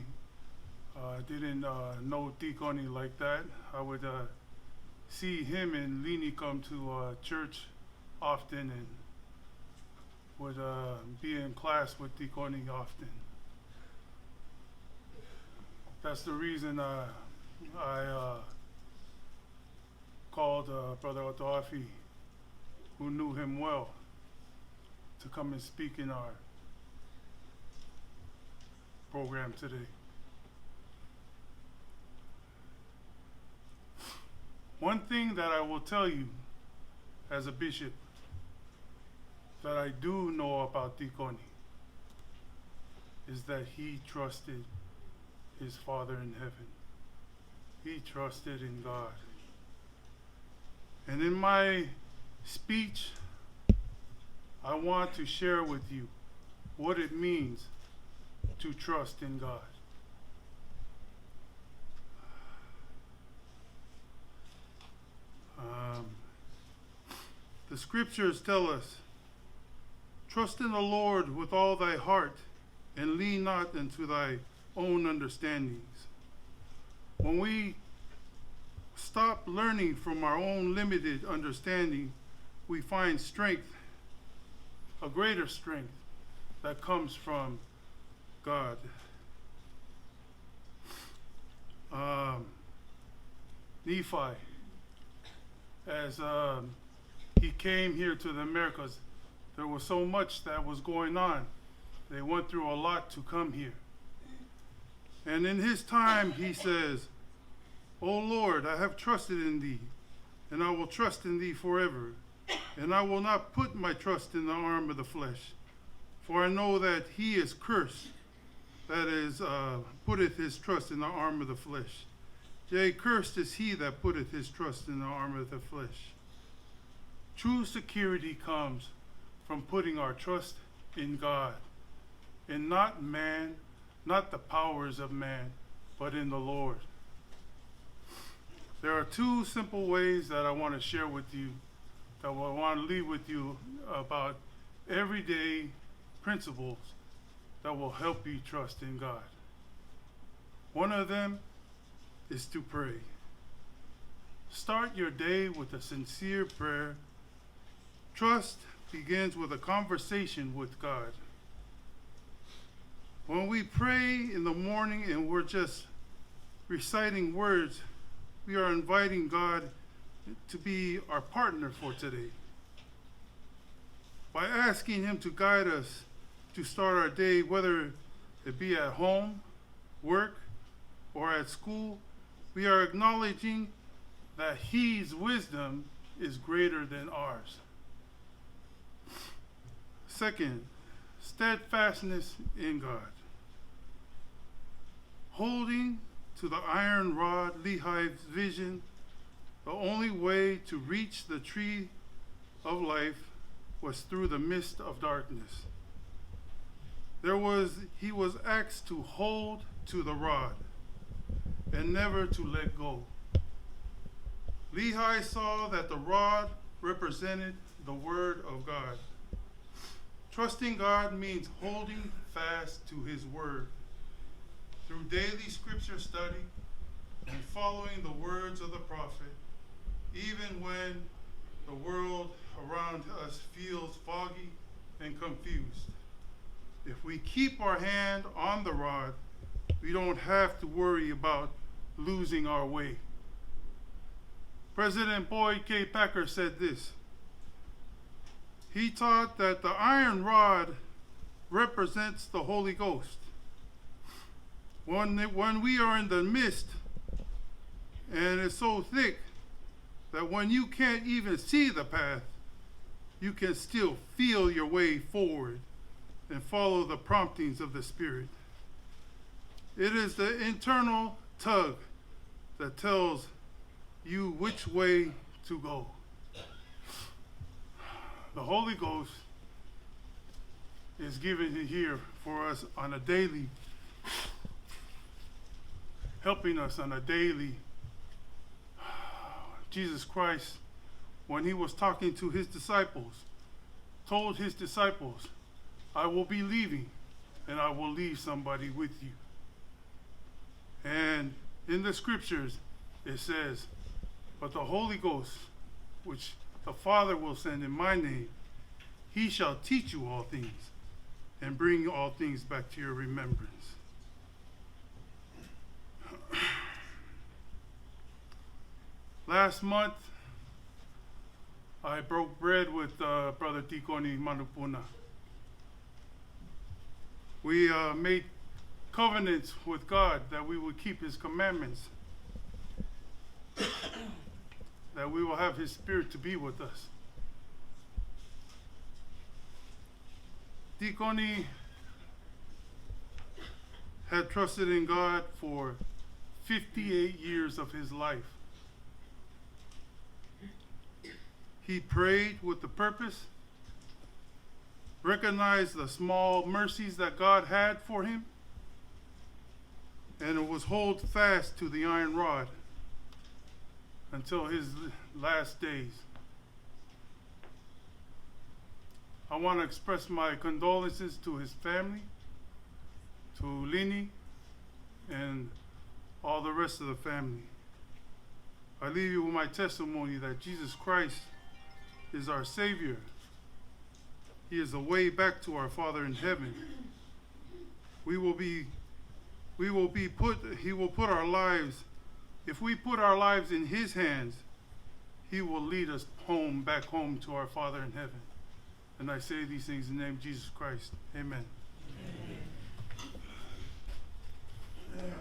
didn't know Tikoni like that. I would see him and Lini come to church often and would be in class with Tikoni often. That's the reason I called Brother Otoafi, who knew him well, to come and speak in our program today. One thing that I will tell you as a bishop that I do know about Tikoni is that he trusted his Father in heaven. He trusted in God. And in my speech, I want to share with you what it means to trust in God. The scriptures tell us, trust in the Lord with all thy heart and lean not unto thy own understandings. When we stop learning from our own limited understanding, we find strength, a greater strength that comes from God. Nephi, as he came here to the Americas, there was so much that was going on. They went through a lot to come here. And in his time, he says, O Lord, I have trusted in thee, and I will trust in thee forever. And I will not put my trust in the arm of the flesh, for I know that he is cursed, that is, putteth his trust in the arm of the flesh. Yea, cursed is he that putteth his trust in the arm of the flesh. True security comes from putting our trust in God, and not man, not the powers of man, but in the Lord. There are two simple ways that I want to share with you, that I want to leave with you about everyday principles that will help you trust in God. One of them is to pray. Start your day with a sincere prayer. Trust begins with a conversation with God. When we pray in the morning and we're just reciting words, we are inviting God to be our partner for today. By asking him to guide us to start our day, whether it be at home, work, or at school, we are acknowledging that his wisdom is greater than ours. Second, steadfastness in God. Holding to the iron rod, Lehi's vision, the only way to reach the tree of life was through the mist of darkness. He was asked to hold to the rod and never to let go. Lehi saw that the rod represented the word of God. Trusting God means holding fast to his word. Through daily scripture study and following the words of the prophet, even when the world around us feels foggy and confused. If we keep our hand on the rod, we don't have to worry about losing our way. President Boyd K. Packer said this. He taught that the iron rod represents the Holy Ghost. When we are in the mist and it's so thick that when you can't even see the path, you can still feel your way forward and follow the promptings of the Spirit. It is the internal tug that tells you which way to go. The Holy Ghost is given here for us on a daily, helping us on a daily. Jesus Christ, when he was talking to his disciples, told his disciples, I will be leaving and I will leave somebody with you. And in the scriptures, it says, but the Holy Ghost, which the Father will send in my name, he shall teach you all things and bring all things back to your remembrance. Last month, I broke bread with Brother TIKONI Manupuna. We made covenants with God that we would keep his commandments, that we will have his Spirit to be with us. TIKONI had trusted in God for 58 years of his life. He prayed with the purpose, recognized the small mercies that God had for him, and it was hold fast to the iron rod until his last days. I want to express my condolences to his family, to Lini, and all the rest of the family. I leave you with my testimony that Jesus Christ is our Savior. He is the way back to our Father in heaven. He will put our lives, if we put our lives in his hands, he will lead us back home to our Father in heaven. And I say these things in the name of Jesus Christ. Amen. Amen.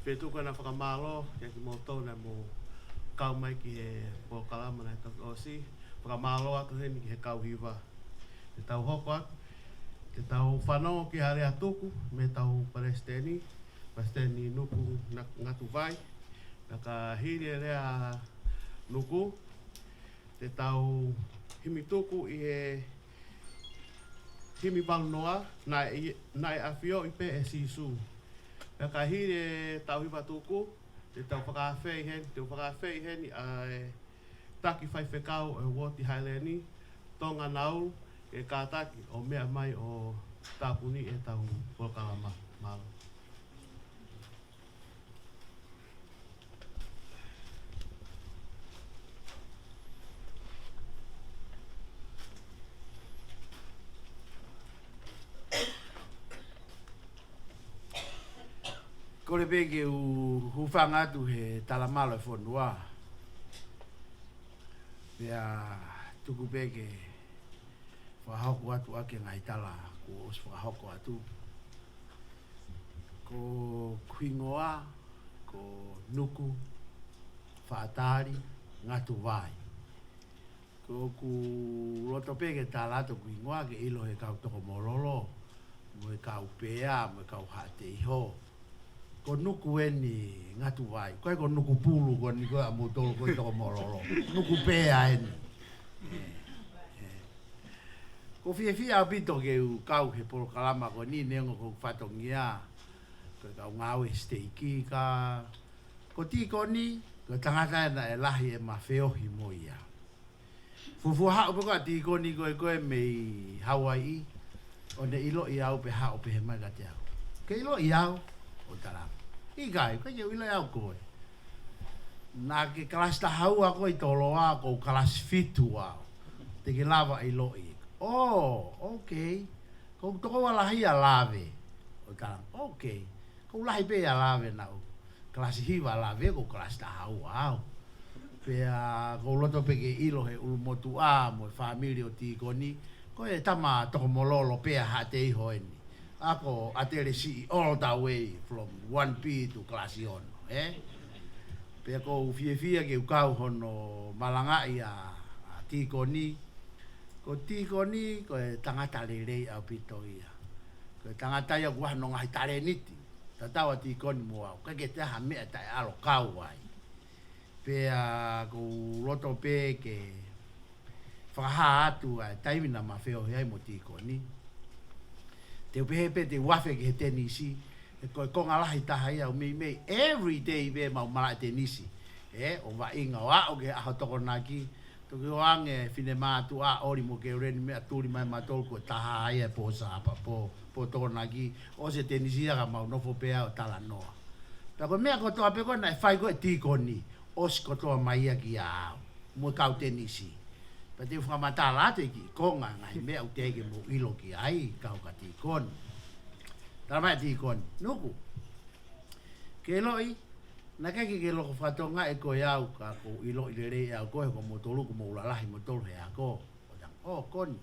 Fetu kana whakamalo, kia ki moto na mo kau mai ki he po kalama na tau osi. Whakamalo atu heni ki he kau hiwa. Te tau hoko atu, te tau whanau ki hare atuku, me tau Palestini, Palestini nuku ngatu vai. Naka hiri rea nuku, te tau himi tuku i he himi bang noa, nai awhio i pe e sisu. Naka hiri tau hiwa tuku, te tau whakawhei hen, te whakawhei hen i taki whai whekau e woti haileni, tonga nau e kātaki o mea mai o tāpuni e tau polkalama malo. Kore peke u whanga atu he talamalo e whanua. Pea tuku peke whahoko atu ake ngai tala ko os whahoko atu. Ko kuingoa, ko nuku, whaatari, ngatu vai. Ko ku roto peke tala atu kuingoa ke ilo he kau toko morolo. Mo e kau pea, mo e kau hate iho. Ko nuku eni ngatu vai. Koe ko nuku pulu ko ni ko amutolo ko toko morolo. Nuku pea eni. Ko fia pito ke u kau he polo kalama ko ni nengo ko whatongia. Ko kau ngau e steiki ka. Ko tikoni, ko tangata na e lahi e mawheohi mo ia. Fufu hao pe koa tikoni koe mei Hawaii. O ne ilo i au pe hao pe he mai ka te au. Ke ilo i au o tarama. I kai, koe iau ilo au koe. Nā ke kalas tahau ako i tolo a ko kalas fitu au. Te ke lava i lo i. Oh, okay. Ko toko walahi a lave. O tarama, okay. Ko lahi pe a lave nau. Kalas hiwa lave ko kalas tahau au. Pea ko loto pe ke ilo he ulumotu a mo e family o tikoni. Ko e tama toko mololo pea ha te iho eni. Ako atere si all the way from 1P to class on, Pea ko fia ke ukau hono malangai a tikoni. Ko tikoni ko e tangata lelei au pito ia. Ko e tangata ia kuah no ngai tare niti. Tatawa tikoni mo au. Ka ke te ha mea tai alo kau ai. Pea ko loto pe ke whaha atu ai taimina mawheo hei mo tikoni. Te upehepe te wafe ke he tenisi, e koe konga lahi taha ia o mei every day be mau mala tenisi. O wa inga o a o ke aho toko naki, toki o ange fine mātu a ori mo ke ureni mea turi mai matol ko taha ia po sapa po toko naki, o se tenisi ia ka mau nofo pea o tala noa. Pea koe mea kotoa pe koe na e whai koe tikoni, os kotoa mai ia ki a au, mo kau tenisi. Pa te whakamata te ki konga ngai mea u teke mo ilo ki ai kau ka tikoni. Tara mai tikoni, nuku. Ke loi, na kaki ke loko whatonga e koe au ka ko ilo i lere au koe ko mo tolu ko mo ulalahi mo tolu he a ko. O koni,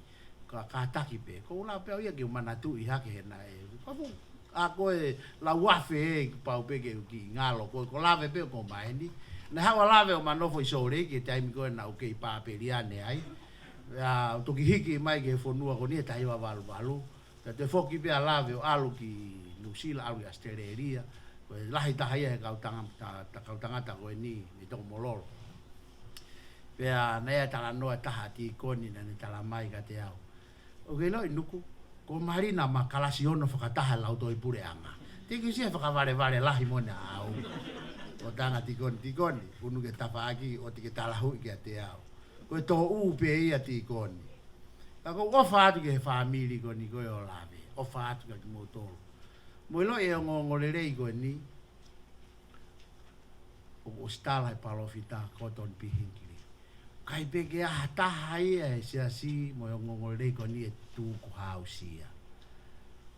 ka kātaki pe, ko ula peo ia ke umanatu i hake he na e. Kapu, a koe la wafe e pau pe ke ki ngalo, ko lave pe ko maeni. Na hawa lave o manofo i sore ke taimi koe na uke i pāperiane ai. Toki hiki mai ke whonua ko nia tahiwa walu. Te whoki pia lave o alu ki Nusila, alu i Australia. Koe lahi tahia he kautangata koe ni toko mololo. Pea nea tala noa taha tikoni na ni tala mai ka te au. O ke loi nuku, ko marina ma kalasi ono whakataha lau toi pure anga. Tiki sia whakaware lahi mona au. O tanga tikoni, unu ke tapaaki o tike talahu i ke te au. Koe tō upe ia tikoni. Ka ko ofa atu ke he whamiri ko ni koe o lawe. Ofa atu ka ki motoro. Mo ilo e o ngongorerei koe ni. O stala he palofita koton pihinkiri. Kai peke aha taha ia e siasi mo e o ngongorerei ko ni e tūku hausia.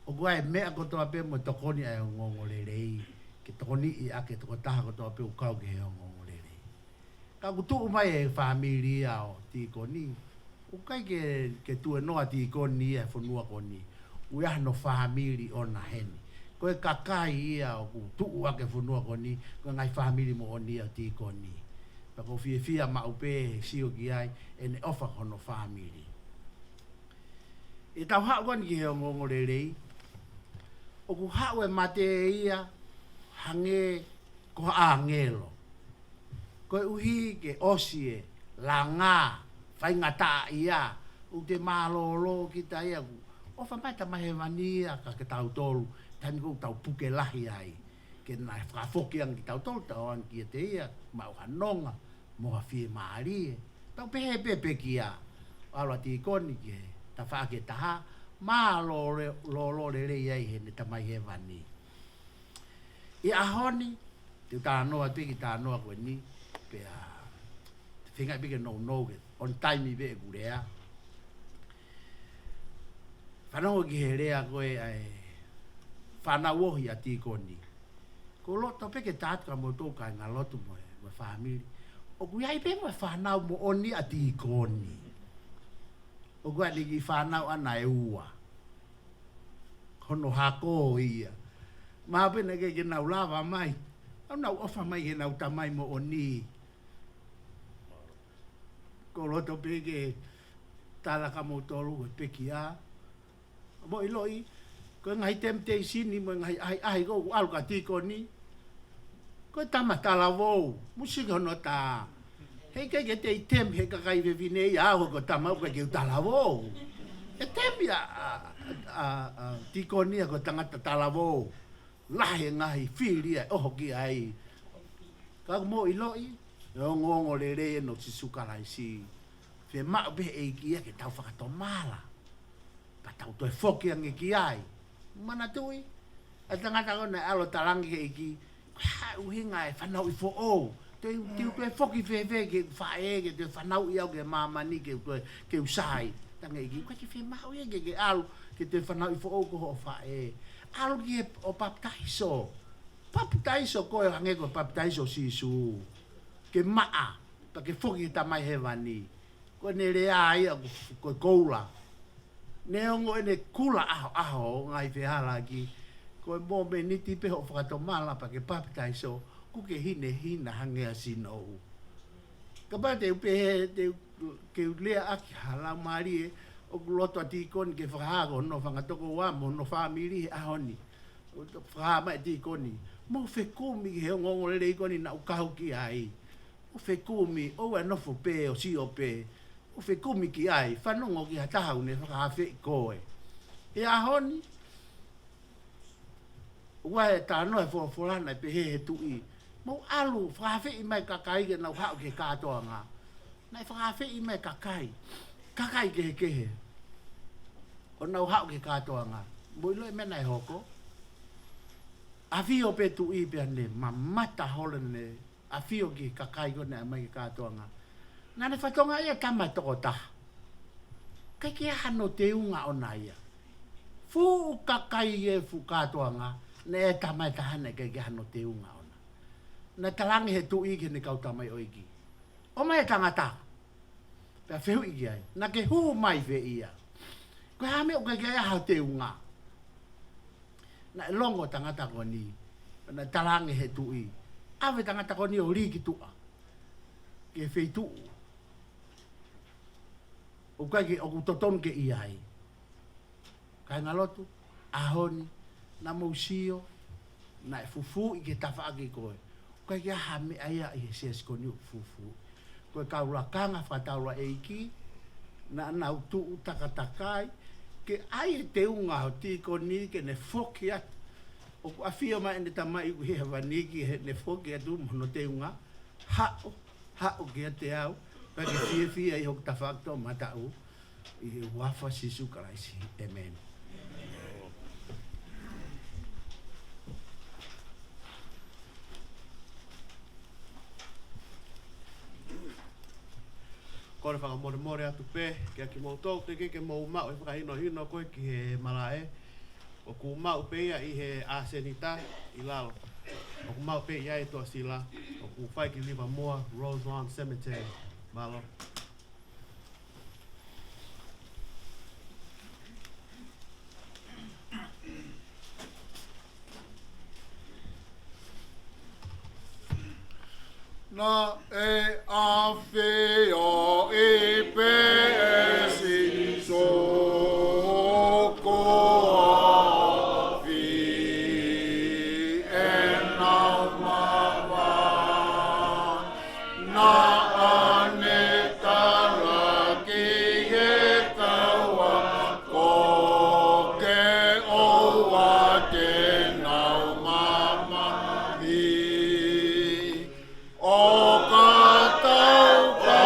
O koe mea kotoa pe mo tokoni e o ngongorerei. Ke tokoni i ake toko taha kotoa pe ukau ke he o ngongorerei. Ka kutu mai e whamiri au tikoni. Ukai ke tue noa tikoni e whanua koni. Uiah no whamiri o na heni. Koe kakai ia o ku tuu ake whunua koni, koe ngai family mo oni a tikoni. Pako fia ma upe sio ki ai, e ne ofa kono family. E tau hao koni ki heo ngongo rerei, o ku hao e mate ia, hange ko a ngelo. Koe uhi ke osie, la ngā, whai ngata ia, u te mālolo ki ta ia ku. Ofa mai ta mahe wania ka ke tau tolu, tani kou tau puke lahi ai. Ke nai whakafoki ang ki tau tolu, tau an ki te ia, mau hanonga, moha fie maari e. Tau pepe ki a, aula tikoni ki he, ta whaake taha, mālolo re iai he ne ta mai he wani. I ahoni, te tānoa piki tānoa koe ni, pe a whingai piki no ke, on time i ve kurea. Whanongo ki he rea koe ai whanawohi a tikoni. Ko loto peke tātua mo tō kai ngā lotu mo e whamiri. O kui ai pe mo e whanau mo oni a tikoni. O kui ai ki whanau ana e ua. Hono hako ia. Maa pene ke nau lava mai. Au nau ofa mai ke nau tamai mo oni. Ko loto peke tālaka mo tolu e peki a. Mo iloi, ko ngai temptation ni mo ngai ai ko alu ka tikoni. Ko tama tala vou, musika no ta. Hei ke te tem he ka kai vevine ia ho ko tama ko ke tala vou. E tem ya tikoni ko tangata tala vou. Lahe ngai filia oho ki ai. Ka mo iloi, o ngongo le no sisuka lai si. Fe ma be EIKI ke tau whakatomala. Tau toi foki ang iki ai. Mana tui. A tangata ko na alo tarangi ke iki. Ha uhinga e whanau i fo o. Toi foki fefe ke whae ke toi whanau i au ke mamani ke usai. Tanga iki. Kwa ki whemau ia ke alo ke toi whanau i fo o ko ho whae. Alo ki o baptaiso. Baptaiso ko e hange ko baptaiso sisu. Ke maa. Pa ke foki tamai hewani. Ko ne rea ia ko koula. Neongo ene kula aho ngai whihala ki. Ko mo me niti peho whakatomala pa ke baptaiso. Ku ke hine hangea sino. Ka pa te upehe ke lea aki halau maari e. O kuloto a tikoni ke whakahago no whangatoko wamo no whamiri ahoni. Whakahama e tikoni. Mo whekumi ke heo ngongo lere ikoni na ukahu ki ai. Mo whekumi o e nofo pe o si o pe. O whekumi ki ai, whanongo ki hatahau ne whakahawhi koe. E ahoni, ua e tānoa e whorana e pehe he tui. Mau alu, whakahawhi mai kakai ke nau hao ke katoa ngā. Nai whakahawhi mai kakai. Kakai ke he kehe. O nau hao ke katoa ngā. Moilo e mena e hoko. Awhio pe tui pe ane, ma mata holene. Awhio ki kakai kone a mai ke katoa ngā. Nane whatonga ia tama toko taha. Kai ke hano te unga o na ia. Fu kakai e fu katoa ngā. Ne e tamai tahana kai ke hano te unga o na. Na talangi he tu ike ne kau tamai o iki. O mai tangata. Pea whehu iki ai. Na ke hu mai ve ia. Koe hame o kai ke hao te unga. Na e longo tangata ko ni. Na talangi he tu i. Awe tangata ko ni o riki tua. Ke whei tuu. O kai ke o toton ke iai. Kai ngalotu, ahoni, na mousio, na e fufu i ke tafa ake koe. O kai ke hame aia i he sias koni o fufu. Koe kaula kanga whataula EIKI, na nau tuu takatakai, ke ai e te unga ho tikoni ke ne foki atu. O ku awhia mai ene tamai uku he hawaniki he ne foki atu mono te unga. Hao ke te au. Pake fia i hok tawhakto matau i wafa sisu karaisi. Amen. Kore whakamore atu pē, kia ki mou tō, te ke mou mau e whakahino koe ki he malae. O ku mau pē ia i he asenita i lalo. O ku mau pē ia e toa sila. O ku whai ki liwa moa, Rose Lawn Cemetery. Malo. na e a fe o e pe e si so ko a fi e na ma wa na ane tala ki e kawa ko ke o wa te nau mama i o ka tau ka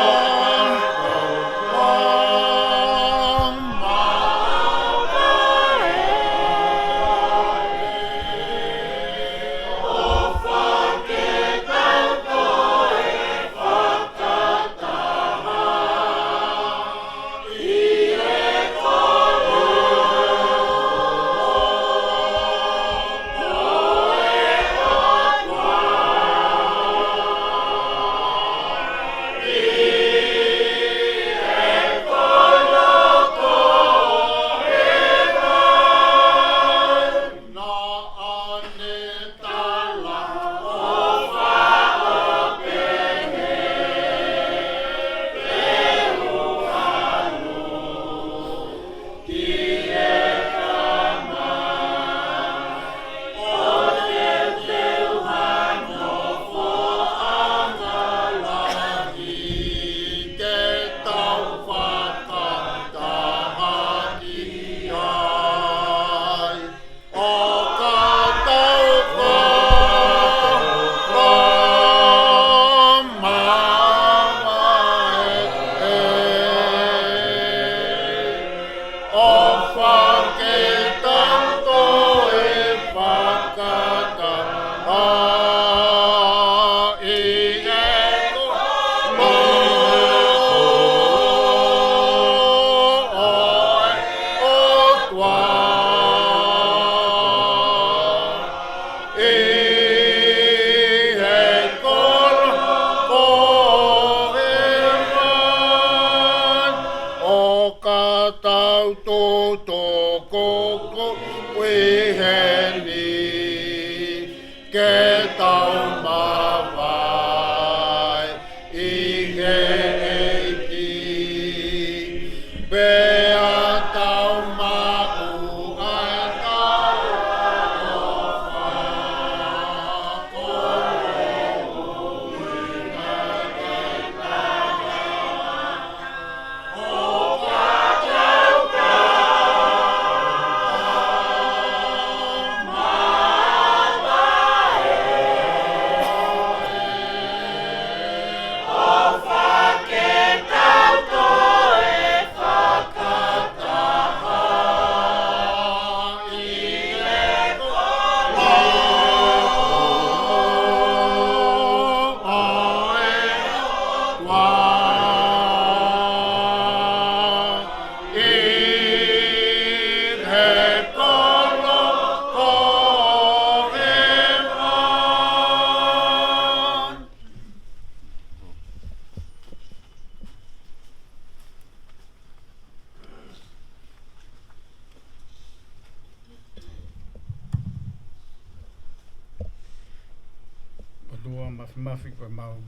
mafi ko mau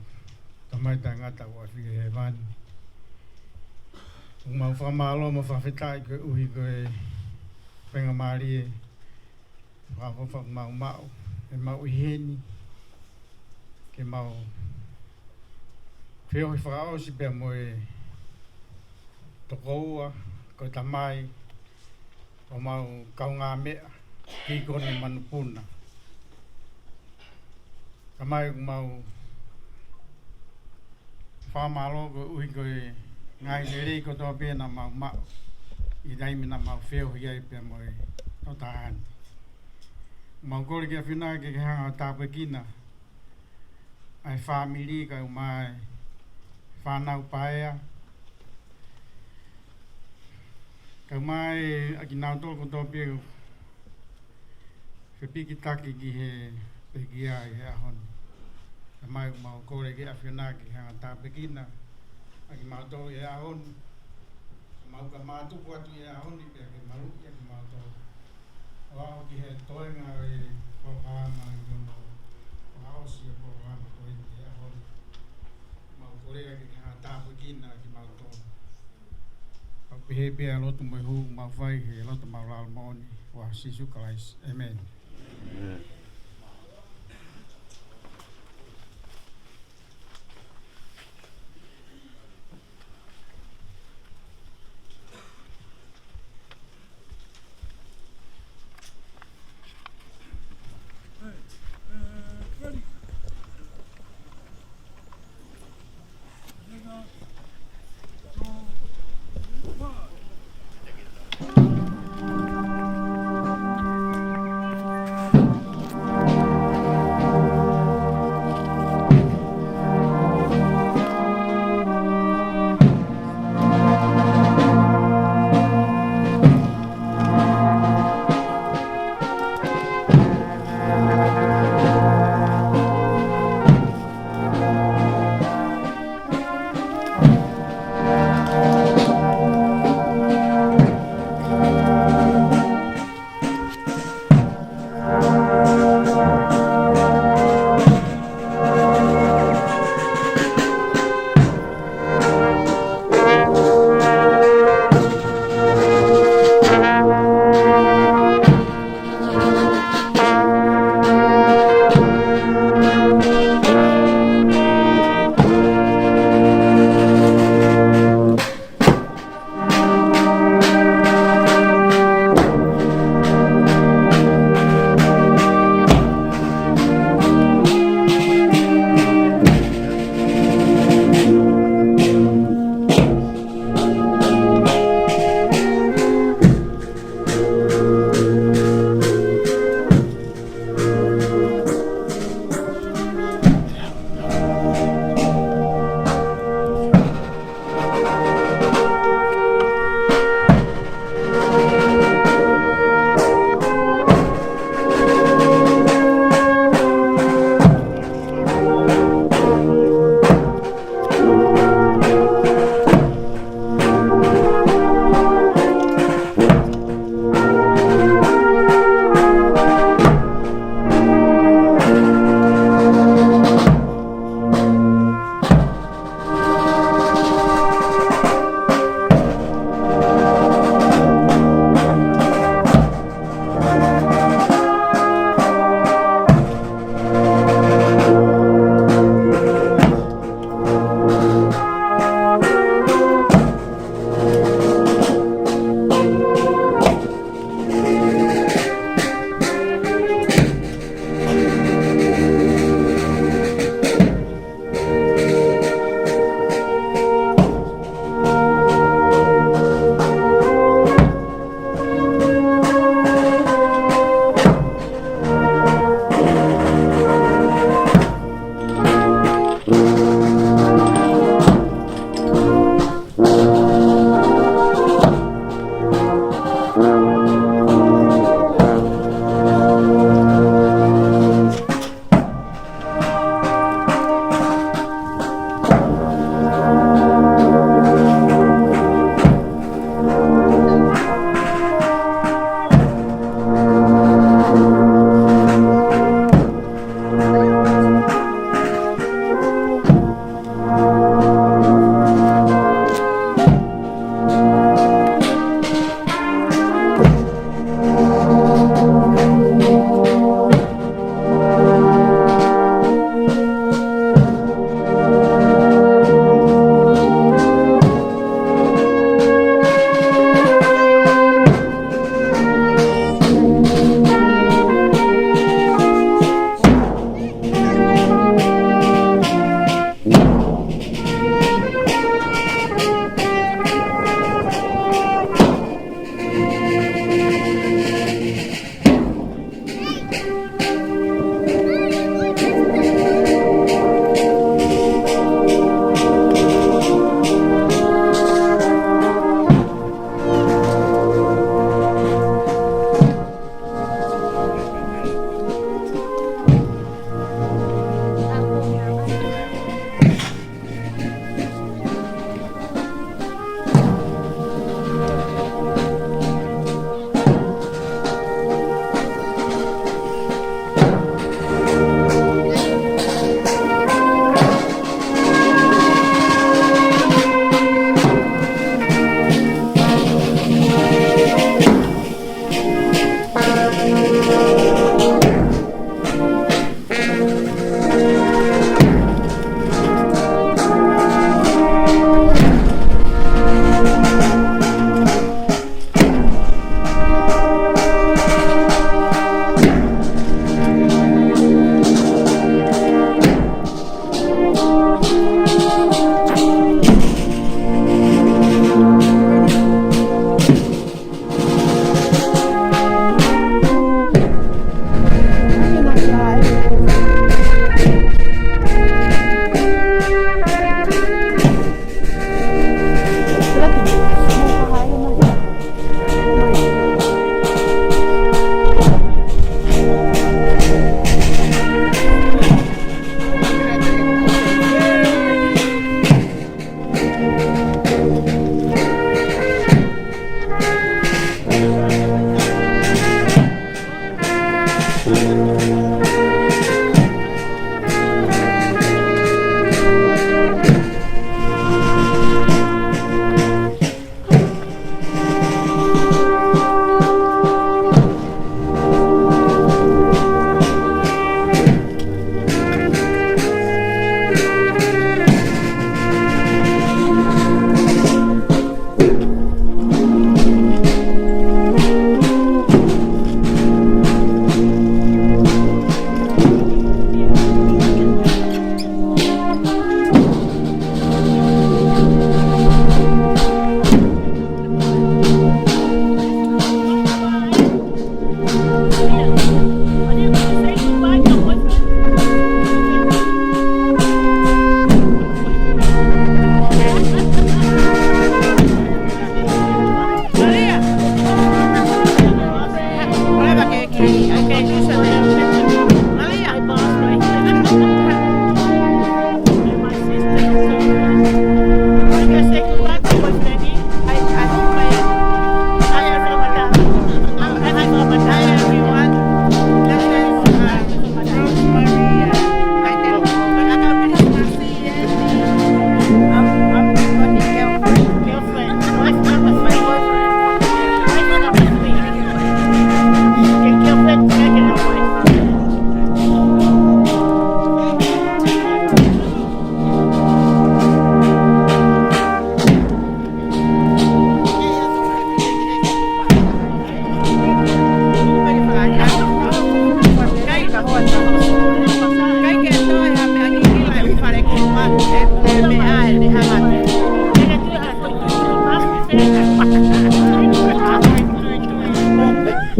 tamai tangata wa fi he van mau fa malo mo fa fitai ko uhi ko penga mari fa fa mau e mau heni ke mau feo fa o si pe mo e tokoa ko tamai o mau kaunga me TIKONI MANUPUNA kamai mau fa malo ko ui ko ngai nere ko to pe na mau i dai mina mau feo ia pe mo o tahan mau ko ke fina ke ha ta pe kina ai family ka mai fa na paia ka mai akina to ko to pe fe pikitaki ki he pe kia he ahon mai mau ko ke afina ki ha ta pe kina aki mau to e ahon mau ka ma tu ko tu e ahon ni pe ke mau ki mau to wa ki he to nga e ko ha ma ko no wa o si ko ha ko e ahon Pehe pia lotu mai hu mau vai he lotu mau lal moni wa sisu Christ. Amen. Amen.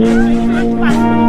Gracias.